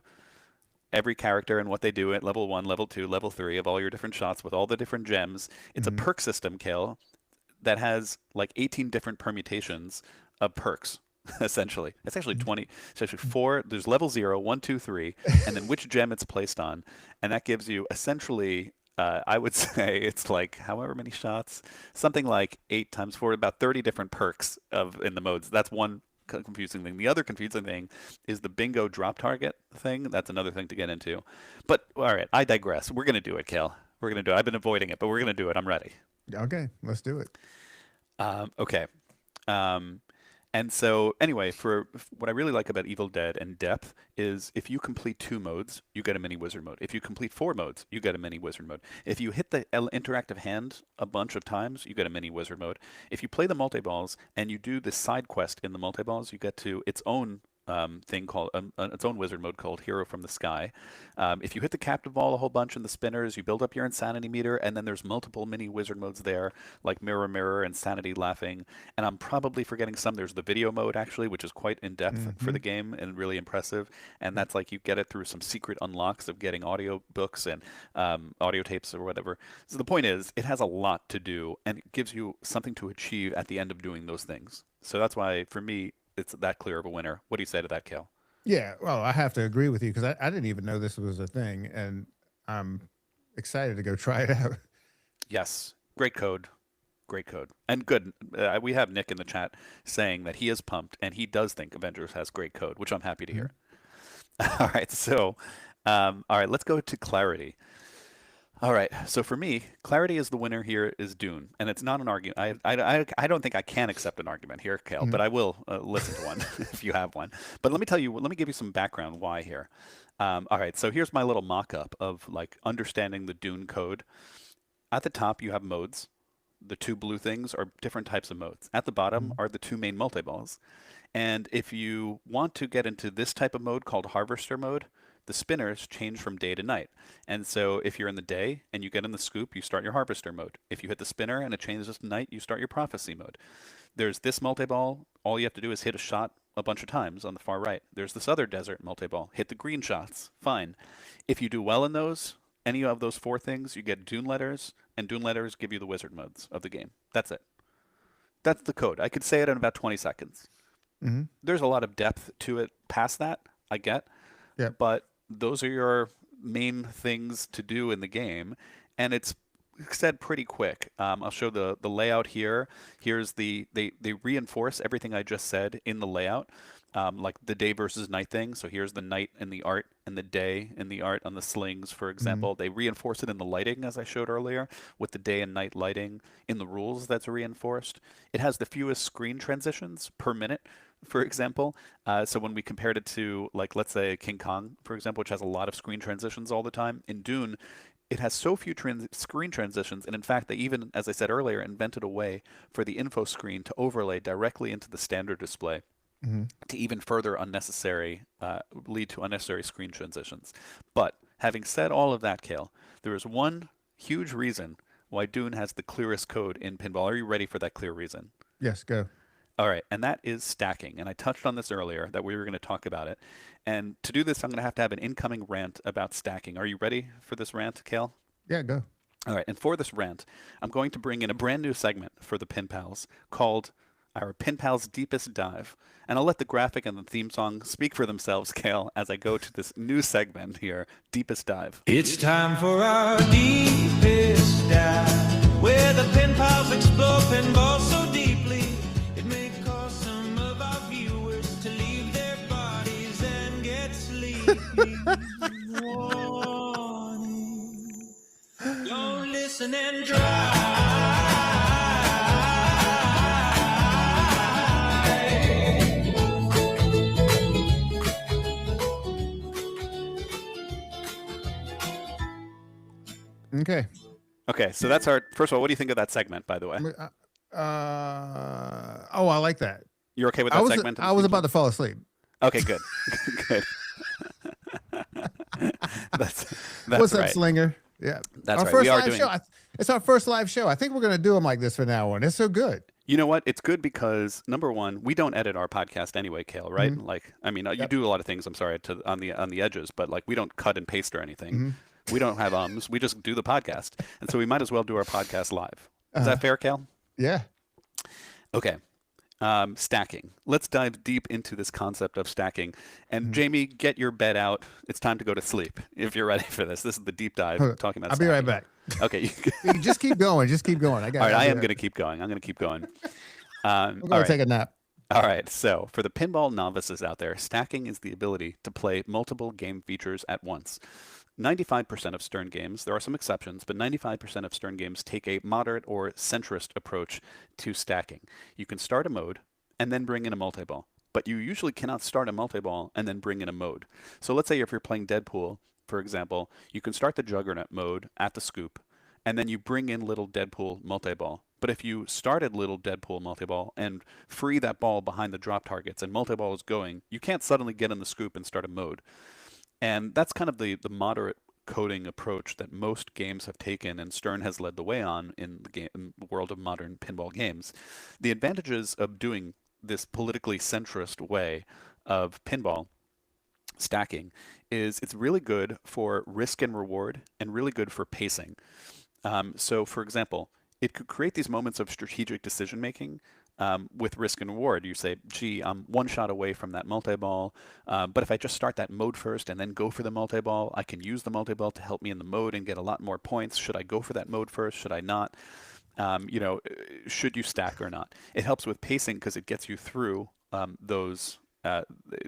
every character and what they do at level 1, level 2, level 3 of all your different shots with all the different gems. It's a perk system, Kale, that has like 18 different permutations of perks, essentially. It's actually 20. It's actually 4. There's level 0, 1, 2, 3, and then which gem it's placed on. And that gives you essentially, I would say it's like however many shots, something like 8 times 4, about 30 different perks in the modes. That's one confusing thing. The other confusing thing is the bingo drop target thing. That's another thing to get into. But all right, I digress. We're going to do it, Kale. We're going to do it. I've been avoiding it, but we're going to do it. I'm ready. Okay, let's do it. Okay. And so anyway, for what I really like about Evil Dead and depth is if you complete 2 modes, you get a mini wizard mode. If you complete 4 modes, you get a mini wizard mode. If you hit the interactive hand a bunch of times, you get a mini wizard mode. If you play the multi-balls and you do the side quest in the multi-balls, you get to its own thing called its own wizard mode called Hero from the Sky. If you hit the captive ball a whole bunch in the spinners, you build up your insanity meter, and then there's multiple mini wizard modes there, like Mirror Mirror, Insanity Laughing, and I'm probably forgetting some. There's the video mode actually, which is quite in depth for the game and really impressive, and that's like you get it through some secret unlocks of getting audio books and audio tapes or whatever. So the point is, it has a lot to do, and it gives you something to achieve at the end of doing those things. So that's why, for me, it's that clear of a winner. What do you say to that, Kel? Yeah, well, I have to agree with you because I didn't even know this was a thing, and I'm excited to go try it out. Yes, great code. And good. We have Nick in the chat saying that he is pumped, and he does think Avengers has great code, which I'm happy to hear. All right, so, let's go to clarity. All right. So for me, clarity is the winner here is Dune, and it's not an argument. I don't think I can accept an argument here, Kale, but I will listen to one if you have one. But let me tell you, let me give you some background why here. All right. So here's my little mock-up of like understanding the Dune code. At the top, you have modes. The two blue things are different types of modes. At the bottom are the two main multi-balls. And if you want to get into this type of mode called harvester mode, the spinners change from day to night. And so if you're in the day and you get in the scoop, you start your harvester mode. If you hit the spinner and it changes to night, you start your prophecy mode. There's this multi-ball. All you have to do is hit a shot a bunch of times on the far right. There's this other desert multi-ball. Hit the green shots. Fine. If you do well in those, any of those four things, you get Dune letters, and Dune letters give you the wizard modes of the game. That's it. That's the code. I could say it in about 20 seconds. There's a lot of depth to it past that, I get. Yep. But those are your main things to do in the game, and it's said pretty quick. I'll show the layout here. Here's they reinforce everything I just said in the layout, like the day versus night thing. So here's the night in the art and the day in the art on the slings, for example. They reinforce it in the lighting, as I showed earlier, with the day and night lighting. In the rules, that's reinforced. It has the fewest screen transitions per minute, for example. So when we compared it to, like, let's say King Kong, for example, which has a lot of screen transitions all the time, in Dune, it has so few screen transitions, and in fact, they even, as I said earlier, invented a way for the info screen to overlay directly into the standard display to even further lead to unnecessary screen transitions. But having said all of that, Kale, there is one huge reason why Dune has the clearest code in Pinball. Are you ready for that clear reason? Yes, go. All right, and that is stacking. And I touched on this earlier, that we were going to talk about it. And to do this, I'm going to have an incoming rant about stacking. Are you ready for this rant, Kale? Yeah, go. All right, and for this rant, I'm going to bring in a brand new segment for the Pinpals called our Pinpals Deepest Dive. And I'll let the graphic and the theme song speak for themselves, Kale, as I go to this new segment here, Deepest Dive. It's time for our Deepest Dive, where the Pinpals explore pinball so deeply it may cause some of our viewers to leave their bodies and get sleepy. Warning, don't listen and drive. Okay. Okay, so that's our first of all. What do you think of that segment, by the way? Oh, I like that. You're okay with that segment? I was about to fall asleep. Okay, good. Good. that's What's right. up, Slinger? Yeah, That's our right. First We are live doing. show. It's our first live show. I think we're gonna do them like this from now on. It's so good. You know what? It's good because number one, we don't edit our podcast anyway, Kale. Right? Like, I mean, you do a lot of things. I'm sorry, on the edges, but like we don't cut and paste or anything. We don't have ums. We just do the podcast, and so we might as well do our podcast live. Is that fair, Kale? Yeah. Okay. Stacking. Let's dive deep into this concept of stacking. And Jamie, get your bed out. It's time to go to sleep if you're ready for this. This is the deep dive talking about I'll stacking. be right back. Okay. You just keep going. Just keep going. All right. I am going to keep going. I'm going to keep going. We're going to take a nap. All right. So for the pinball novices out there, stacking is the ability to play multiple game features at once. 95% of Stern games, there are some exceptions, but 95% of Stern games take a moderate or centrist approach to stacking. You can start a mode and then bring in a multi-ball, but you usually cannot start a multi-ball and then bring in a mode. So let's say if you're playing Deadpool, for example, you can start the Juggernaut mode at the scoop, and then you bring in Little Deadpool multi-ball. But if you started Little Deadpool multi-ball and free that ball behind the drop targets and multi-ball is going, you can't suddenly get in the scoop and start a mode. And that's kind of the moderate coding approach that most games have taken, and Stern has led the way on in the world of modern pinball games. The advantages of doing this politically centrist way of pinball stacking is it's really good for risk and reward and really good for pacing. So, for example, it could create these moments of strategic decision making with risk and reward. You say, gee, I'm one shot away from that multi-ball, but if I just start that mode first and then go for the multi-ball, I can use the multi-ball to help me in the mode and get a lot more points. Should I go for that mode first? Should I not? Should you stack or not? It helps with pacing because it gets you through those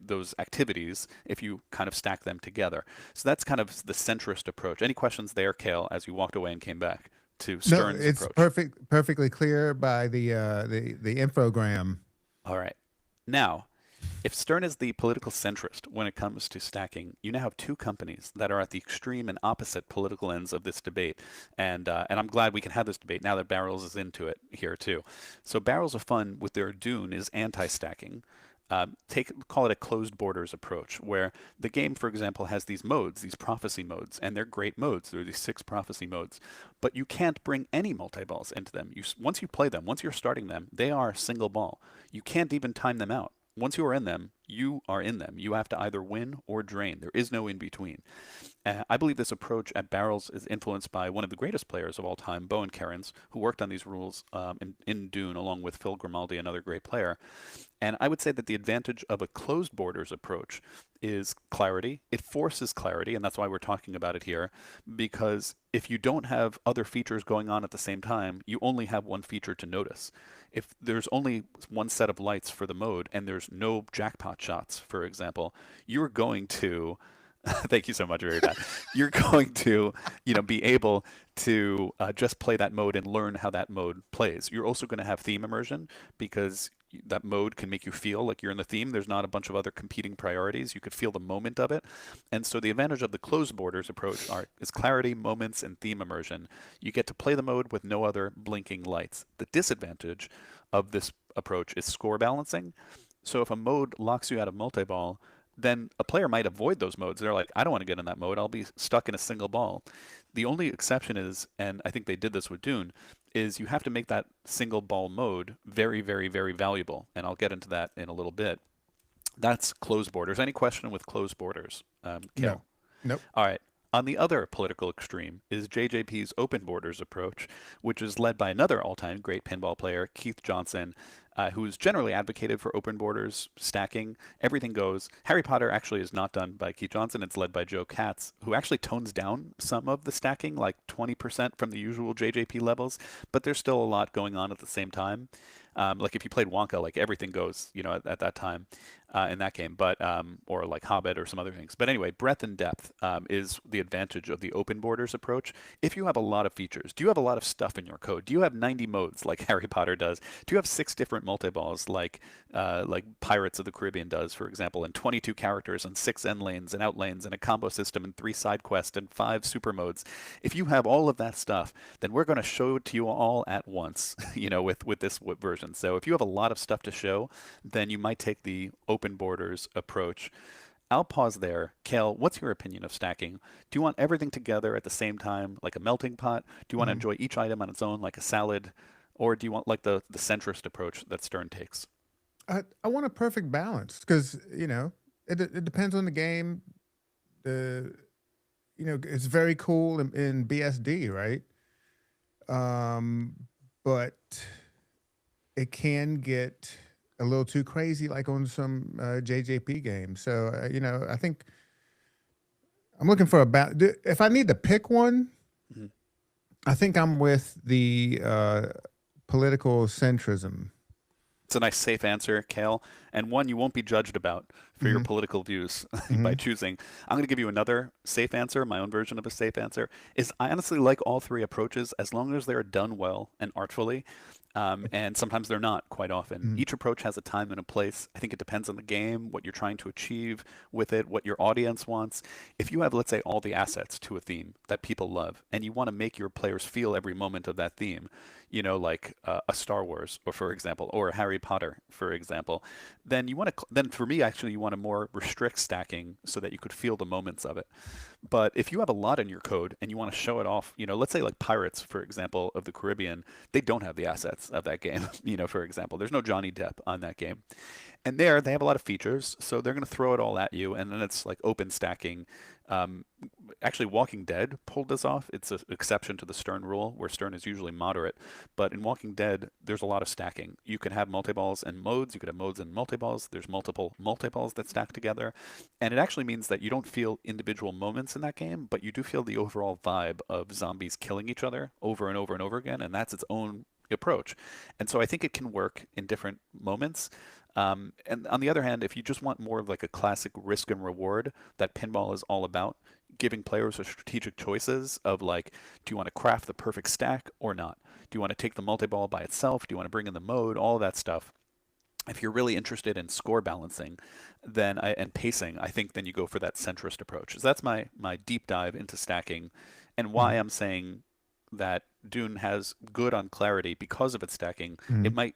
those activities if you kind of stack them together. So that's kind of the centrist approach. Any questions there, Kale, as you walked away and came back to Stern's no, it's approach? perfectly clear by the infogram. All right. Now, if Stern is the political centrist when it comes to stacking, you now have two companies that are at the extreme and opposite political ends of this debate. And I'm glad we can have this debate now that Barrels is into it here too. So Barrels of Fun with their Dune is anti-stacking. Call it a closed borders approach, where the game, for example, has these modes, these prophecy modes, and they're great modes. There are these 6 prophecy modes, but you can't bring any multi-balls into them. Once you play them, once you're starting them, they are single ball. You can't even time them out. Once you are in them, you are in them. You have to either win or drain. There is no in between. I believe this approach at Barrels is influenced by one of the greatest players of all time, Bowen Kerins, who worked on these rules in Dune along with Phil Grimaldi, another great player. And I would say that the advantage of a closed borders approach is clarity. It forces clarity, and that's why we're talking about it here, because if you don't have other features going on at the same time, you only have one feature to notice. If there's only one set of lights for the mode and there's no jackpot shots, for example, you're going to thank you so much, Veridad. You're going to, be able to just play that mode and learn how that mode plays. You're also going to have theme immersion because that mode can make you feel like you're in the theme. There's not a bunch of other competing priorities. You could feel the moment of it. And so the advantage of the closed borders approach is clarity, moments, and theme immersion. You get to play the mode with no other blinking lights. The disadvantage of this approach is score balancing. So if a mode locks you out of multi-ball, then a player might avoid those modes. They're like, I don't want to get in that mode. I'll be stuck in a single ball. The only exception is, and I think they did this with Dune, is you have to make that single ball mode very, very, very valuable. And I'll get into that in a little bit. That's closed borders. Any question with closed borders? Kale? No. Nope. All right. On the other political extreme is JJP's open borders approach, which is led by another all-time great pinball player, Keith Johnson, who's generally advocated for open borders, stacking, everything goes. Harry Potter actually is not done by Keith Johnson. It's led by Joe Katz, who actually tones down some of the stacking, like 20% from the usual JJP levels, but there's still a lot going on at the same time. Like if you played Wonka, like everything goes, at that time in that game, but or like Hobbit or some other things. But anyway, breadth and depth is the advantage of the open borders approach. If you have a lot of features, do you have a lot of stuff in your code? Do you have 90 modes like Harry Potter does? Do you have 6 different multi-balls like Pirates of the Caribbean does, for example, and 22 characters and 6 end lanes and out lanes and a combo system and 3 side quests and 5 super modes? If you have all of that stuff, then we're going to show it to you all at once, with this version. So if you have a lot of stuff to show, then you might take the open borders approach. I'll pause there. Kale, what's your opinion of stacking? Do you want everything together at the same time, like a melting pot? Do you want to enjoy each item on its own, like a salad? Or do you want like the centrist approach that Stern takes? I want a perfect balance because, it depends on the game. It's very cool in BSD, right? But it can get a little too crazy, like on some JJP games. So, I think I'm looking for if I need to pick one, I think I'm with the political centrism. It's a nice, safe answer, Kale, and one you won't be judged about for your political views by choosing. I'm going to give you another safe answer, my own version of a safe answer, is I honestly like all 3 approaches as long as they're done well and artfully. And sometimes they're not quite often. Each approach has a time and a place. I think it depends on the game, what you're trying to achieve with it, what your audience wants. If you have, let's say, all the assets to a theme that people love, and you want to make your players feel every moment of that theme, like a Star Wars, or for example, or a Harry Potter, for example, then for me, actually, you want to more restrict stacking so that you could feel the moments of it. But if you have a lot in your code and you want to show it off, let's say like Pirates, for example, of the Caribbean, they don't have the assets of that game, for example. There's no Johnny Depp on that game. And they have a lot of features, so they're going to throw it all at you, and then it's like open stacking. Actually, Walking Dead pulled this off. It's an exception to the Stern rule, where Stern is usually moderate. But in Walking Dead, there's a lot of stacking. You can have multi-balls and modes. You could have modes and multi-balls. There's multiple multi-balls that stack together. And it actually means that you don't feel individual moments in that game, but you do feel the overall vibe of zombies killing each other over and over and over again, and that's its own approach. And so I think it can work in different moments. And on the other hand, if you just want more of like a classic risk and reward that pinball is all about, giving players a strategic choices of like, do you want to craft the perfect stack or not? Do you want to take the multi-ball by itself? Do you want to bring in the mode? All of that stuff. If you're really interested in score balancing, and pacing, I think then you go for that centrist approach. So that's my deep dive into stacking, and why I'm saying that Dune has good on clarity because of its stacking.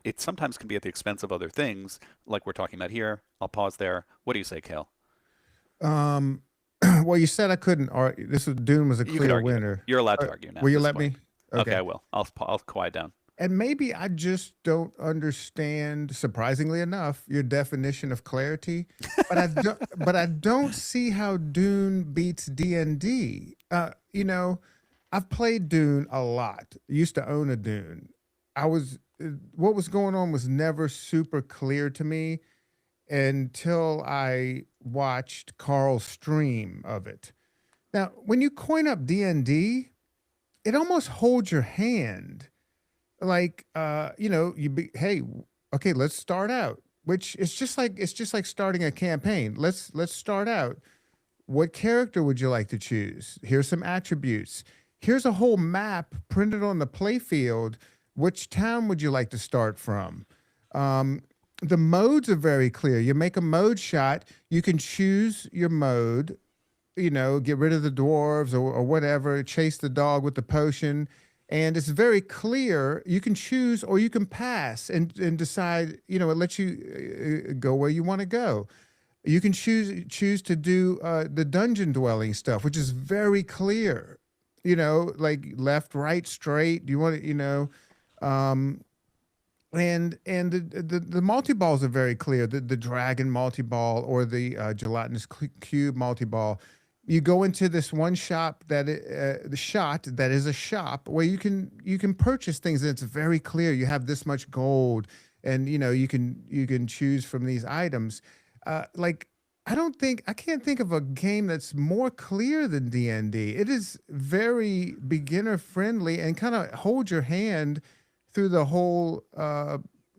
It sometimes can be at the expense of other things, like we're talking about here. I'll pause there. What do you say, Kale? Well, you said I couldn't argue. Dune was a clear winner. You're allowed to argue now. Will you let me? Okay, I will. I'll quiet down. And maybe I just don't understand, surprisingly enough, your definition of clarity. But I don't see how Dune beats D&D. You know, I've played Dune a lot. Used to own a Dune. What was going on was never super clear to me until I watched Carl's stream of it. Now, when you coin up D&D, it almost holds your hand. Like, hey, okay, let's start out. Which it's just like starting a campaign. Let's start out. What character would you like to choose? Here's some attributes. Here's a whole map printed on the playfield. Which town would you like to start from? The modes are very clear. You make a mode shot. You can choose your mode, get rid of the dwarves or whatever, chase the dog with the potion. And it's very clear. You can choose or you can pass and decide, it lets you go where you want to go. You can choose to do the dungeon dwelling stuff, which is very clear, like left, right, straight. You want to, and the multi-balls are very clear. The dragon multi-ball or the gelatinous cube multi-ball. You go into this one shop that is a shop where you can purchase things, and it's very clear. You have this much gold, and you can choose from these items. I can't think of a game that's more clear than D&D. It is very beginner friendly and kind of hold your hand through the whole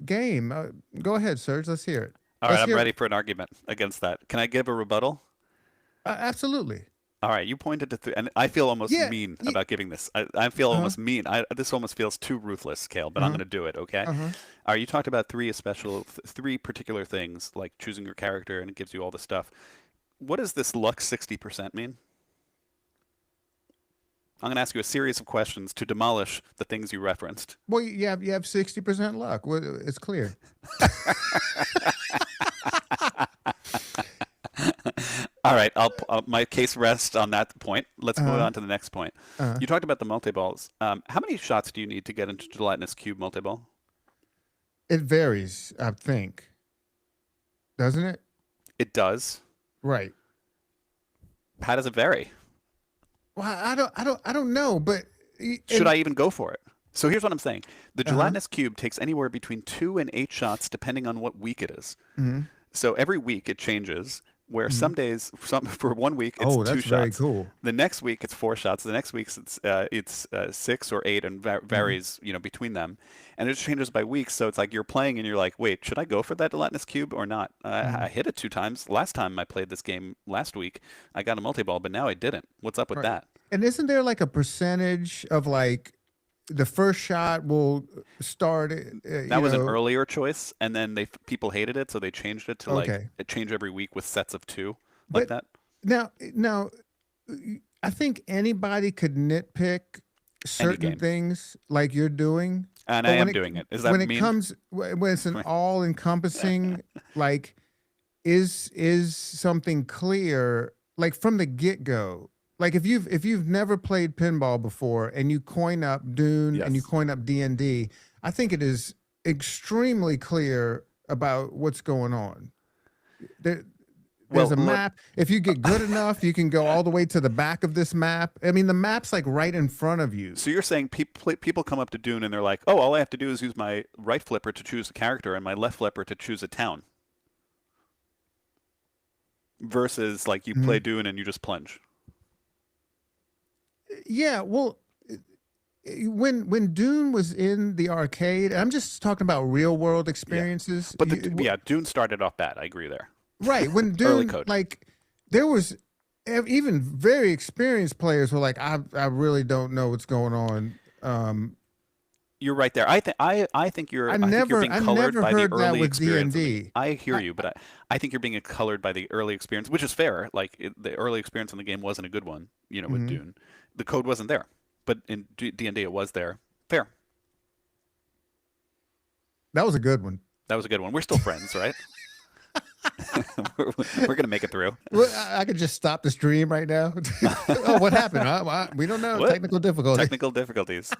game. Go ahead, Serge. Let's hear it. All right, I'm ready for an argument against that. Can I give a rebuttal? Absolutely. All right, you pointed to and I feel almost mean about giving this. I feel almost mean. This almost feels too ruthless, Kale, but I'm going to do it, okay? All right, you talked about three particular things, like choosing your character, and it gives you all the stuff. What does this luck 60% mean? I'm going to ask you a series of questions to demolish the things you referenced. Well, you have 60% luck. Well, it's clear. All right, my case rests on that point. Let's move on to the next point. You talked about the multi-balls. How many shots do you need to get into gelatinous cube multi-ball? It varies, I think. Doesn't it? It does. Right. How does it vary? Well, I don't know, but should I even go for it? So here's what I'm saying. The gelatinous cube takes anywhere between 2 and 8 shots depending on what week it is. So every week it changes. Where some days, for 1 week, it's 2 shots. Very cool. The next week it's 4 shots. The next week it's 6 or 8, and varies, between them. And it just changes by week. So it's like you're playing and you're like, wait, should I go for that gelatinous cube or not? I hit it 2 times. Last time I played this game last week, I got a multi-ball, but now I didn't. What's up with that? And isn't there like a percentage of like the first shot will start? That was an earlier choice, and then people hated it, so they changed it to it change every week with sets of 2, like that. Now, I think anybody could nitpick certain things like you're doing, and I am doing it. Is that when it's an all-encompassing like is something clear like from the get-go? Like if you've never played pinball before and you coin up Dune and you coin up D&D, I think it is extremely clear about what's going on. There's a map. If you get good enough, you can go all the way to the back of this map. I mean, the map's like right in front of you. So you're saying people come up to Dune and they're like, oh, all I have to do is use my right flipper to choose a character and my left flipper to choose a town. Versus like you play Dune and you just plunge. Yeah, well, when Dune was in the arcade, I'm just talking about real world experiences. But Dune started off bad. I agree there. Right. When Early Dune, code. like, there was even very experienced players were like, I really don't know what's going on. You're right there. I think you're being colored by the early experience. I hear you, but I think you're being colored by the early experience, which is fair. Like the early experience in the game wasn't a good one, with Dune. The code wasn't there, but in D&D it was there. Fair. That was a good one. That was a good one. We're still friends, right? we're gonna make it through. Well, I could just stop the stream right now. Oh, what happened? We don't know. What? Technical difficulties. Technical difficulties.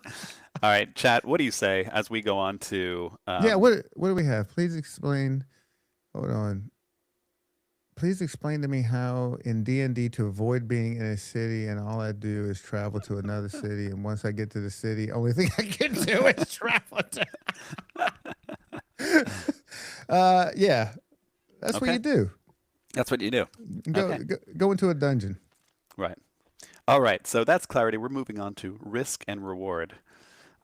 All right, chat. What do you say as we go on to? What do we have? Please explain. Hold on. Please explain to me how in D&D to avoid being in a city and all I do is travel to another city, and once I get to the city, only thing I can do is travel to. Yeah. That's what you do. That's what you do. Go into a dungeon. Right. All right. So that's clarity. We're moving on to risk and reward.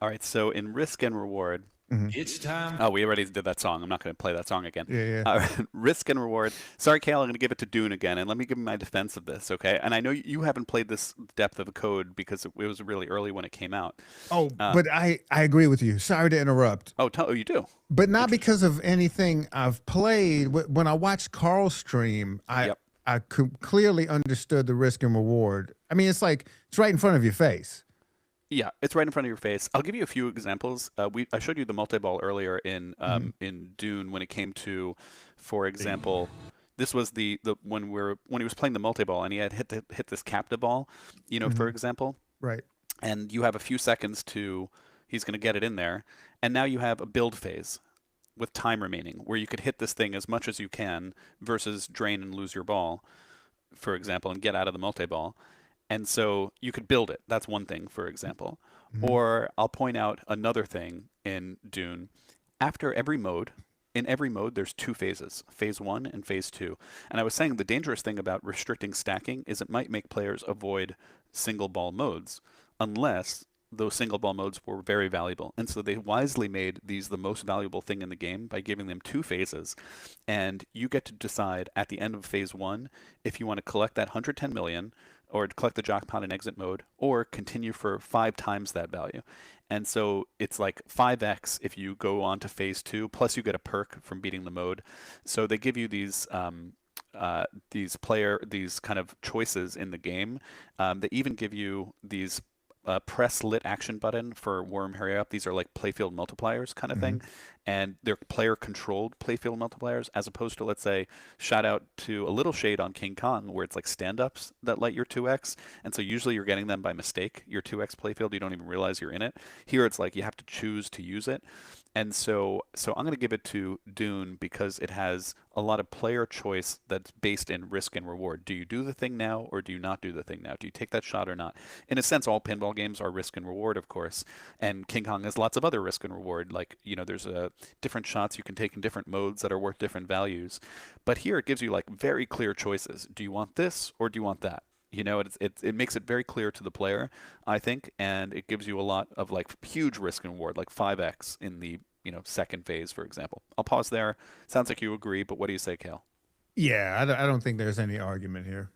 All right. So in risk and reward, It's time. Oh, we already did that song. I'm not going to play that song again. Yeah. Risk and reward. Sorry, Kale, I'm going to give it to Dune again, and let me give my defense of this, okay? And I know you haven't played this depth of the code because it was really early when it came out. Oh, but I agree with you. Sorry to interrupt. Oh, you do? But not because of anything I've played. When I watched Carl's stream, I clearly understood the risk and reward. I mean, it's like it's right in front of your face. Yeah, it's right in front of your face. I'll give you a few examples. I showed you the multi-ball earlier in Dune when it came to, for example, this was the when he was playing the multi-ball and he had hit this captive ball, for example. Right. And you have a few seconds he's going to get it in there, and now you have a build phase with time remaining where you could hit this thing as much as you can versus drain and lose your ball, for example, and get out of the multi-ball. And so you could build it. That's one thing, for example. Or I'll point out another thing in Dune. After every mode, in every mode, there's two phases, phase 1 and phase 2. And I was saying the dangerous thing about restricting stacking is it might make players avoid single ball modes unless those single ball modes were very valuable. And so they wisely made these the most valuable thing in the game by giving them two phases. And you get to decide at the end of phase 1 if you want to collect that 110 million or collect the jackpot in exit mode, or continue for 5 times that value. And so it's like 5x if you go on to phase 2, plus you get a perk from beating the mode. So they give you these kind of choices in the game. They even give you these press lit action button for Worm Hurry Up. These are like playfield multipliers kind of thing. And they're player controlled playfield multipliers, as opposed to, let's say, shout out to a little shade on King Kong where it's like stand-ups that light your 2x. And so usually you're getting them by mistake, your 2x playfield. You don't even realize you're in it. Here it's like you have to choose to use it. And so I'm going to give it to Dune because it has a lot of player choice that's based in risk and reward. Do you do the thing now or do you not do the thing now? Do you take that shot or not? In a sense, all pinball games are risk and reward, of course. And King Kong has lots of other risk and reward. Like, there's different shots you can take in different modes that are worth different values. But here it gives you like very clear choices. Do you want this or do you want that? It makes it very clear to the player, I think, and it gives you a lot of like huge risk and reward, like 5x in the second phase, for example. I'll pause there. Sounds like you agree, but what do you say, Kale? Yeah, I don't think there's any argument here.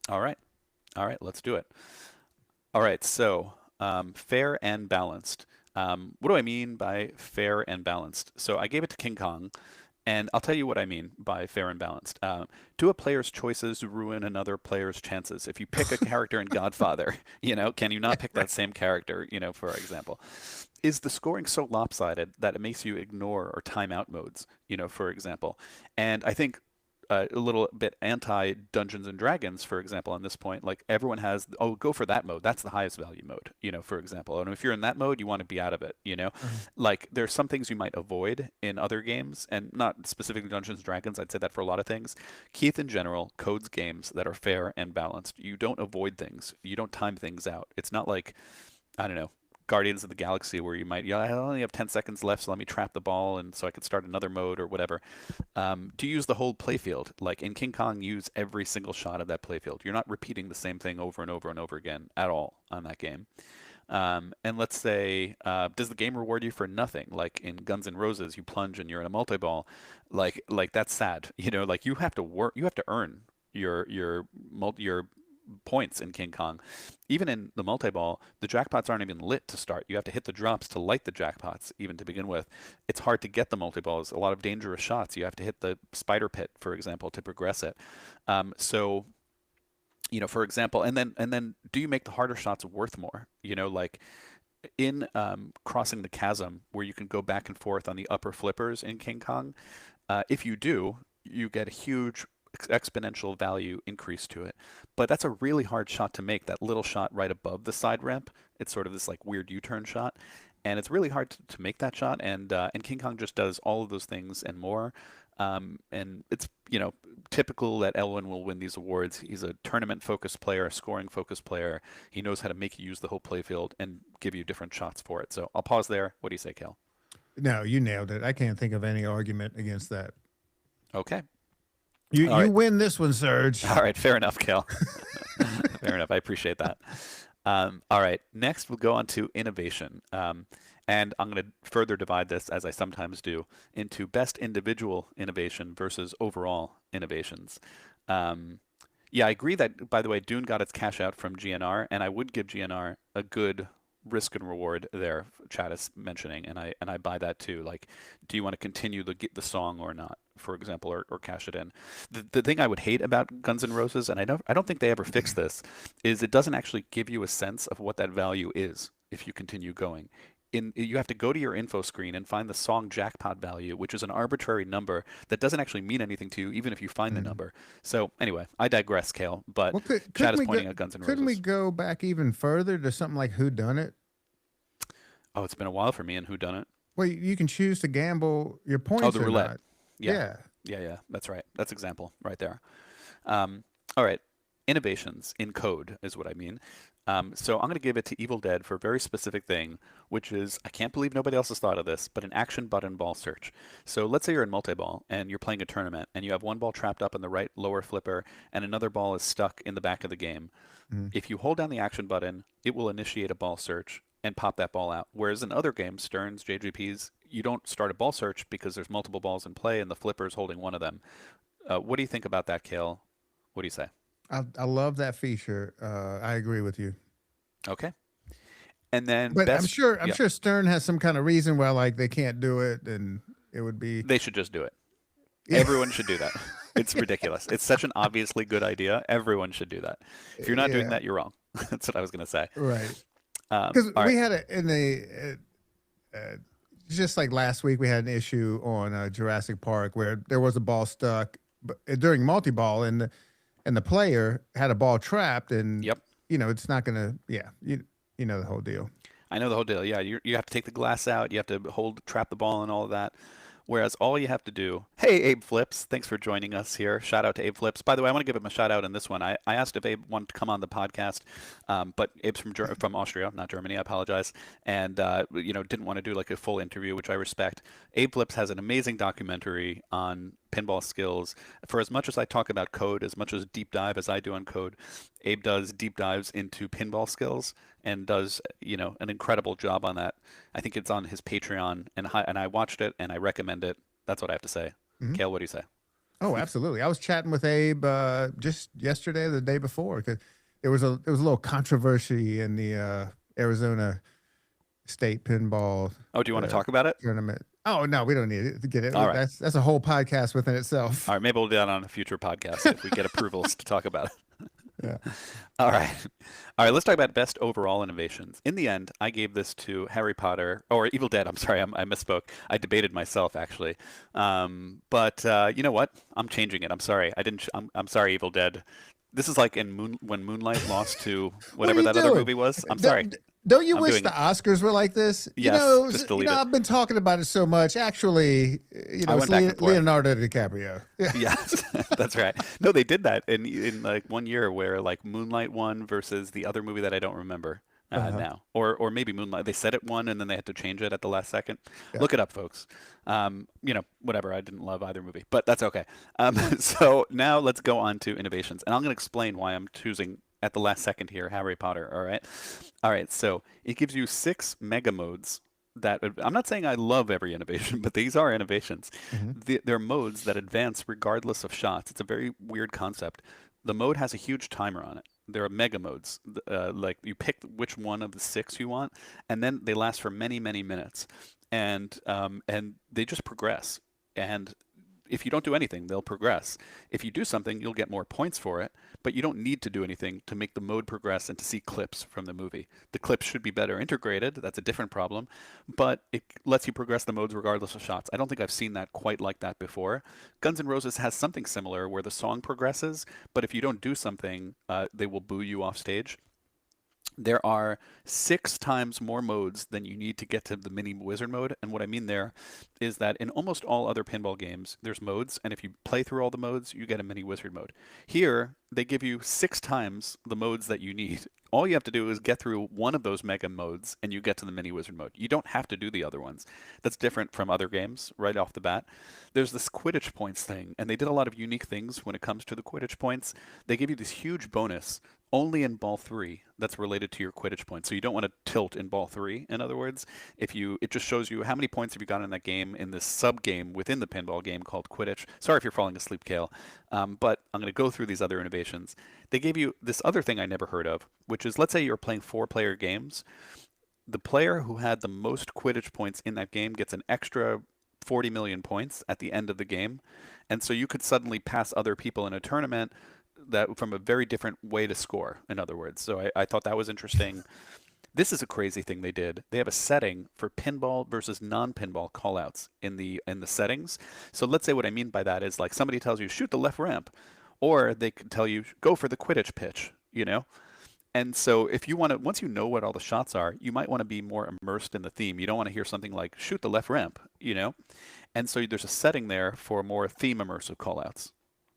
All right, let's do it. All right, so fair and balanced. What do I mean by fair and balanced? So I gave it to King Kong. And I'll tell you what I mean by fair and balanced. Do a player's choices ruin another player's chances? If you pick a character in Godfather, can you not pick that same character, for example? Is the scoring so lopsided that it makes you ignore or time out modes, for example? And I think a little bit anti Dungeons and Dragons, for example, on this point, like everyone has, go for that mode. That's the highest value mode, for example. And if you're in that mode, you want to be out of it, Like there's some things you might avoid in other games, and not specifically Dungeons and Dragons. I'd say that for a lot of things. Keith, in general, codes games that are fair and balanced. You don't avoid things. You don't time things out. It's not like, I don't know, Guardians of the Galaxy where you might, I only have 10 seconds left, so let me trap the ball and so I could start another mode or whatever. Do you use the whole playfield? Like in King Kong, use every single shot of that playfield. You're not repeating the same thing over and over and over again at all on that game. And let's say, does the game reward you for nothing? Like in Guns N' Roses, you plunge and you're in a multi-ball. Like that's sad. Like you have to work, you have to earn your points in King Kong. Even in the multi-ball, the jackpots aren't even lit to start. You have to hit the drops to light the jackpots, even to begin with. It's hard to get the multi-balls. A lot of dangerous shots. You have to hit the spider pit, for example, to progress it. So for example, and then do you make the harder shots worth more? Like in crossing the chasm, where you can go back and forth on the upper flippers in King Kong, if you do, you get a huge exponential value increase to it. But that's a really hard shot to make, that little shot right above the side ramp. It's sort of this like weird U-turn shot. And it's really hard to make that shot. And King Kong just does all of those things and more. And it's, typical that Elwin will win these awards. He's a tournament-focused player, a scoring-focused player. He knows how to make you use the whole playfield and give you different shots for it. So I'll pause there. What do you say, Kel? No, you nailed it. I can't think of any argument against that. Okay. You win this one, Serge. All right, fair enough, Kel. Fair enough. I appreciate that. All right, next we'll go on to innovation. And I'm going to further divide this, as I sometimes do, into best individual innovation versus overall innovations. Yeah, I agree that, by the way, Dune got its cash out from GNR, and I would give GNR a good risk and reward there, Chad is mentioning, and I buy that too. Like, do you want to continue the song or not, for example, or cash it in? The thing I would hate about Guns N' Roses, and I don't think they ever fix this, is it doesn't actually give you a sense of what that value is if you continue going. You have to go to your info screen and find the song jackpot value, which is an arbitrary number that doesn't actually mean anything to you, even if you find the number. So anyway, I digress, Kale. But Chad is pointing at Guns N' Roses. Couldn't we go back even further to something like Who Done It? Oh, it's been a while for me in Who Done It. Well, you can choose to gamble your points. Oh, the roulette. Not. Yeah. That's right. That's example right there. All right. Innovations in code is what I mean. So I'm going to give it to Evil Dead for a very specific thing, which is, I can't believe nobody else has thought of this, but an action button ball search. So let's say you're in multi-ball and you're playing a tournament and you have one ball trapped up in the right lower flipper and another ball is stuck in the back of the game. If you hold down the action button, it will initiate a ball search and pop that ball out. Whereas in other games, Sterns, JGPs, you don't start a ball search because there's multiple balls in play and the flipper is holding one of them. What do you think about that, Kale? What do you say? I love that feature. I agree with you. Okay. And then, but I'm sure Stern has some kind of reason why like they can't do it, and it would be they should just do it. Everyone should do that. It's ridiculous. It's such an obviously good idea. Everyone should do that. If you're not doing that, you're wrong. That's what I was going to say. Right. Because we had it in just like last week, we had an issue on Jurassic Park where there was a ball stuck during multi-ball, and the player had a ball trapped, and it's not gonna. Yeah, you know the whole deal. I know the whole deal. Yeah, you have to take the glass out. You have to trap the ball and all of that. Whereas all you have to do, hey, Abe Flips, thanks for joining us here. Shout out to Abe Flips. By the way, I want to give him a shout out in this one. I asked if Abe wanted to come on the podcast, but Abe's from Austria, not Germany. I apologize, and didn't want to do like a full interview, which I respect. Abe Flips has an amazing documentary on pinball skills. For as much as I talk about code, as much as deep dive as I do on code, Abe does deep dives into pinball skills and does an incredible job on that. I think it's on his Patreon, and I watched it and I recommend it. That's what I have to say. Kale, what do you say? Oh, absolutely. I was chatting with Abe just yesterday, the day before, because there was a little controversy in the Arizona State pinball. Oh, do you want to talk about it? Tournament. Oh no, we don't need to get it. All right. That's a whole podcast within itself. All right, maybe we'll do that on a future podcast if we get approvals to talk about it. Yeah. All right. Let's talk about best overall innovations. In the end, I gave this to Harry Potter or Evil Dead. I'm sorry, I misspoke. I debated myself actually. But you know what? I'm changing it. I'm sorry. I'm sorry, Evil Dead. This is like when Moonlight lost to whatever that other movie was. I'm sorry. Don't you wish the Oscars were like this? Yes, just delete it. I've been talking about it so much. Actually, it's Leonardo DiCaprio. Yes, that's right. No, they did that in like 1 year where like Moonlight won versus the other movie that I don't remember now. Or maybe Moonlight. They said it won and then they had to change it at the last second. Yeah. Look it up, folks. Whatever. I didn't love either movie, but that's okay. So now let's go on to innovations. And I'm going to explain why I'm choosing at the last second here, Harry Potter. All right. So it gives you 6 mega modes that I'm not saying I love every innovation, but these are innovations. Mhm. They're modes that advance regardless of shots. It's a very weird concept. The mode has a huge timer on it. There are mega modes. Like you pick which one of the 6 you want, and then they last for many, many minutes, and they just progress. And if you don't do anything, they'll progress. If you do something, you'll get more points for it, but you don't need to do anything to make the mode progress and to see clips from the movie. The clips should be better integrated. That's a different problem, but it lets you progress the modes regardless of shots. I don't think I've seen that quite like that before. Guns N' Roses has something similar where the song progresses, but if you don't do something, they will boo you off stage. There are 6 times more modes than you need to get to the mini wizard mode. And what I mean there is that in almost all other pinball games, there's modes, and if you play through all the modes, you get a mini wizard mode. Here, they give you 6 times the modes that you need. All you have to do is get through one of those mega modes, and you get to the mini wizard mode. You don't have to do the other ones. That's different from other games right off the bat. There's this Quidditch points thing, and they did a lot of unique things when it comes to the Quidditch points. They give you this huge bonus only in ball 3 that's related to your Quidditch points. So you don't want to tilt in ball 3. In other words, it just shows you how many points have you got in that game in this sub game within the pinball game called Quidditch. Sorry if you're falling asleep, Kale, but I'm going to go through these other innovations. They gave you this other thing I never heard of, which is, let's say you're playing 4-player games. The player who had the most Quidditch points in that game gets an extra 40 million points at the end of the game. And so you could suddenly pass other people in a tournament that from a very different way to score, in other words. So I thought that was interesting. This is a crazy thing they did. They have a setting for pinball versus non-pinball callouts in the settings. So let's say what I mean by that is like somebody tells you shoot the left ramp, or they could tell you go for the Quidditch pitch, you know? And so if you want to, once you know what all the shots are, you might want to be more immersed in the theme. You don't want to hear something like shoot the left ramp, you know? And so there's a setting there for more theme immersive callouts.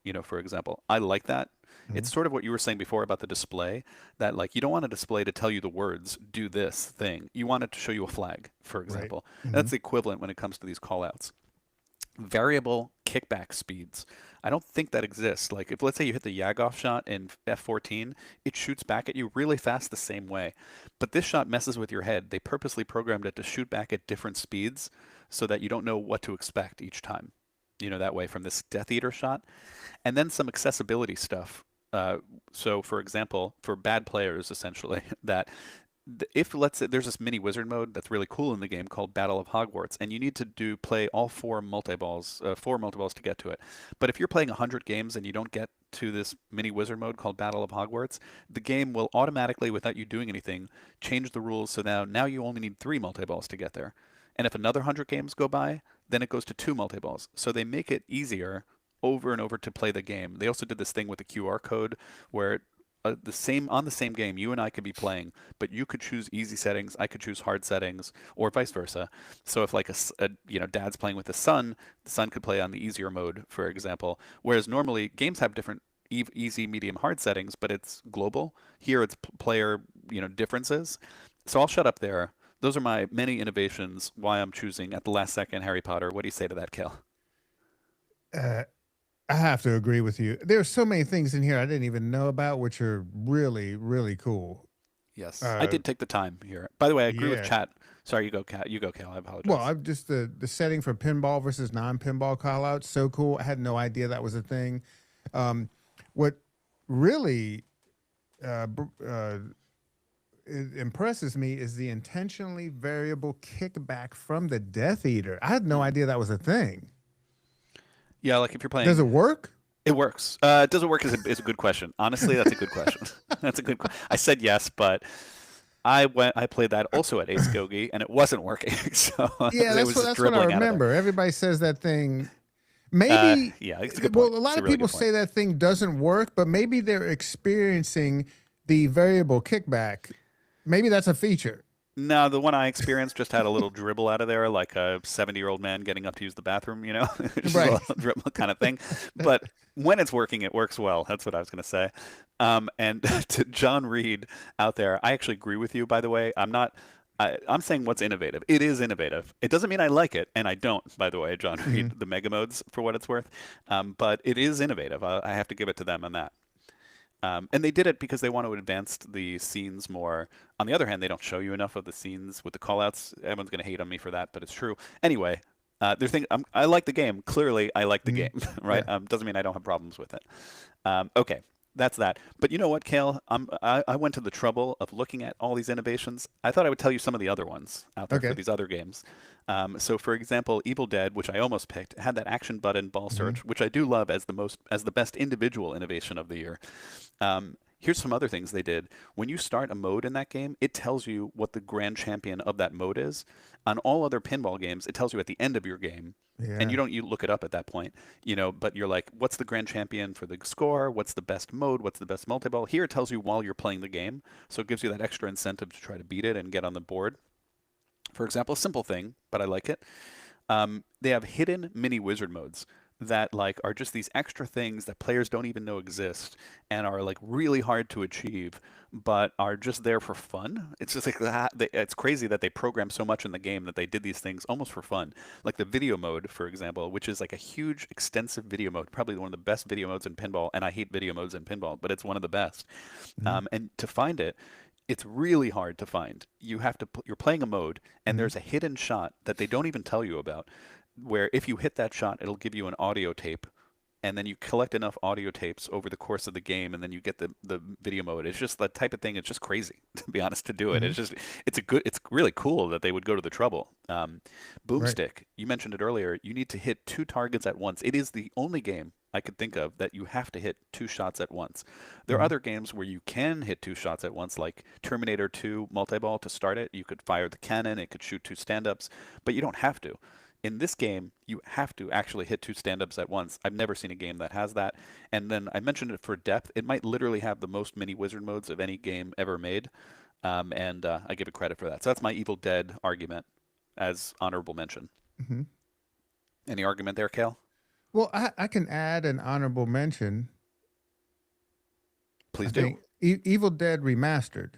You know, for example, I like that. It's sort of what you were saying before about the display, that like you don't want a display to tell you the words, do this thing. You want it to show you a flag, for example. Right. That's the equivalent when it comes to these callouts. Variable kickback speeds. I don't think that exists. Like if let's say you hit the Yagoff shot in F14, it shoots back at you really fast the same way. But this shot messes with your head. They purposely programmed it to shoot back at different speeds so that you don't know what to expect each time. You know, that way from this Death Eater shot. And then some accessibility stuff. So for example, for bad players, essentially, that if let's say there's this mini wizard mode that's really cool in the game called Battle of Hogwarts, and you need to play all 4 multi-balls to get to it. But if you're playing 100 games and you don't get to this mini wizard mode called Battle of Hogwarts, the game will automatically, without you doing anything, change the rules so now you only need 3 multi-balls to get there. And if another 100 games go by, then it goes to 2 multi-balls. So they make it easier over and over to play the game. They also did this thing with the QR code where on the same game you and I could be playing, but you could choose easy settings, I could choose hard settings, or vice versa. So if like dad's playing with the son could play on the easier mode, for example. Whereas normally games have different easy, medium, hard settings, but it's global. Here it's player differences. So I'll shut up there. Those are my many innovations. Why I'm choosing at the last second Harry Potter. What do you say to that, Kel? I have to agree with you. There's so many things in here I didn't even know about, which are really, really cool. Yes, I did take the time here. By the way, I agree with yeah. chat. Sorry, you go, Cal. I apologize. Well, I've just the setting for pinball versus non-pinball callouts, so cool. I had no idea that was a thing. What really it impresses me is the intentionally variable kickback from the Death Eater. I had no idea that was a thing. Yeah, like if you're playing. Does it work? It works. Does it work is a good question. Honestly, that's a good question. That's a good question. I said yes, but I played that also at Ace Gogi, and it wasn't working. So yeah, that's what I remember. Everybody says that thing. Maybe yeah, it's a good point. Well, a lot of people say that thing doesn't work, but maybe they're experiencing the variable kickback. Maybe that's a feature. No, the one I experienced just had a little dribble out of there, like a 70-year-old man getting up to use the bathroom, just right. a little dribble kind of thing. But when it's working, it works well. That's what I was going to say. And to John Reed out there, I actually agree with you, by the way. I'm saying what's innovative. It is innovative. It doesn't mean I like it, and I don't, by the way, John Reed, the mega modes, for what it's worth. But it is innovative. I have to give it to them on that. And they did it because they want to advance the scenes more. On the other hand, they don't show you enough of the scenes with the callouts. Everyone's going to hate on me for that, but it's true. Anyway, I like the game. Clearly, I like the game, right? Yeah. Doesn't mean I don't have problems with it. Okay, that's that. But you know what, Kale? I went to the trouble of looking at all these innovations. I thought I would tell you some of the other ones out there for these other games. So, for example, Evil Dead, which I almost picked, had that action button ball search, which I do love as the best individual innovation of the year. Here's some other things they did. When you start a mode in that game, it tells you what the grand champion of that mode is. On all other pinball games, it tells you at the end of your game. Yeah. And you look it up at that point, but you're like, what's the grand champion for the score? What's the best mode? What's the best multi-ball? Here it tells you while you're playing the game. So it gives you that extra incentive to try to beat it and get on the board. For example, a simple thing, but I like it. They have hidden mini wizard modes that are just these extra things that players don't even know exist and are really hard to achieve, but are just there for fun. It's just it's crazy that they programmed so much in the game that they did these things almost for fun. Like the video mode, for example, which is a huge, extensive video mode, probably one of the best video modes in pinball. And I hate video modes in pinball, but it's one of the best. And to find it, it's really hard to find. You're playing a mode, and there's a hidden shot that they don't even tell you about, where if you hit that shot, it'll give you an audio tape, and then you collect enough audio tapes over the course of the game, and then you get the video mode. It's just that type of thing. It's just crazy, to be honest, to do it. It's really cool that they would go to the trouble. Boomstick, you mentioned it earlier. You need to hit 2 targets at once. It is the only game I could think of that you have to hit 2 shots at once. There are other games where you can hit 2 shots at once, like Terminator 2 multi-ball. To start it, you could fire the cannon, it could shoot 2 stand-ups, but you don't have to. In this game, you have to actually hit 2 stand-ups at once. I've never seen a game that has that. And then I mentioned it for depth. It might literally have the most mini wizard modes of any game ever made, and I give it credit for that. So that's my Evil Dead argument as honorable mention. Any argument there, Kale? Well, I can add an honorable mention. Please do. Evil Dead Remastered.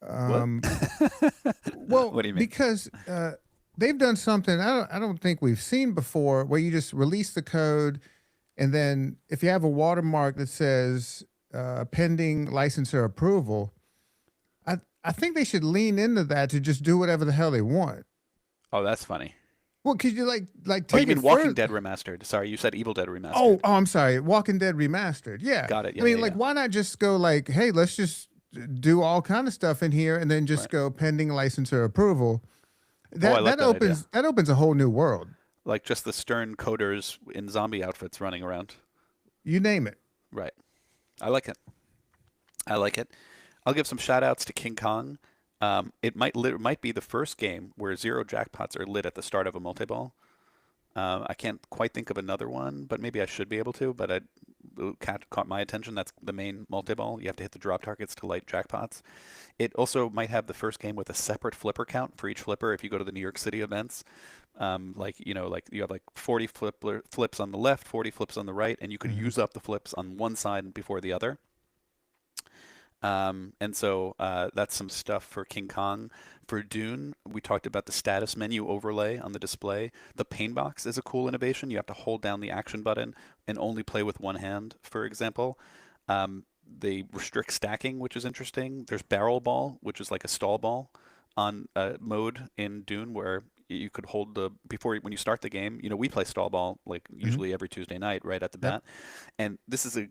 Well, what do you mean? Because they've done something I don't think we've seen before, where you just release the code, and then if you have a watermark that says pending licensor approval, I think they should lean into that to just do whatever the hell they want. Oh, that's funny. Well, could you take you mean it Walking Dead Remastered? Sorry, you said Evil Dead Remastered. Oh, I'm sorry. Walking Dead Remastered. Yeah. Got it. Yeah, I mean, why not just go hey, let's just do all kind of stuff in here, and then just go pending licensor approval. That opens a whole new world. Like just the stern coders in zombie outfits running around. You name it. Right. I like it. I'll give some shout outs to King Kong. It might be the first game where 0 jackpots are lit at the start of a multi-ball. I can't quite think of another one, but maybe I should be able to. But it caught my attention. That's the main multi-ball. You have to hit the drop targets to light jackpots. It also might have the first game with a separate flipper count for each flipper. If you go to the New York City events, you have 40 flips on the left, 40 flips on the right, and you could use up the flips on one side before the other. And so that's some stuff for King Kong. For Dune, we talked about the status menu overlay on the display. The pain box is a cool innovation. You have to hold down the action button and only play with one hand, for example. They restrict stacking, which is interesting. There's barrel ball, which is like a stall ball on mode in Dune, where you could hold when you start the game. We play stall ball usually every Tuesday night right at the bat. And this is a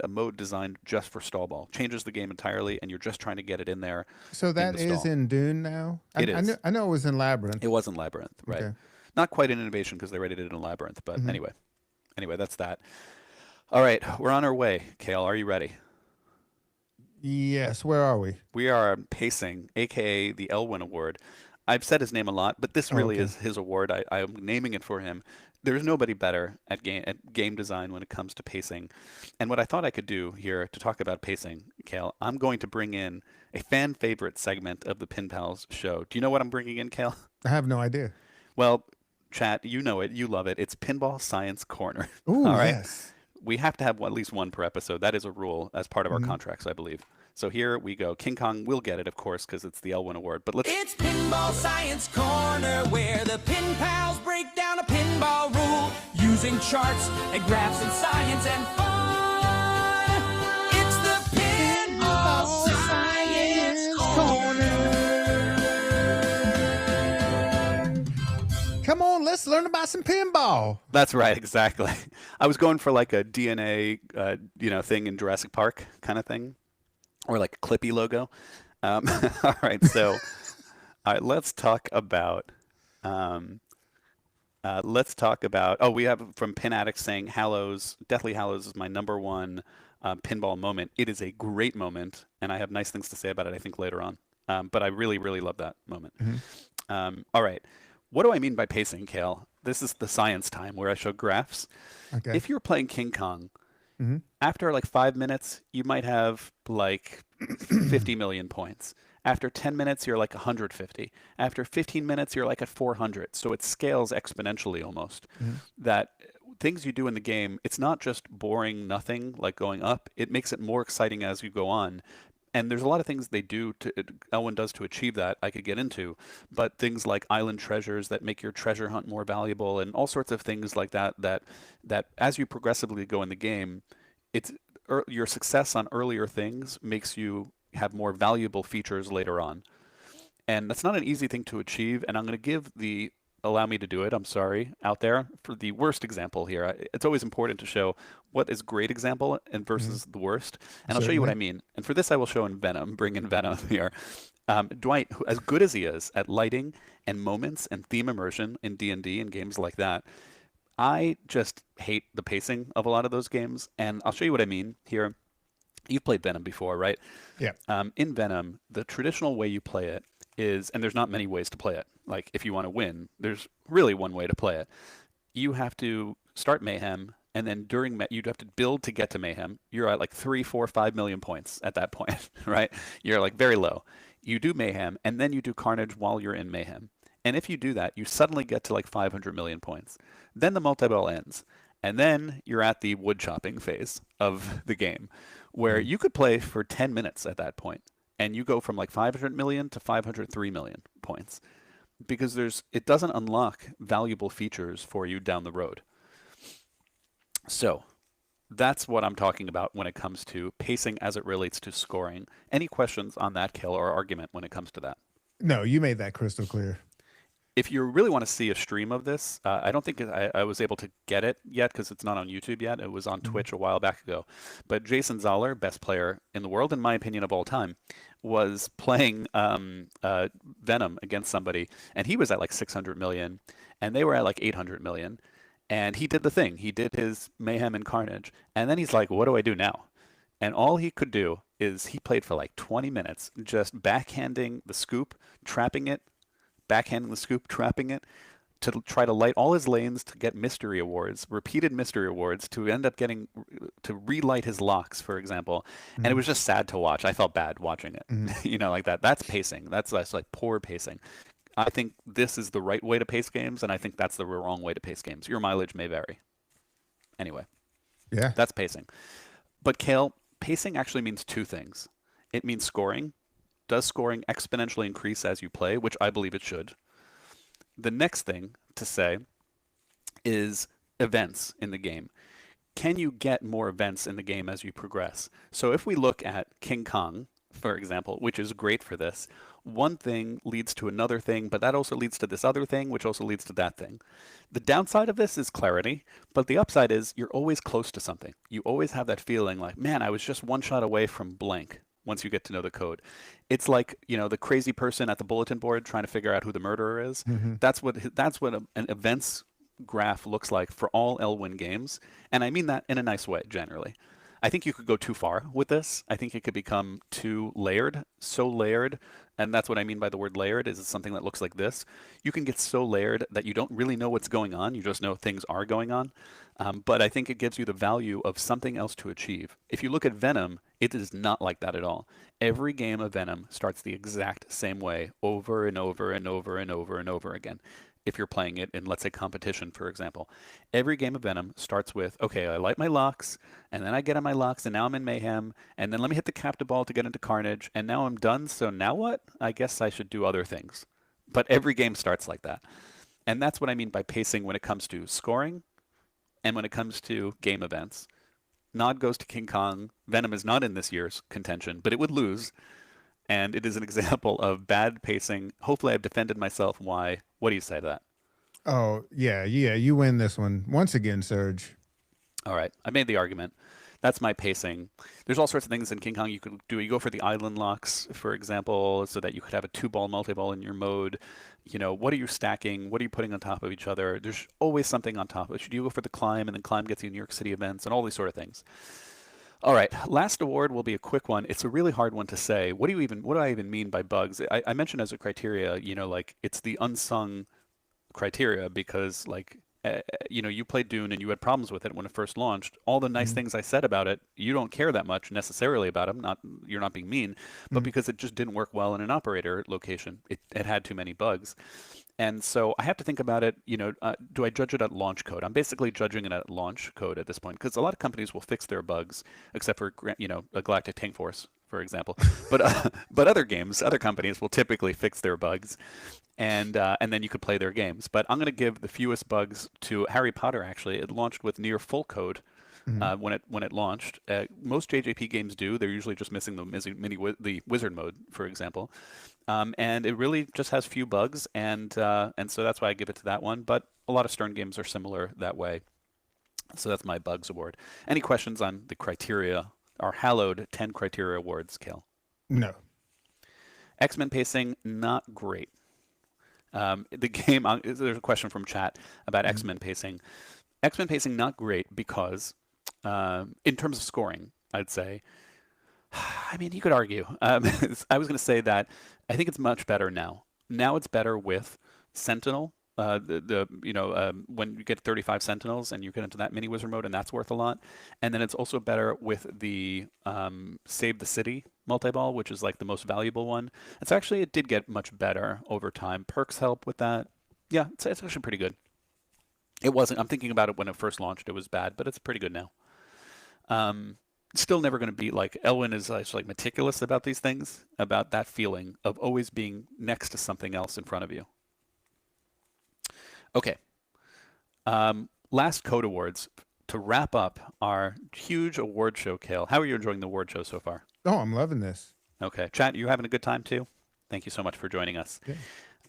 mode designed just for stall ball. Changes the game entirely, and you're just trying to get it in there. So that is in Dune now? It is. I know it was in Labyrinth. It was in Labyrinth, right. Okay. Not quite an innovation because they already did it in Labyrinth, but anyway, that's that. All right, we're on our way. Kale, are you ready? Yes, where are we? We are pacing, a.k.a. the Elwin Award. I've said his name a lot, but this really is his award. I'm naming it for him. There's nobody better at game design when it comes to pacing. And what I thought I could do here to talk about pacing, Kale, I'm going to bring in a fan favorite segment of the Pinpals show. Do you know what I'm bringing in, Kale? I have no idea. Well, chat, you know it. You love it. It's Pinball Science Corner. Ooh, all right. Yes. We have to have at least one per episode. That is a rule as part of our contracts, I believe. So here we go. King Kong will get it, of course, because it's the Elwin Award. But It's Pinball Science Corner, where the Pin Pals break down a pinball rule using charts and graphs and science and fun. Let's learn about some pinball. That's right, exactly. I was going for like a DNA, thing in Jurassic Park kind of thing, or like a Clippy logo. All right, so all right, let's talk about. Oh, we have from Pin Addict saying Deathly Hallows is my number one pinball moment. It is a great moment, and I have nice things to say about it, I think, later on. But I really, really love that moment. All right. What do I mean by pacing, Kale? This is the science time where I show graphs. Okay. If you're playing King Kong, after like 5 minutes, you might have like 50 million points. After 10 minutes, you're like 150. After 15 minutes, you're like at 400. So it scales exponentially almost. That things you do in the game, it's not just boring nothing like going up. It makes it more exciting as you go on. And there's a lot of things Elwyn does to achieve that I could get into, but things like island treasures that make your treasure hunt more valuable and all sorts of things like that as you progressively go in the game, your success on earlier things makes you have more valuable features later on. And that's not an easy thing to achieve. And I'm going to allow me to do it, I'm sorry, out there, for the worst example here. It's always important to show what is great example and versus the worst. And I'll show you what I mean. And for this, I will show in Venom, bring in Venom here. Dwight, as good as he is at lighting and moments and theme immersion in D&D and games like that, I just hate the pacing of a lot of those games. And I'll show you what I mean here. You've played Venom before, right? Yeah. In Venom, the traditional way you play it is, and there's not many ways to play it. Like, if you want to win, there's really one way to play it. You have to start Mayhem, and then you'd have to build to get to Mayhem. You're at like 3, 4, 5 million points at that point, right? You're like very low. You do Mayhem, and then you do Carnage while you're in Mayhem. And if you do that, you suddenly get to like 500 million points. Then the multi-ball ends. And then you're at the wood chopping phase of the game, where you could play for 10 minutes at that point, and you go from like 500 million to 503 million points, because it doesn't unlock valuable features for you down the road. So that's what I'm talking about when it comes to pacing as it relates to scoring. Any questions on that, Kale, or argument when it comes to that? No, you made that crystal clear. If you really want to see a stream of this, I don't think I was able to get it yet because it's not on YouTube yet. It was on Twitch a while back ago. But Jason Zoller, best player in the world, in my opinion, of all time, was playing Venom against somebody, and he was at like 600 million, and they were at like 800 million. And he did the thing. He did his Mayhem and Carnage. And then he's like, what do I do now? And all he could do is he played for like 20 minutes, just backhanding the scoop, trapping it, backhanding the scoop, trapping it, to try to light all his lanes to get mystery awards, repeated mystery awards, to end up getting to relight his locks, for example. And it was just sad to watch. I felt bad watching it. Like that. That's pacing. That's like poor pacing. I think this is the right way to pace games, and I think that's the wrong way to pace games. Your mileage may vary. Anyway, yeah, that's pacing. But Kale, pacing actually means two things. It means scoring. Does scoring exponentially increase as you play, which I believe it should? The next thing to say is events in the game. Can you get more events in the game as you progress? So if we look at King Kong, for example, which is great for this, one thing leads to another thing, but that also leads to this other thing, which also leads to that thing. The downside of this is clarity, but the upside is you're always close to something. You always have that feeling like, man, I was just one shot away from blank once you get to know the code. It's like, the crazy person at the bulletin board trying to figure out who the murderer is. That's what an events graph looks like for all Elwyn games. And I mean that in a nice way, generally. I think you could go too far with this. I think it could become too layered, so layered. And that's what I mean by the word layered, is something that looks like this. You can get so layered that you don't really know what's going on. You just know things are going on. But I think it gives you the value of something else to achieve. If you look at Venom, it is not like that at all. Every game of Venom starts the exact same way over and over and over and over and over again. If you're playing it in, let's say, competition, for example, every game of Venom starts with, okay, I light my locks, and then I get on my locks, and now I'm in Mayhem, and then let me hit the captive ball to get into Carnage, and now I'm done, so now what? I guess I should do other things. But every game starts like that. And that's what I mean by pacing when it comes to scoring and when it comes to game events. Nod goes to King Kong. Venom is not in this year's contention, but it would lose. And it is an example of bad pacing. Hopefully I've defended myself. Why? What do you say to that? Oh, yeah, you win this one. Once again, Serge. All right, I made the argument. That's my pacing. There's all sorts of things in King Kong you could do. You go for the island locks, for example, so that you could have a 2-ball multi-ball in your mode. What are you stacking? What are you putting on top of each other? There's always something on top of it. Should you go for the climb, and then climb gets you New York City events and all these sort of things. All right, last award will be a quick one. It's a really hard one to say. What do I even mean by bugs? I mentioned as a criteria, like it's the unsung criteria because you played Dune and you had problems with it when it first launched. All the nice things I said about it, you don't care that much necessarily about them. You're not being mean, but because it just didn't work well in an operator location, it had too many bugs. And so I have to think about it, do I judge it at launch code? I'm basically judging it at launch code at this point because a lot of companies will fix their bugs, except for, a Galactic Tank Force, for example. But other companies will typically fix their bugs, and then you could play their games. But I'm going to give the fewest bugs to Harry Potter. Actually, it launched with near full code. When it launched, most JJP games do. They're usually just missing the wizard mode, for example, and it really just has few bugs, and so that's why I give it to that one. But a lot of Stern games are similar that way, so that's my bugs award. Any questions on the criteria? Our hallowed 10 criteria awards, Kel? No. X-Men pacing, not great. The game. There's a question from chat about X-Men pacing. X-Men pacing not great because. In terms of scoring, I'd say, I mean, you could argue. I was going to say that I think it's much better now. Now it's better with Sentinel. When you get 35 Sentinels and you get into that mini wizard mode, and that's worth a lot. And then it's also better with the Save the City multi-ball, which is like the most valuable one. It's actually, it did get much better over time. Perks help with that. Yeah, it's actually pretty good. It wasn't. I'm thinking about it when it first launched. It was bad, but it's pretty good now. Still never going to be like Elwin is like meticulous about these things, about that feeling of always being next to something else in front of you. Okay. Last Code Awards to wrap up our huge award show, Kale. How are you enjoying the award show so far? Oh, I'm loving this. Okay. Chat, you having a good time too? Thank you so much for joining us. Yeah.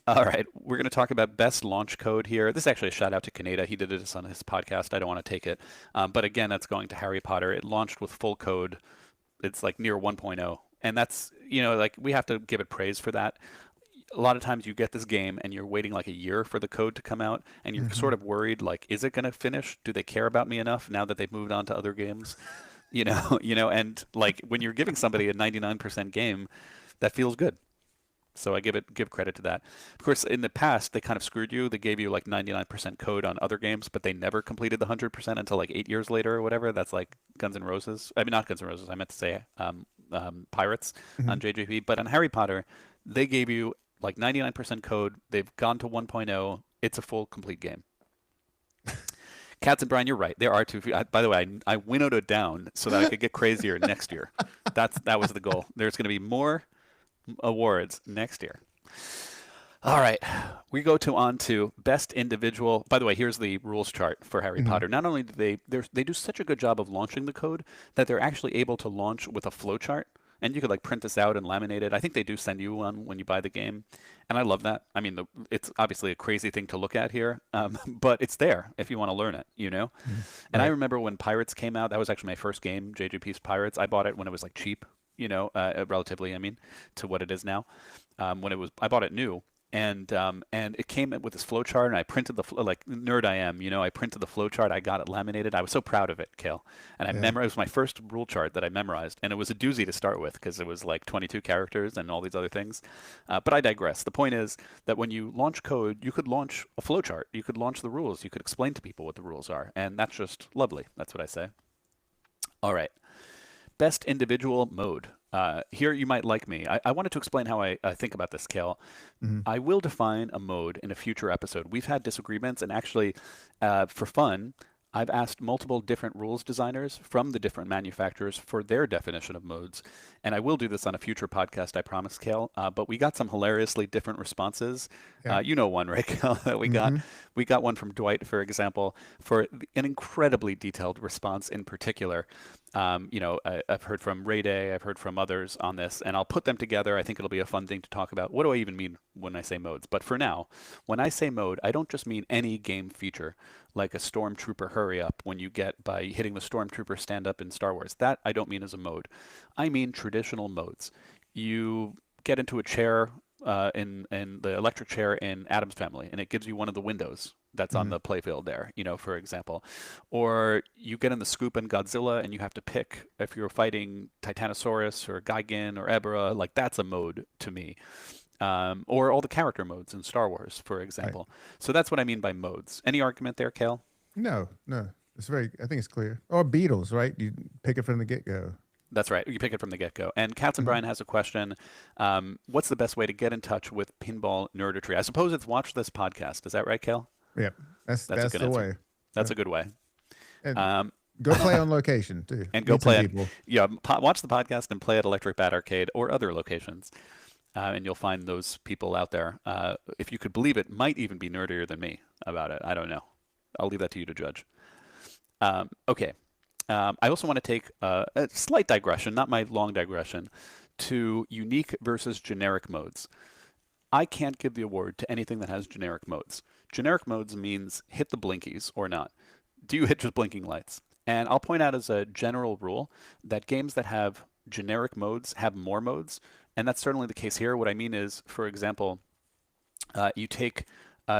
All right, we're going to talk about best launch code here. This is actually a shout out to Kaneda. He did this on his podcast. I don't want to take it. But again, that's going to Harry Potter. It launched with full code. It's like near 1.0. And that's, we have to give it praise for that. A lot of times you get this game and you're waiting like a year for the code to come out and you're sort of worried, like, is it going to finish? Do they care about me enough now that they've moved on to other games? And like when you're giving somebody a 99% game, that feels good. So I give credit to that. Of course, in the past, they kind of screwed you. They gave you like 99% code on other games, but they never completed the 100% until like 8 years later or whatever. That's like Guns N' Roses. I mean, not Guns N' Roses. I meant to say Pirates on JJP. But on Harry Potter, they gave you like 99% code. They've gone to 1.0. It's a full, complete game. Cats and Brian, you're right. There are two. By the way, I winnowed it down so that I could get crazier next year. That was the goal. There's going to be more awards next year. All right, we go on to best individual. By the way, here's the rules chart for Harry Potter. Not only do they do such a good job of launching the code that they're actually able to launch with a flow chart, and you could like print this out and laminate it. I think they do send you one when you buy the game, and I love that. I mean, it's obviously a crazy thing to look at here, but it's there if you want to learn it, And I remember when Pirates came out. That was actually my first game, JJP's Pirates. I bought it when it was like cheap. Relatively, to what it is now. I bought it new, and it came with this flow chart, and I printed like nerd I am, I printed the flow chart. I got it laminated. I was so proud of it, Kale, and I memorized. It was my first rule chart that I memorized, and it was a doozy to start with because it was like 22 characters and all these other things. But I digress. The point is that when you launch code, you could launch a flow chart. You could launch the rules. You could explain to people what the rules are, and that's just lovely. That's what I say. All right. Best individual mode. Here you might like me. I wanted to explain how I think about this, Kel. I will define a mode in a future episode. We've had disagreements, and actually, for fun, I've asked multiple different rules designers from the different manufacturers for their definition of modes. And I will do this on a future podcast, I promise, Kel. But we got some hilariously different responses. Yeah. One, Rick, that we got. We got one from Dwight, for example, for an incredibly detailed response in particular. I've heard from Ray Day, I've heard from others on this, and I'll put them together. I think it'll be a fun thing to talk about. What do I even mean when I say modes? But for now, when I say mode, I don't just mean any game feature, like a Stormtrooper hurry up when you get by hitting the Stormtrooper stand up in Star Wars. That I don't mean as a mode. I mean traditional modes. You get into a chair in the electric chair in Adam's Family, and it gives you one of the windows that's on the playfield there, for example. Or you get in the scoop in Godzilla and you have to pick if you're fighting Titanosaurus or Gigan or Ebra, like that's a mode to me. Or all the character modes in Star Wars, for example. Right. So that's what I mean by modes. Any argument there, Kale? No. I think it's clear. Or Beatles, right? You pick it from the get-go. That's right. You pick it from the get-go. And Cats and Brian has a question. What's the best way to get in touch with Pinball Nerdatry? I suppose it's watch this podcast. Is that right, Kale? Yeah, that's the answer. Way. That's a good way. And go play on location too. And go play watch the podcast and play at Electric Bat Arcade or other locations, and you'll find those people out there. If you could believe it, might even be nerdier than me about it. I don't know. I'll leave that to you to judge. Okay. I also want to take a slight digression, not my long digression, to unique versus generic modes. I can't give the award to anything that has generic modes. Generic modes means hit the blinkies or not. Do you hit just blinking lights? And I'll point out as a general rule that games that have generic modes have more modes, and that's certainly the case here. What I mean is, for example, you take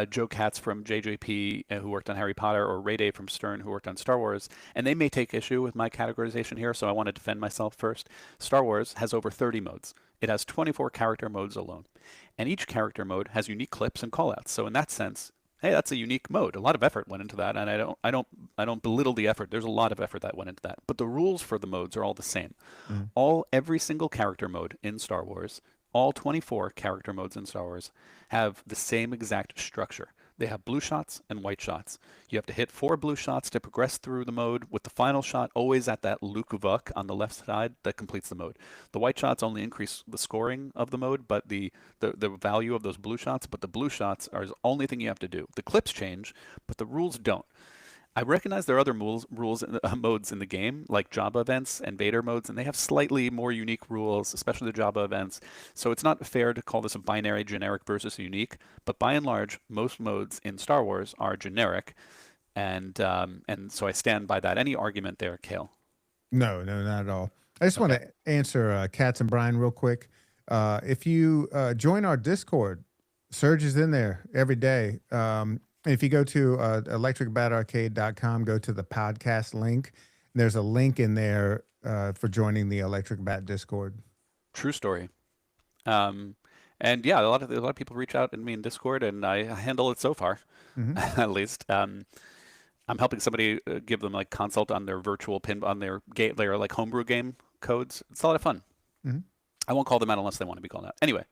Joe Katz from JJP, who worked on Harry Potter, or Ray Day from Stern, who worked on Star Wars, and they may take issue with my categorization here, so I want to defend myself first. Star Wars has over 30 modes. It has 24 character modes alone, and each character mode has unique clips and callouts. So in that sense, hey, that's a unique mode. A lot of effort went into that, and I don't belittle the effort. There's a lot of effort that went into that, but the rules for the modes are all the same. Every single character mode in Star Wars, all 24 character modes in Star Wars, have the same exact structure. They have blue shots and white shots. You have to hit 4 blue shots to progress through the mode, with the final shot always at that Luke Vuk on the left side that completes the mode. The white shots only increase the scoring of the mode, but the value of those blue shots, but the blue shots are the only thing you have to do. The clips change, but the rules don't. I recognize there are other modes in the game, like Jabba events and Vader modes, and they have slightly more unique rules, especially the Jabba events. So it's not fair to call this a binary generic versus unique, but by and large, most modes in Star Wars are generic, and so I stand by that. Any argument there, Kale? No, not at all. I just want to answer Cats and Brian real quick. If you join our Discord, Serge is in there every day. If you go to electricbatarcade.com, go to the podcast link. There's a link in there for joining the Electric Bat Discord. True story. And yeah, a lot of people reach out to me in Discord, and I handle it so far, at least. I'm helping somebody give them like consult on their virtual pin on their like homebrew game codes. It's a lot of fun. I won't call them out unless they want to be called out. Anyway.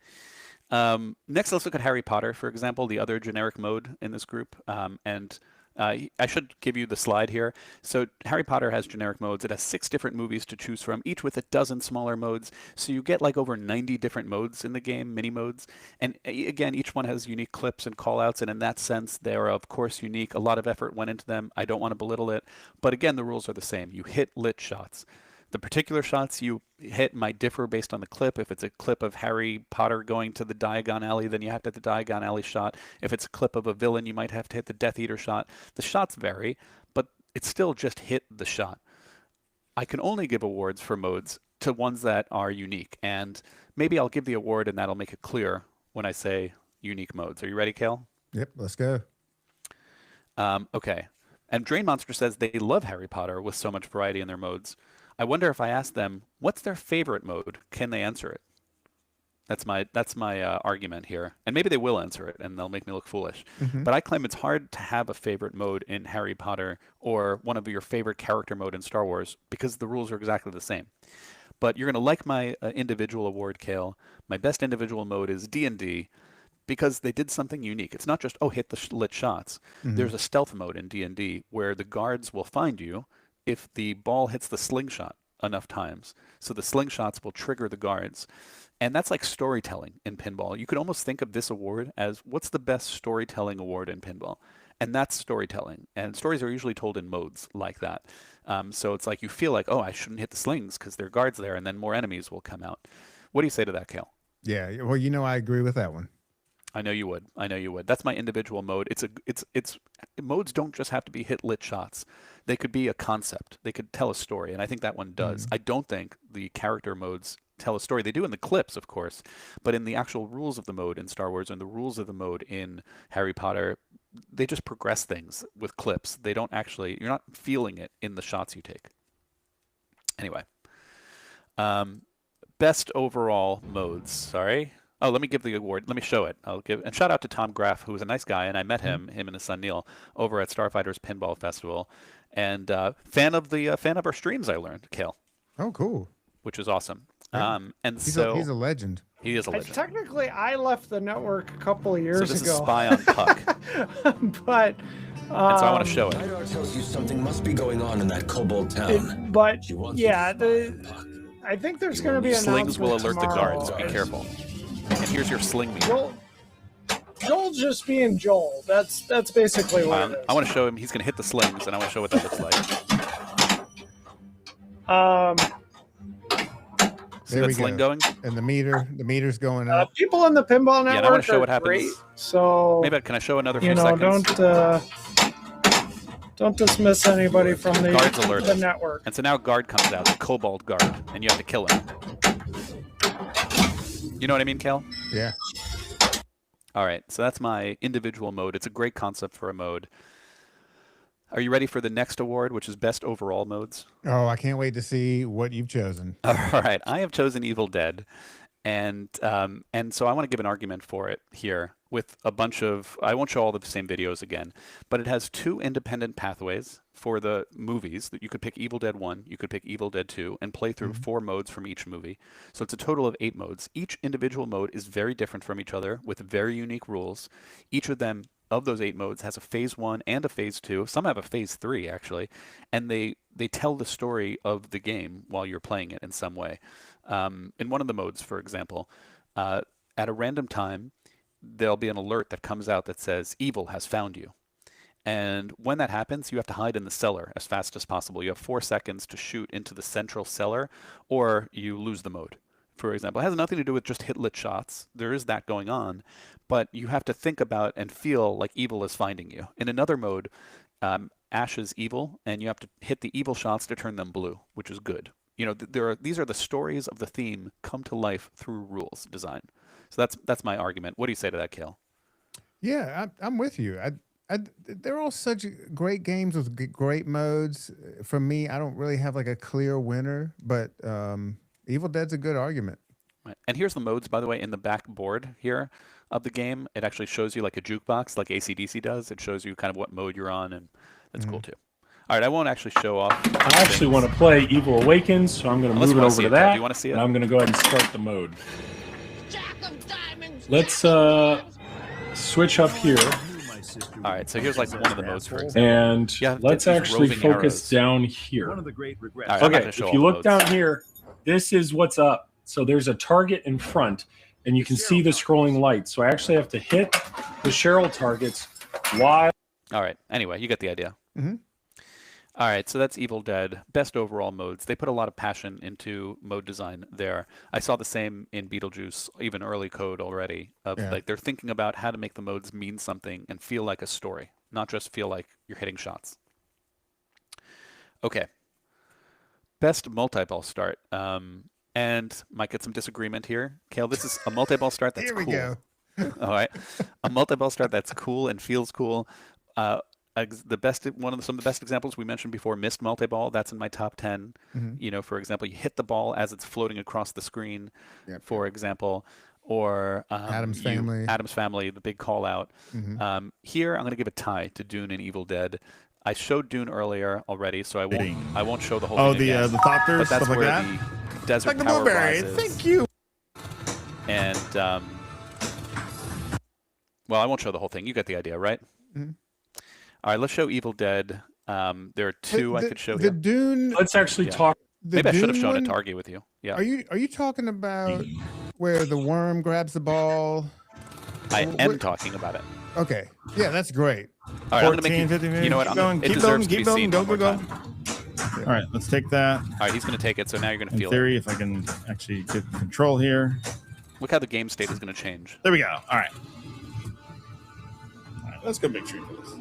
Next, let's look at Harry Potter, for example, the other generic mode in this group. I should give you the slide here. So Harry Potter has generic modes. It has 6 different movies to choose from, each with a dozen smaller modes. So you get like over 90 different modes in the game, mini modes. And again, each one has unique clips and callouts. And in that sense, they are, of course, unique. A lot of effort went into them. I don't want to belittle it. But again, the rules are the same. You hit lit shots. The particular shots you hit might differ based on the clip. If it's a clip of Harry Potter going to the Diagon Alley, then you have to hit the Diagon Alley shot. If it's a clip of a villain, you might have to hit the Death Eater shot. The shots vary, but it's still just hit the shot. I can only give awards for modes to ones that are unique, and maybe I'll give the award and that'll make it clear when I say unique modes. Are you ready, Kale? Yep, let's go. Okay. And Drain Monster says they love Harry Potter with so much variety in their modes. I wonder if I ask them, what's their favorite mode? Can they answer it? That's my argument here. And maybe they will answer it, and they'll make me look foolish. But I claim it's hard to have a favorite mode in Harry Potter or one of your favorite character mode in Star Wars because the rules are exactly the same. But you're going to like my individual award, Kale. My best individual mode is D&D because they did something unique. It's not just, hit the lit shots. There's a stealth mode in D&D where the guards will find you if the ball hits the slingshot enough times. So the slingshots will trigger the guards. And that's like storytelling in pinball. You could almost think of this award as what's the best storytelling award in pinball? And that's storytelling. And stories are usually told in modes like that. So it's like you feel like, oh, I shouldn't hit the slings because there are guards there, and then more enemies will come out. What do you say to that, Kale? Yeah, well, you know, I agree with that one. I know you would. I know you would. That's my individual mode. Modes don't just have to be hit lit shots. They could be a concept. They could tell a story, and I think that one does. I don't think the character modes tell a story. They do in the clips, of course, but in the actual rules of the mode in Star Wars and the rules of the mode in Harry Potter, they just progress things with clips. They don't actually, you're not feeling it in the shots you take. Anyway, best overall modes. Sorry. Oh, let me give the award. Let me show it. And shout out to Tom Graff, who was a nice guy, and I met him and his son Neil, over at Starfighters Pinball Festival, and fan of our streams. I learned, Kale. Oh, cool. Which is awesome. Yeah. And he's so he's a legend. He is a legend. Technically, I left the network a couple of years ago. So this is Spy on Puck. But and so I want to show it. Idar tells you something must be going on in that kobold town. Yeah, I think there's going to be an slings will alert tomorrow. the guards. Be careful. And here's your sling meter. Joel's just being Joel. That's basically what it is. I want to show him. He's going to hit the slings, and I want to show what that looks like. See that sling going? And the meter's going up. People in the pinball network I want to show what are happens. Great, so maybe can I show another few seconds? Don't dismiss anybody from the guards alerted. The network. And so now guard comes out, the kobold guard, and you have to kill him. You know what I mean, Kel? Yeah. All right, so that's my individual mode. It's a great concept for a mode. Are you ready for the next award, which is best overall modes? Oh, I can't wait to see what you've chosen. All right, I have chosen Evil Dead, and so I want to give an argument for it here with a bunch of. I won't show all the same videos again, but it has 2 independent pathways for the movies that you could pick Evil Dead 1, you could pick Evil Dead 2, and play through 4 modes from each movie. So it's a total of 8 modes. Each individual mode is very different from each other with very unique rules. Each of them. Of those 8 modes has a phase 1 and a phase 2. Some have a phase 3 actually, and they tell the story of the game while you're playing it in some way. In one of the modes, for example, at a random time, there'll be an alert that comes out that says evil has found you. And when that happens, you have to hide in the cellar as fast as possible. You have 4 seconds to shoot into the central cellar, or you lose the mode. For example, it has nothing to do with just hit lit shots. There is that going on, but you have to think about and feel like evil is finding you. In another mode, Ash is evil, and you have to hit the evil shots to turn them blue, which is good. You know, these are the stories of the theme come to life through rules design. So that's my argument. What do you say to that, Kale? Yeah, I'm with you. They're all such great games with great modes. For me, I don't really have like a clear winner, but Evil Dead's a good argument. Right. And here's the modes, by the way, in the back board here of the game. It actually shows you like a jukebox, like AC/DC does. It shows you kind of what mode you're on, and that's cool too. All right, I won't actually show off. I actually want to play Evil Awakens, so I'm going to move it over to that. Do you want to see it? And I'm going to go ahead and start the mode. Let's switch up here. All right, so here's like one of the modes, for example. And let's actually focus down here. One of the great regrets. Right, okay, if you look down here, this is what's up. So there's a target in front, and you can see the scrolling lights. So I actually have to hit the Cheryl targets while... All right, anyway, you get the idea. Mm-hmm. All right, so that's Evil Dead. Best overall modes. They put a lot of passion into mode design there. I saw the same in Beetlejuice, even early code already. Like they're thinking about how to make the modes mean something and feel like a story, not just feel like you're hitting shots. Okay. Best multi-ball start. And might get some disagreement here. Kale, this is a multi-ball start that's cool. Here we go. All right. A multi-ball start that's cool and feels cool. Some of the best examples we mentioned before, missed multi-ball. That's in my top 10. Mm-hmm. You know, for example, you hit the ball as it's floating across the screen, for example, or Addams Family, the big call out. Mm-hmm. Here, I'm going to give a tie to Dune and Evil Dead. I showed Dune earlier already, so I won't show the whole thing again. The thopters, but that's stuff like where that. the desert like the power blueberry. rises. Thank you. And well, I won't show the whole thing. You get the idea, right? Mm-hmm. All right, let's show Evil Dead. There are 2 I could show the here. Dune. Let's actually talk. Maybe I should have shown it to argue with you. Yeah. Are you talking about where the worm grabs the ball? I am talking about it. Okay. Yeah, that's great. All right, 14, I'm gonna make 15, you know what? keep going, It keep deserves going, to be keep going, seen go, one go, more go. time. All right, let's take that. All right, he's going to take it. So now you're going to In feel theory, it. if I can actually get control here. Look how the game state is going to change. There we go. All right. All right, let's go big tree for this.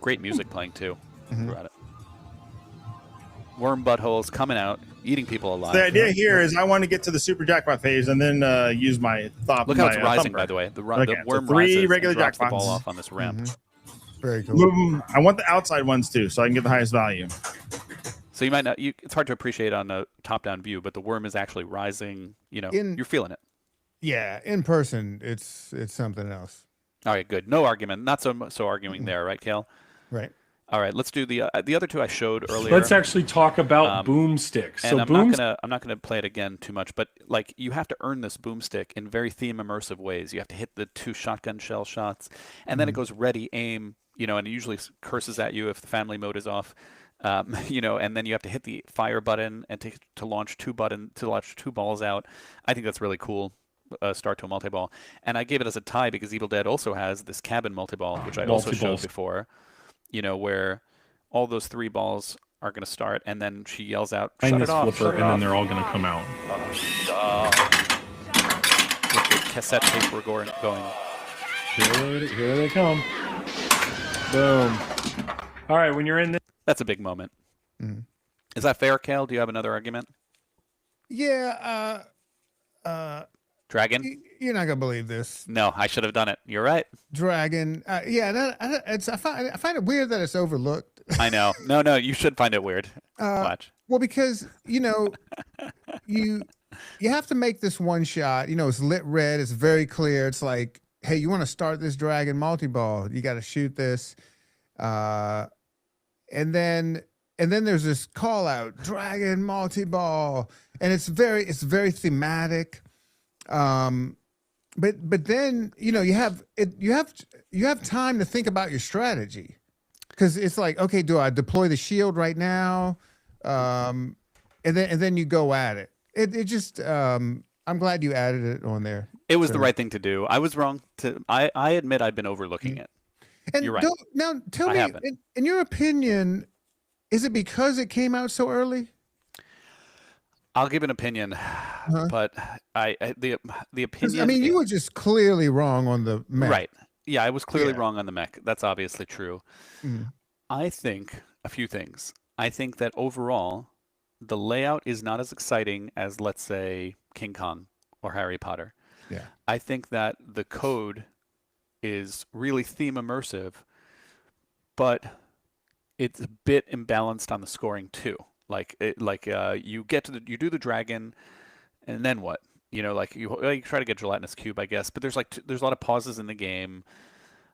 Great music playing too throughout it. Worm buttholes coming out, eating people alive. So the idea here is I want to get to the super jackpot phase and then use my thought. Look how it's rising, thumper. by the way. The Okay, worm so 3 rises regular and drops the jackpots. ball off on this ramp. Very cool. Move 'em. I want the outside ones too, so I can get the highest value. So you might not. It's hard to appreciate on a top-down view, but the worm is actually rising. You know, you're feeling it. Yeah, in person, it's something else. All right, good. No argument. Not so arguing there, right, Kale? Right. All right, let's do the other two I showed earlier. Let's actually talk about boomsticks. And So I'm not gonna play it again too much, but like you have to earn this boomstick in very theme immersive ways. You have to hit the 2 shotgun shell shots, and then it goes ready, aim, you know, and it usually curses at you if the family mode is off. You know, and then you have to hit the fire button and to launch 2 balls out. I think that's really cool. Start to a multi-ball, and I gave it as a tie because Evil Dead also has this cabin multi-ball, which I also showed before. You know, where all those 3 balls are going to start, and then she yells out, "Shut it off!" flipper, and then they're all going to come out. With the cassette tape we're going. Here they come. Boom. All right, when you're in this. That's a big moment. Is that fair, Kale? Do you have another argument? Yeah. Dragon? You're not gonna believe this. No, I should have done it. You're right. Dragon. Yeah. I find it weird that it's overlooked. I know. No, you should find it weird. Watch. Well, because you have to make this one shot. You know, it's lit red. It's very clear. It's like, hey, you want to start this dragon multi-ball? You got to shoot this. And then there's this call out, dragon multi-ball, and it's very thematic. But then you have time to think about your strategy, because it's like, okay, do I deploy the shield right now? And then you go at it. It just I'm glad you added it on there. It was the right thing to do. I was wrong. I admit I've been overlooking it. And you're right. Now tell me, in your opinion, is it because it came out so early? I'll give an opinion, but the opinion. I mean, you were just clearly wrong on the mech. Right. Yeah, I was clearly wrong on the mech. That's obviously true. I think a few things. I think that overall, the layout is not as exciting as, let's say, King Kong or Harry Potter. Yeah. I think that the code is really theme immersive, but it's a bit imbalanced on the scoring too. You do the dragon, and then what? You know, like you try to get gelatinous cube, I guess. But there's a lot of pauses in the game.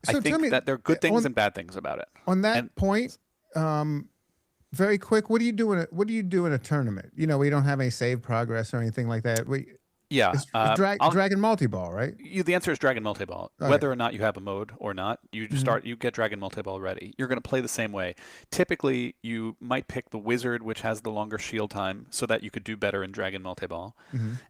So I think that there are good things and bad things about it. On that point, very quick, what do you do in a tournament? You know, we don't have any save progress or anything like that. It's Dragon multi-ball, right? The answer is Dragon multi-ball. Okay. Whether or not you have a mode or not, you get Dragon multi-ball ready. You're going to play the same way. Typically, you might pick the wizard, which has the longer shield time, so that you could do better in Dragon multi-ball.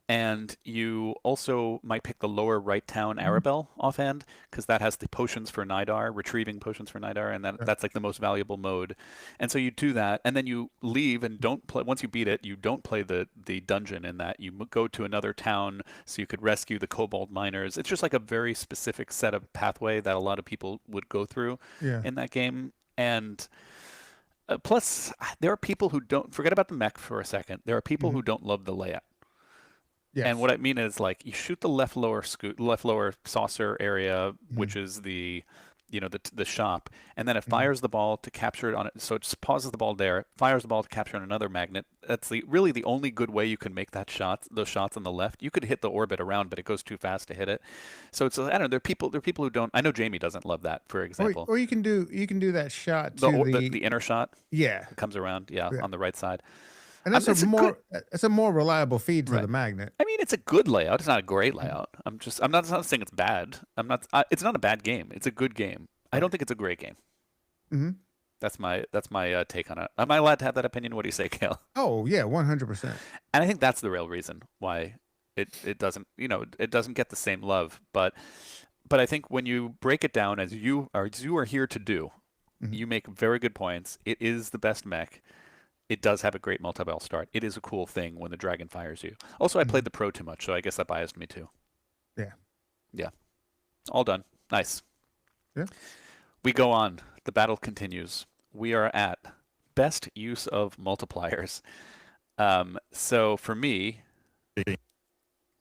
And you also might pick the lower right town Arabelle offhand, because that has the potions for Nidar, retrieving potions for Nidar, and that's like the most valuable mode. And so you do that, and then you leave and don't play. Once you beat it, you don't play the dungeon in that. You go to another town so you could rescue the kobold miners. It's just like a very specific set of pathway that a lot of people would go through in that game. And plus, there are people who don't forget about the mech for a second. There are people who don't love the layout. Yes. And what I mean is, like, you shoot the left lower saucer area, which is the shop, and then it fires the ball to capture it on it. So it just pauses the ball there, fires the ball to capture on another magnet. That's really the only good way you can make those shots on the left. You could hit the orbit around, but it goes too fast to hit it. So it's, I don't know. There are people who don't. I know Jamie doesn't love that, for example. Or you can do that shot the inner shot. Yeah, that comes around. Yeah, on the right side. And that's it's a more reliable feed to the magnet. I mean, it's a good layout. It's not a great layout. I'm not saying it's bad. It's not a bad game. It's a good game. I don't think it's a great game. That's my take on it. Am I allowed to have that opinion? What do you say, Kale? Oh yeah, 100%. And I think that's the real reason why it doesn't get the same love. But but I think when you break it down as you are here to do, you make very good points. It is the best mech. It does have a great multi-ball start. It is a cool thing when the dragon fires you. Also, I played the pro too much, so I guess that biased me too. Yeah. Yeah. All done. Nice. Yeah. We go on. The battle continues. We are at best use of multipliers. So for me, let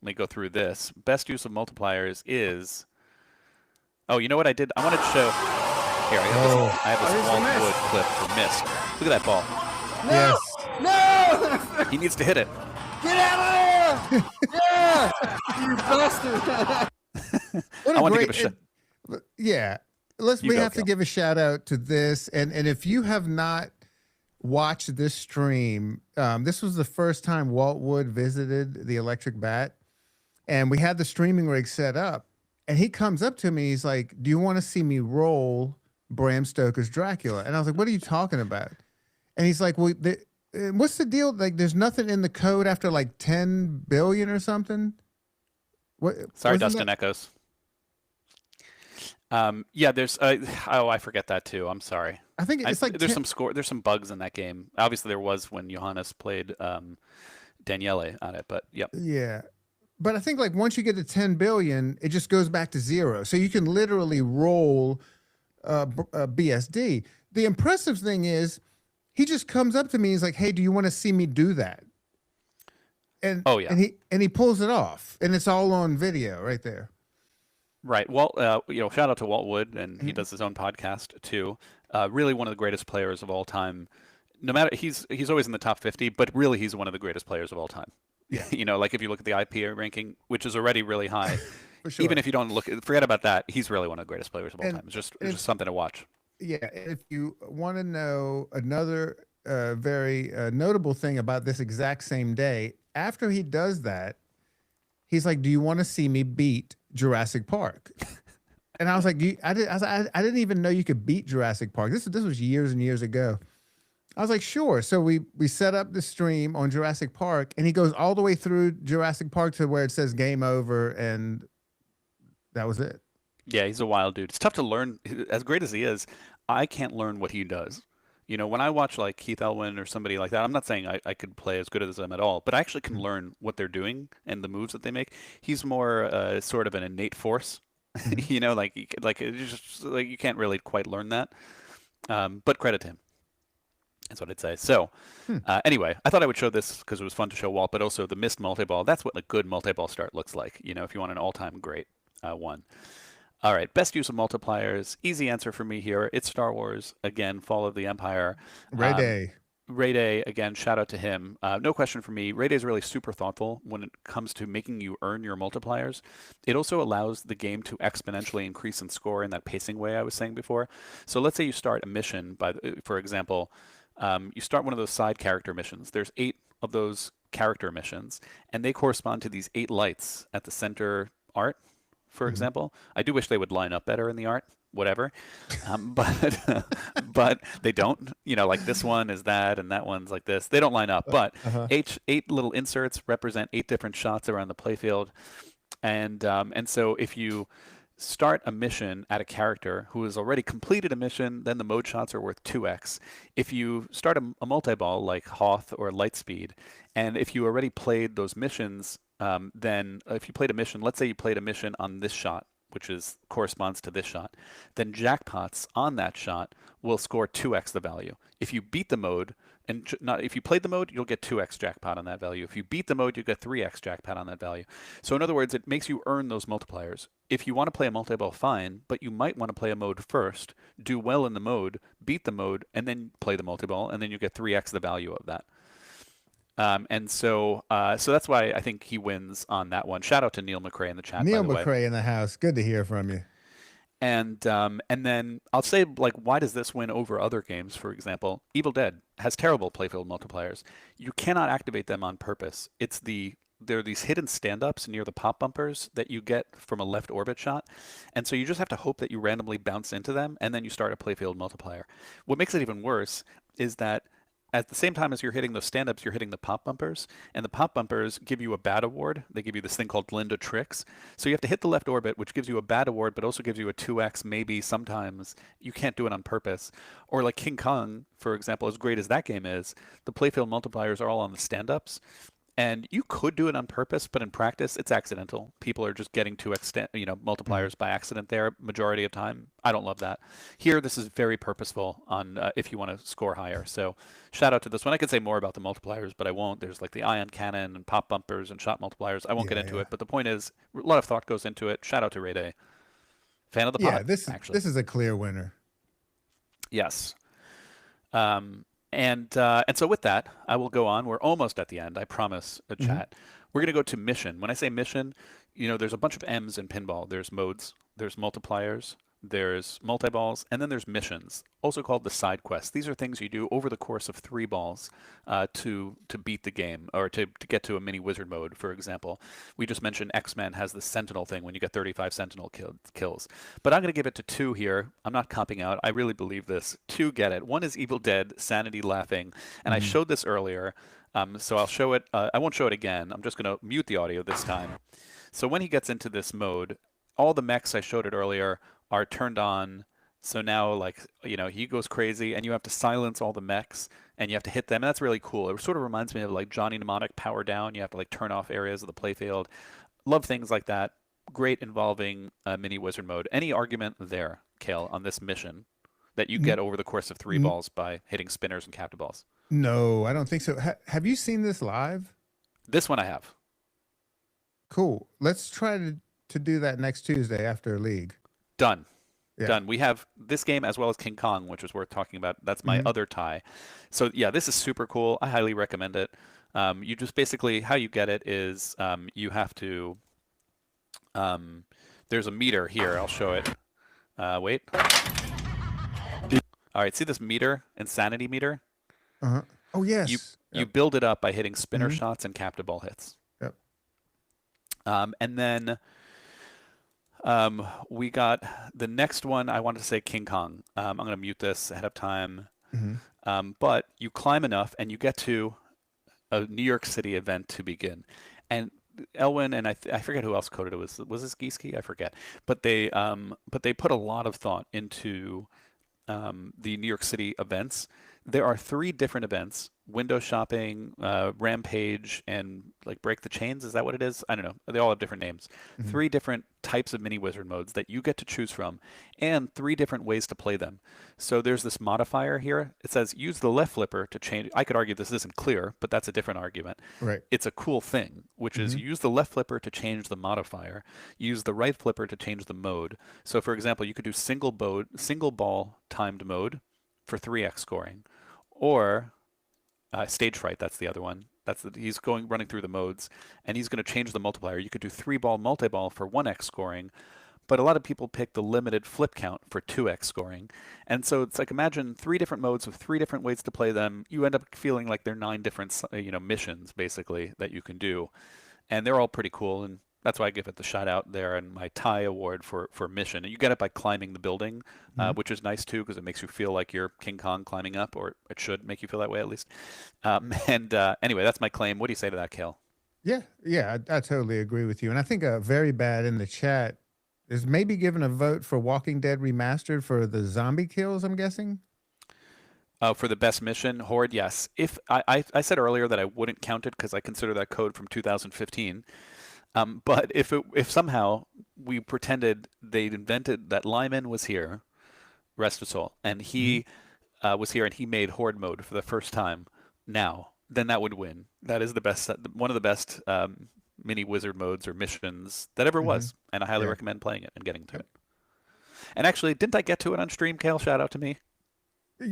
me go through this. Best use of multipliers is... Oh, you know what I did? I wanted to show... Here, I have this Walt Wood clip for Mist. Look at that ball. Yes. No! He needs to hit it. Get out of here! Yeah! You bastard! I want to give a shot. Yeah. We have to give a shout out to this. And if you have not watched this stream, this was the first time Walt Wood visited the Electric Bat. And we had the streaming rig set up. And he comes up to me. He's like, do you want to see me roll Bram Stoker's Dracula? And I was like, what are you talking about? And he's like, well, what's the deal? Like, there's nothing in the code after like 10 billion or something. What? Sorry, Dustin Echoes. Yeah, there's. I forget that too. I'm sorry. I think it's like there's there's some bugs in that game. Obviously, there was when Johannes played Daniele on it, but yep. Yeah. But I think like once you get to 10 billion, it just goes back to zero. So you can literally roll BSD. The impressive thing is he just comes up to me. He's like, hey, do you want to see me do that? And and he pulls it off, and it's all on video right there. Right. Well, shout out to Walt Wood, and he does his own podcast too. Really one of the greatest players of all time. No matter he's always in the top 50, but really he's one of the greatest players of all time. Yeah. Like if you look at the IP ranking, which is already really high, For sure. even if you don't forget about that, he's really one of the greatest players of all time. It's just something to watch. Yeah. If you want to know another very notable thing about this exact same day, after he does that, he's like, do you want to see me beat Jurassic Park? And I was like, I didn't even know you could beat Jurassic Park. This was years and years ago. I was like, sure. So we set up the stream on Jurassic Park, and he goes all the way through Jurassic Park to where it says game over, and that was it. Yeah, he's a wild dude. It's tough to learn. As great as he is, I can't learn what he does. When I watch like Keith Elwin or somebody like that, I'm not saying I could play as good as them at all, but I actually can learn what they're doing and the moves that they make. He's more sort of an innate force, like you can't really quite learn that. But credit to him. That's what I'd say. So anyway, I thought I would show this because it was fun to show Walt, but also the Mist multi-ball. That's what a good multi-ball start looks like. If you want an all-time great one. All right, best use of multipliers. Easy answer for me here. It's Star Wars. Again, Fall of the Empire. Ray Day. Ray Day, again, shout out to him. No question for me. Ray Day is really super thoughtful when it comes to making you earn your multipliers. It also allows the game to exponentially increase in score in that pacing way I was saying before. So let's say you start a mission, for example, you start one of those side character missions. There's 8 of those character missions, and they correspond to these 8 lights at the center art. For example, I do wish they would line up better in the art, whatever, but they don't. Like this one is that, and that one's like this. They don't line up, but 8 little inserts represent 8 different shots around the playfield, and so if you start a mission at a character who has already completed a mission, then the mode shots are worth 2x. If you start a multi-ball like Hoth or Lightspeed, and if you already played those missions, then if you played a mission, let's say you played a mission on this shot, which corresponds to this shot, then jackpots on that shot will score 2x the value. If you beat the mode, if you played the mode, you'll get 2x jackpot on that value. If you beat the mode, you get 3x jackpot on that value. So in other words, it makes you earn those multipliers. If you want to play a multi-ball, fine, but you might want to play a mode first, do well in the mode, beat the mode, and then play the multi-ball, and then you get 3x the value of that. So that's why I think he wins on that one. Shout out to Neil McRae in the chat. Neil by the way. McRae in the house. Good to hear from you. And then I'll say, like, why does this win over other games? For example, Evil Dead has terrible playfield multipliers. You cannot activate them on purpose. There are these hidden stand-ups near the pop bumpers that you get from a left orbit shot. And so you just have to hope that you randomly bounce into them, and then you start a playfield multiplier. What makes it even worse is that at the same time as you're hitting those stand-ups, you're hitting the pop bumpers, and the pop bumpers give you a bad award. They give you this thing called Linda Tricks. So you have to hit the left orbit, which gives you a bad award, but also gives you a 2x, maybe sometimes. You can't do it on purpose. Or like King Kong, for example, as great as that game is, the playfield multipliers are all on the stand-ups. And you could do it on purpose, but in practice, it's accidental. People are just getting 2x, multipliers by accident there majority of time. I don't love that. Here, this is very purposeful on if you want to score higher. So shout out to this one. I could say more about the multipliers, but I won't. There's like the ion cannon and pop bumpers and shot multipliers. I won't get into it, but the point is, a lot of thought goes into it. Shout out to Ray Day. Fan of the pod, this is a clear winner. Yes. And so with that, I will go on. We're almost at the end. I promise, a chat. We're going to go to mission. When I say mission, there's a bunch of M's in pinball. There's modes, there's multipliers, there's multi-balls, and then there's missions, also called the side quests. These are things you do over the course of 3 balls to beat the game, or to get to a mini wizard mode, for example. We just mentioned X-Men has the Sentinel thing when you get 35 Sentinel kills. But I'm going to give it to 2 here. I'm not copping out. I really believe this. 2 get it. One is Evil Dead, Sanity Laughing, and I showed this earlier, so I'll show it. I won't show it again. I'm just going to mute the audio this time. So when he gets into this mode, all the mechs, I showed it earlier, are turned on. So now, he goes crazy, and you have to silence all the mechs, and you have to hit them. And that's really cool. It sort of reminds me of like Johnny Mnemonic Power Down. You have to turn off areas of the playfield. Love things like that. Great involving mini wizard mode. Any argument there, Kale, on this mission that you get over the course of 3 balls by hitting spinners and captive balls? No, I don't think so. Have you seen this live? This one I have. Cool. Let's try to do that next Tuesday after League. Done. Yeah. Done. We have this game as well as King Kong, which is worth talking about. That's my other tie. So yeah, this is super cool. I highly recommend it. You just basically, how you get it is you have to, there's a meter here. I'll show it. Wait. All right, see this meter, insanity meter? Oh, yes. You build it up by hitting spinner shots and captive ball hits. Yep. And then we got the next one. I wanted to say King Kong. I'm going to mute this ahead of time. But you climb enough and you get to a New York City event to begin. And Elwin and I forget who else coded it. Was this Gieske? I forget. But they put a lot of thought into the New York City events. There are 3 different events: window shopping, rampage, and break the chains. Is that what it is? I don't know. They all have different names. 3 different types of mini wizard modes that you get to choose from, and 3 different ways to play them. So there's this modifier here. It says use the left flipper to change. I could argue this isn't clear, but that's a different argument. Right. It's a cool thing, which is use the left flipper to change the modifier. Use the right flipper to change the mode. So for example, you could do single ball timed mode for 3x scoring. Or stage fright, that's the other one. He's running through the modes, and he's going to change the multiplier. You could do 3-ball multi-ball for 1x scoring, but a lot of people pick the limited flip count for 2x scoring. And so it's imagine 3 different modes with 3 different ways to play them. You end up feeling like they're 9 different missions basically that you can do, and they're all pretty cool. And that's why I give it the shout out there and my tie award for mission. And you get it by climbing the building, which is nice too, because it makes you feel like you're King Kong climbing up, or it should make you feel that way at least. Anyway, that's my claim. What do you say to that, Kale? Yeah, I totally agree with you. And I think Very Bad in the chat is maybe giving a vote for Walking Dead Remastered for the zombie kills, I'm guessing. For the best mission, Horde, yes. If I said earlier that I wouldn't count it because I consider that code from 2015. But if somehow we pretended they'd invented that Lyman was here, rest his soul, and he was here and he made Horde mode for the first time now, then that would win. That is the best, one of the best mini wizard modes or missions that ever was, and I highly recommend playing it and getting to it. And actually, didn't I get to it on stream, Kale? Shout out to me.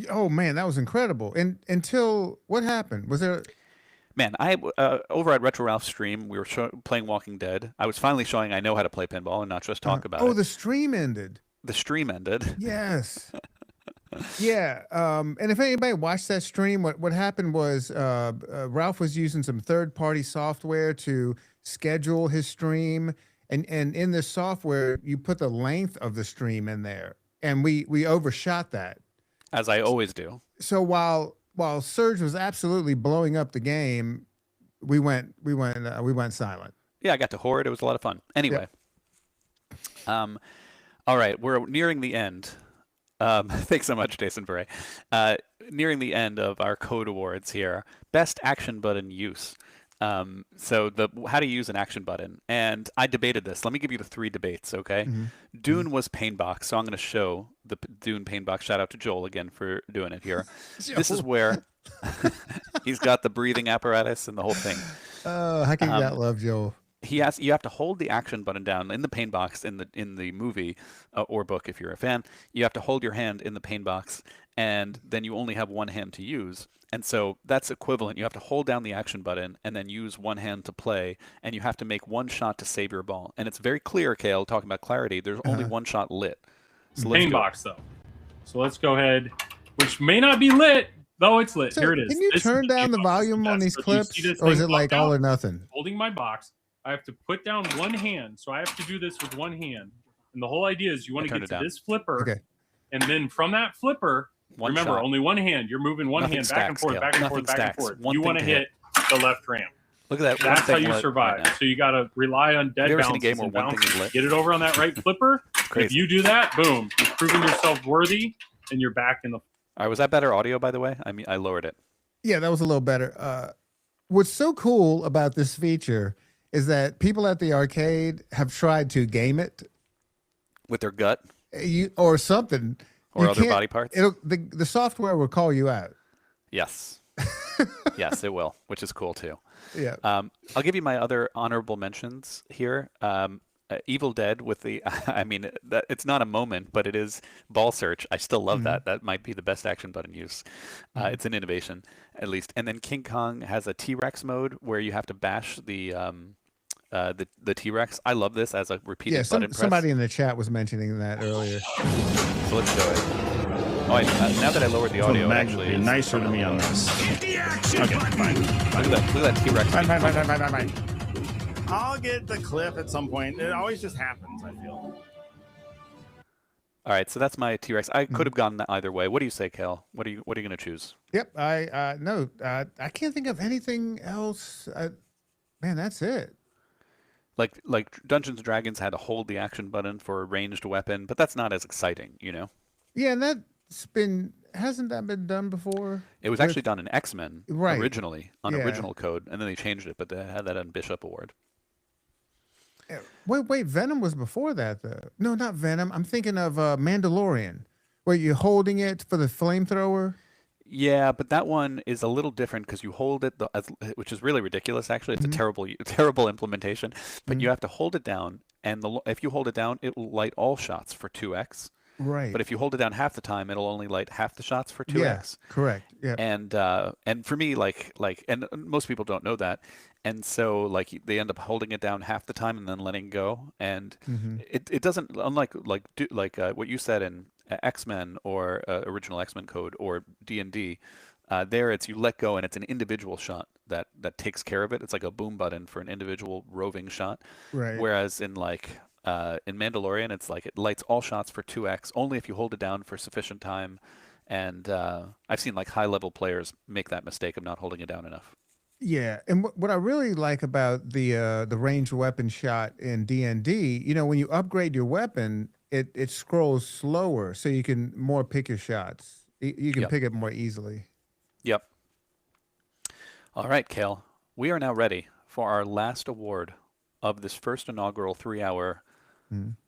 Oh man, that was incredible. And until what happened? Was there? Man, I over at Retro Ralph's stream, we were playing Walking Dead. I was finally showing I know how to play pinball and not just talk about it. Oh, the stream ended. The stream ended. Yes. Yeah. And if anybody watched that stream, what happened was Ralph was using some third-party software to schedule his stream, and in this software, you put the length of the stream in there, and we overshot that. As I always do. So while while Surge was absolutely blowing up the game, we went silent. Yeah, I got to Horde. It was a lot of fun. Anyway, all right, we're nearing the end. Thanks so much, Jason Bray. Nearing the end of our code awards here. Best action button use. So how to use an action button, and I debated this. Let me give you the 3 debates, okay? Dune was Painbox, so I'm going to show the Dune Painbox. Shout out to Joel again for doing it here. This is where he's got the breathing apparatus and the whole thing. Oh, how can you not love Joel? You have to hold the action button down in the pain box in the movie or book if you're a fan. You have to hold your hand in the pain box, and then you only have one hand to use. And so that's equivalent. You have to hold down the action button and then use one hand to play, and you have to make one shot to save your ball. And it's very clear, Kale, talking about clarity. There's only one shot lit. So pain box though. So let's go ahead, which may not be lit. though it's lit. So here it is. Can you turn down the volume on these clips, or is it like all or nothing? Holding my box, I have to put down one hand, so I have to do this with one hand. And the whole idea is you want to get to this flipper, and then from that flipper, remember only one hand. You're moving one hand back and forth, back and forth, back and forth. You want to hit the left ramp. Look at that. That's how you survive. Right, so you got to rely on dead bounces and bounces. Get it over on that right flipper. If you do that, boom, you've proven yourself worthy, and you're back in the. All right, was that better audio, by the way? I mean, I lowered it. Yeah, that was a little better. What's so cool about this feature is that people at the arcade have tried to game it with their gut, or something, or other body parts. The software will call you out. Yes, yes, it will, which is cool too. Yeah. I'll give you my other honorable mentions here. Evil Dead with the, I mean, it's not a moment, but it is ball search. I still love that. That might be the best action button use. It's an innovation, at least. And then King Kong has a T-Rex mode where you have to bash the T-Rex. I love this as a repeated button press. Somebody in the chat was mentioning that earlier. So let's do it. Oh, now that I lowered the audio, actually, be nicer to me on this. Okay, fine. Look at that T-Rex. Fine. I'll get the clip at some point. It always just happens, I feel. All right, so that's my T-Rex. I could have gone either way. What do you say, Kel? What are you going to choose? Yep, I can't think of anything else. Man, that's it. Like Dungeons & Dragons had to hold the action button for a ranged weapon, but that's not as exciting, you know? Yeah, and hasn't that been done before? It was actually done in X-Men originally, on original code, and then they changed it, but they had that on Bishop Award. Wait, Venom was before that, though. No, not Venom. I'm thinking of Mandalorian, where you're holding it for the flamethrower. Yeah, but that one is a little different because you hold it, which is really ridiculous, actually. It's a terrible implementation, but you have to hold it down, and if you hold it down, it will light all shots for 2x. Right. But if you hold it down half the time, it'll only light half the shots for 2x. Yeah, correct. Yeah. And for me, and most people don't know that, and so they end up holding it down half the time and then letting go, and it doesn't, unlike what you said in X-Men or original X-Men code or D&D, there it's you let go and it's an individual shot that takes care of it. It's like a boom button for an individual roving shot. Right. Whereas in Mandalorian, it's like it lights all shots for 2x only if you hold it down for sufficient time. And I've seen high-level players make that mistake of not holding it down enough. Yeah, and what I really like about the ranged weapon shot in D&D, when you upgrade your weapon, it scrolls slower, so you can more pick your shots. You can pick it more easily. Yep. All right, Kale. We are now ready for our last award of this first inaugural 3-hour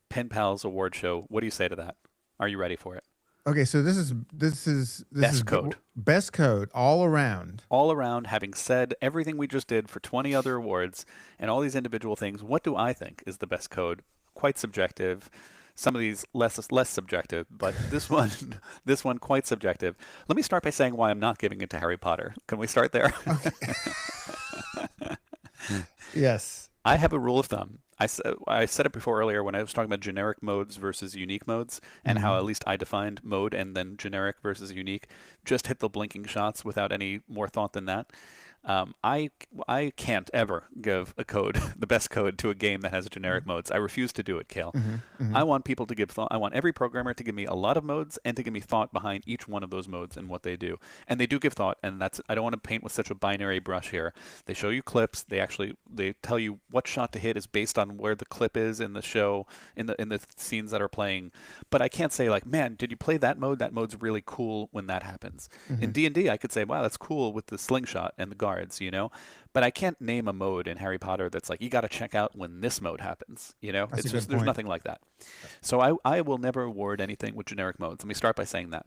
Pinpal's award show. What do you say to that? Are you ready for it? Okay, so this is best code. Best code all around. All around, having said everything we just did for 20 other awards and all these individual things, what do I think is the best code? Quite subjective. Some of these less subjective, but this one quite subjective. Let me start by saying why I'm not giving it to Harry Potter. Can we start there? Okay. Yes. I have a rule of thumb. I said it before earlier when I was talking about generic modes versus unique modes and how at least I defined mode and then generic versus unique. Just hit the blinking shots without any more thought than that. I can't ever give a code, the best code, to a game that has generic modes. I refuse to do it, Kale. I want people to give thought. I want every programmer to give me a lot of modes and to give me thought behind each one of those modes and what they do. And they do give thought, and that's, I don't want to paint with such a binary brush here. They show you clips. They tell you what shot to hit is based on where the clip is in the show, in the scenes that are playing. But I can't say like, man, did you play that mode? That mode's really cool when that happens. In D&D, I could say, wow, that's cool with the slingshot and the guards, you know, but I can't name a mode in Harry Potter that's like, you got to check out when this mode happens, you know. It's just, there's nothing like that. So I will never award anything with generic modes. Let me start by saying that.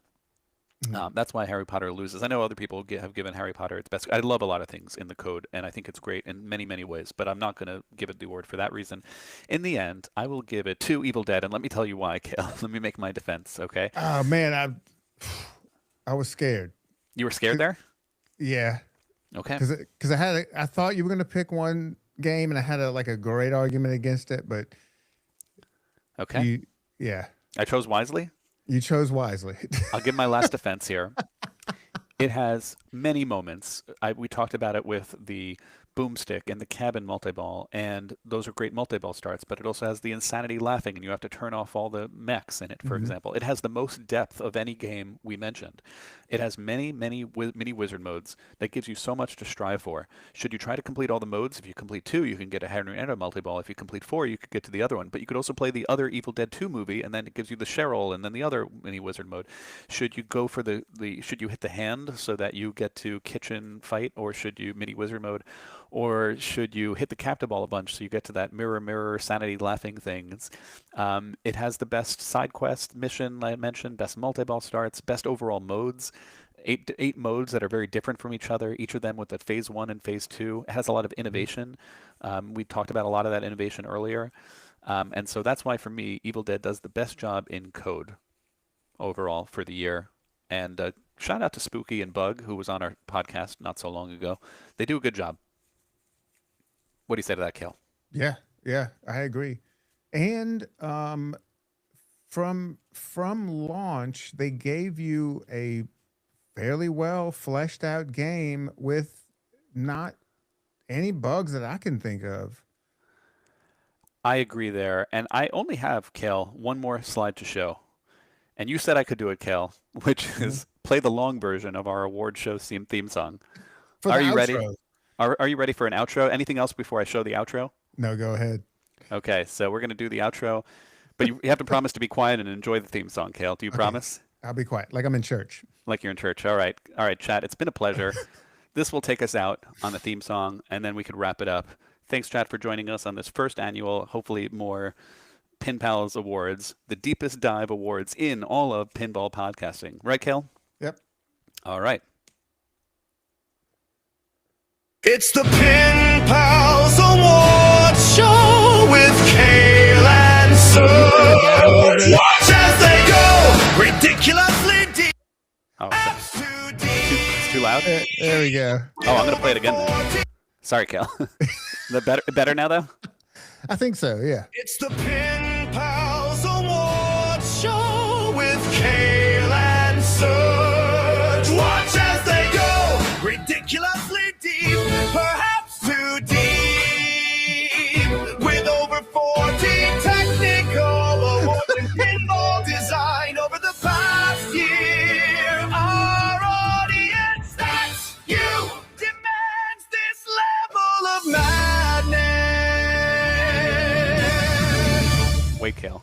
That's why Harry Potter loses. I know other people have given Harry Potter its best. I love a lot of things in the code, and I think it's great in many, many ways, but I'm not going to give it the award for that reason. In the end, I will give it to Evil Dead, and let me tell you why, Kale. Let me make my defense, okay? Oh, man, I was scared. You were scared there? Yeah. Okay. Because I thought you were going to pick one game, and I had a great argument against it, but okay. I chose wisely. You chose wisely. I'll give my last defense here. It has many moments. We talked about it with the boomstick and the cabin multi-ball, and those are great multi-ball starts, but it also has the insanity laughing, and you have to turn off all the mechs in it, for example. It has the most depth of any game we mentioned. It has many, many mini wizard modes that gives you so much to strive for. Should you try to complete all the modes, if you complete 2, you can get a Henrietta multi-ball. If you complete 4, you could get to the other one. But you could also play the other Evil Dead 2 movie, and then it gives you the Cheryl, and then the other mini wizard mode. Should you go for should you hit the hand so that you get to kitchen fight, or should you mini wizard mode? Or should you hit the captive ball a bunch so you get to that mirror sanity laughing things? It has the best side quest mission I mentioned, best multi-ball starts, best overall modes. Eight modes that are very different from each other, each of them with a phase 1 and phase 2. It has a lot of innovation. We talked about a lot of that innovation earlier. And so that's why, for me, Evil Dead does the best job in code overall for the year. And shout out to Spooky and Bug, who was on our podcast not so long ago. They do a good job. What do you say to that, Kale? Yeah, I agree. And from launch, they gave you a fairly well fleshed out game with not any bugs that I can think of. I agree there. And I only have, Kale, one more slide to show. And you said I could do it, Kale, which is play the long version of our award show theme song. Are you ready? Are you ready for an outro? Anything else before I show the outro? No, go ahead. Okay, so we're going to do the outro, but you have to promise to be quiet and enjoy the theme song, Kale. Do you promise? I'll be quiet, like I'm in church. Like you're in church. All right, chat. It's been a pleasure. This will take us out on the theme song, and then we could wrap it up. Thanks, chat, for joining us on this first annual, hopefully more Pinpals Awards, the deepest dive awards in all of pinball podcasting. Right, Kale? Yep. All right. It's the Pinpals Awards Show with Kale and Sue. Watch as they go ridiculously deep. Oh, it's too loud? There we go. Oh, I'm going to play it again then. Sorry, Kale. Is that better now, though? I think so, yeah. It's the Pinpals Awards Show with Kale and Sue. Watch as they go ridiculously deep, perhaps too deep, with over 40 technical awards in pinball design over the past year. Our audience, that's you, demands this level of madness. Wait, Kale.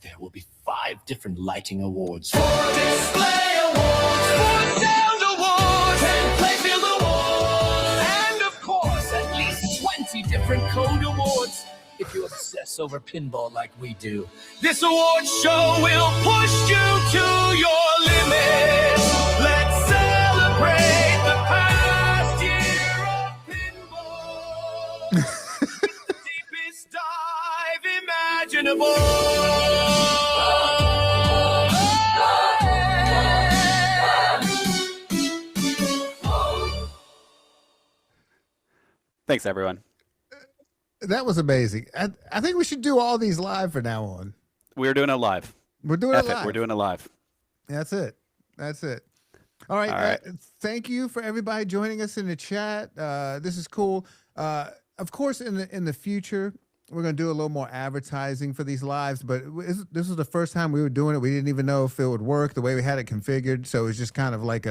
There will be 5 different lighting awards. 4 display awards, 4 sound awards, 10 playfield awards, and of course, at least 20 different code awards. If you obsess over pinball like we do, This award show will push you to your limits. Let's celebrate the past year of pinball. The deepest dive imaginable. Thanks, everyone. That was amazing. I think we should do all these live from now on. We're doing it live. We're doing it live. We're doing it live. That's it. All right. All right. Thank you for everybody joining us in the chat. This is cool. Of course, in the future, we're going to do a little more advertising for these lives, but this was the first time we were doing it. We didn't even know if it would work the way we had it configured. So it's just kind of like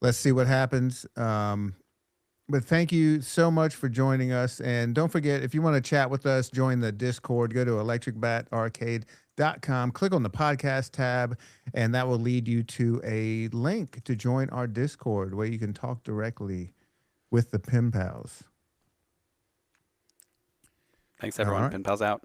let's see what happens. But thank you so much for joining us. And don't forget, if you want to chat with us, join the Discord, go to electricbatarcade.com, click on the podcast tab, and that will lead you to a link to join our Discord where you can talk directly with the Pinpals. Thanks, everyone. All right. Pinpal's out.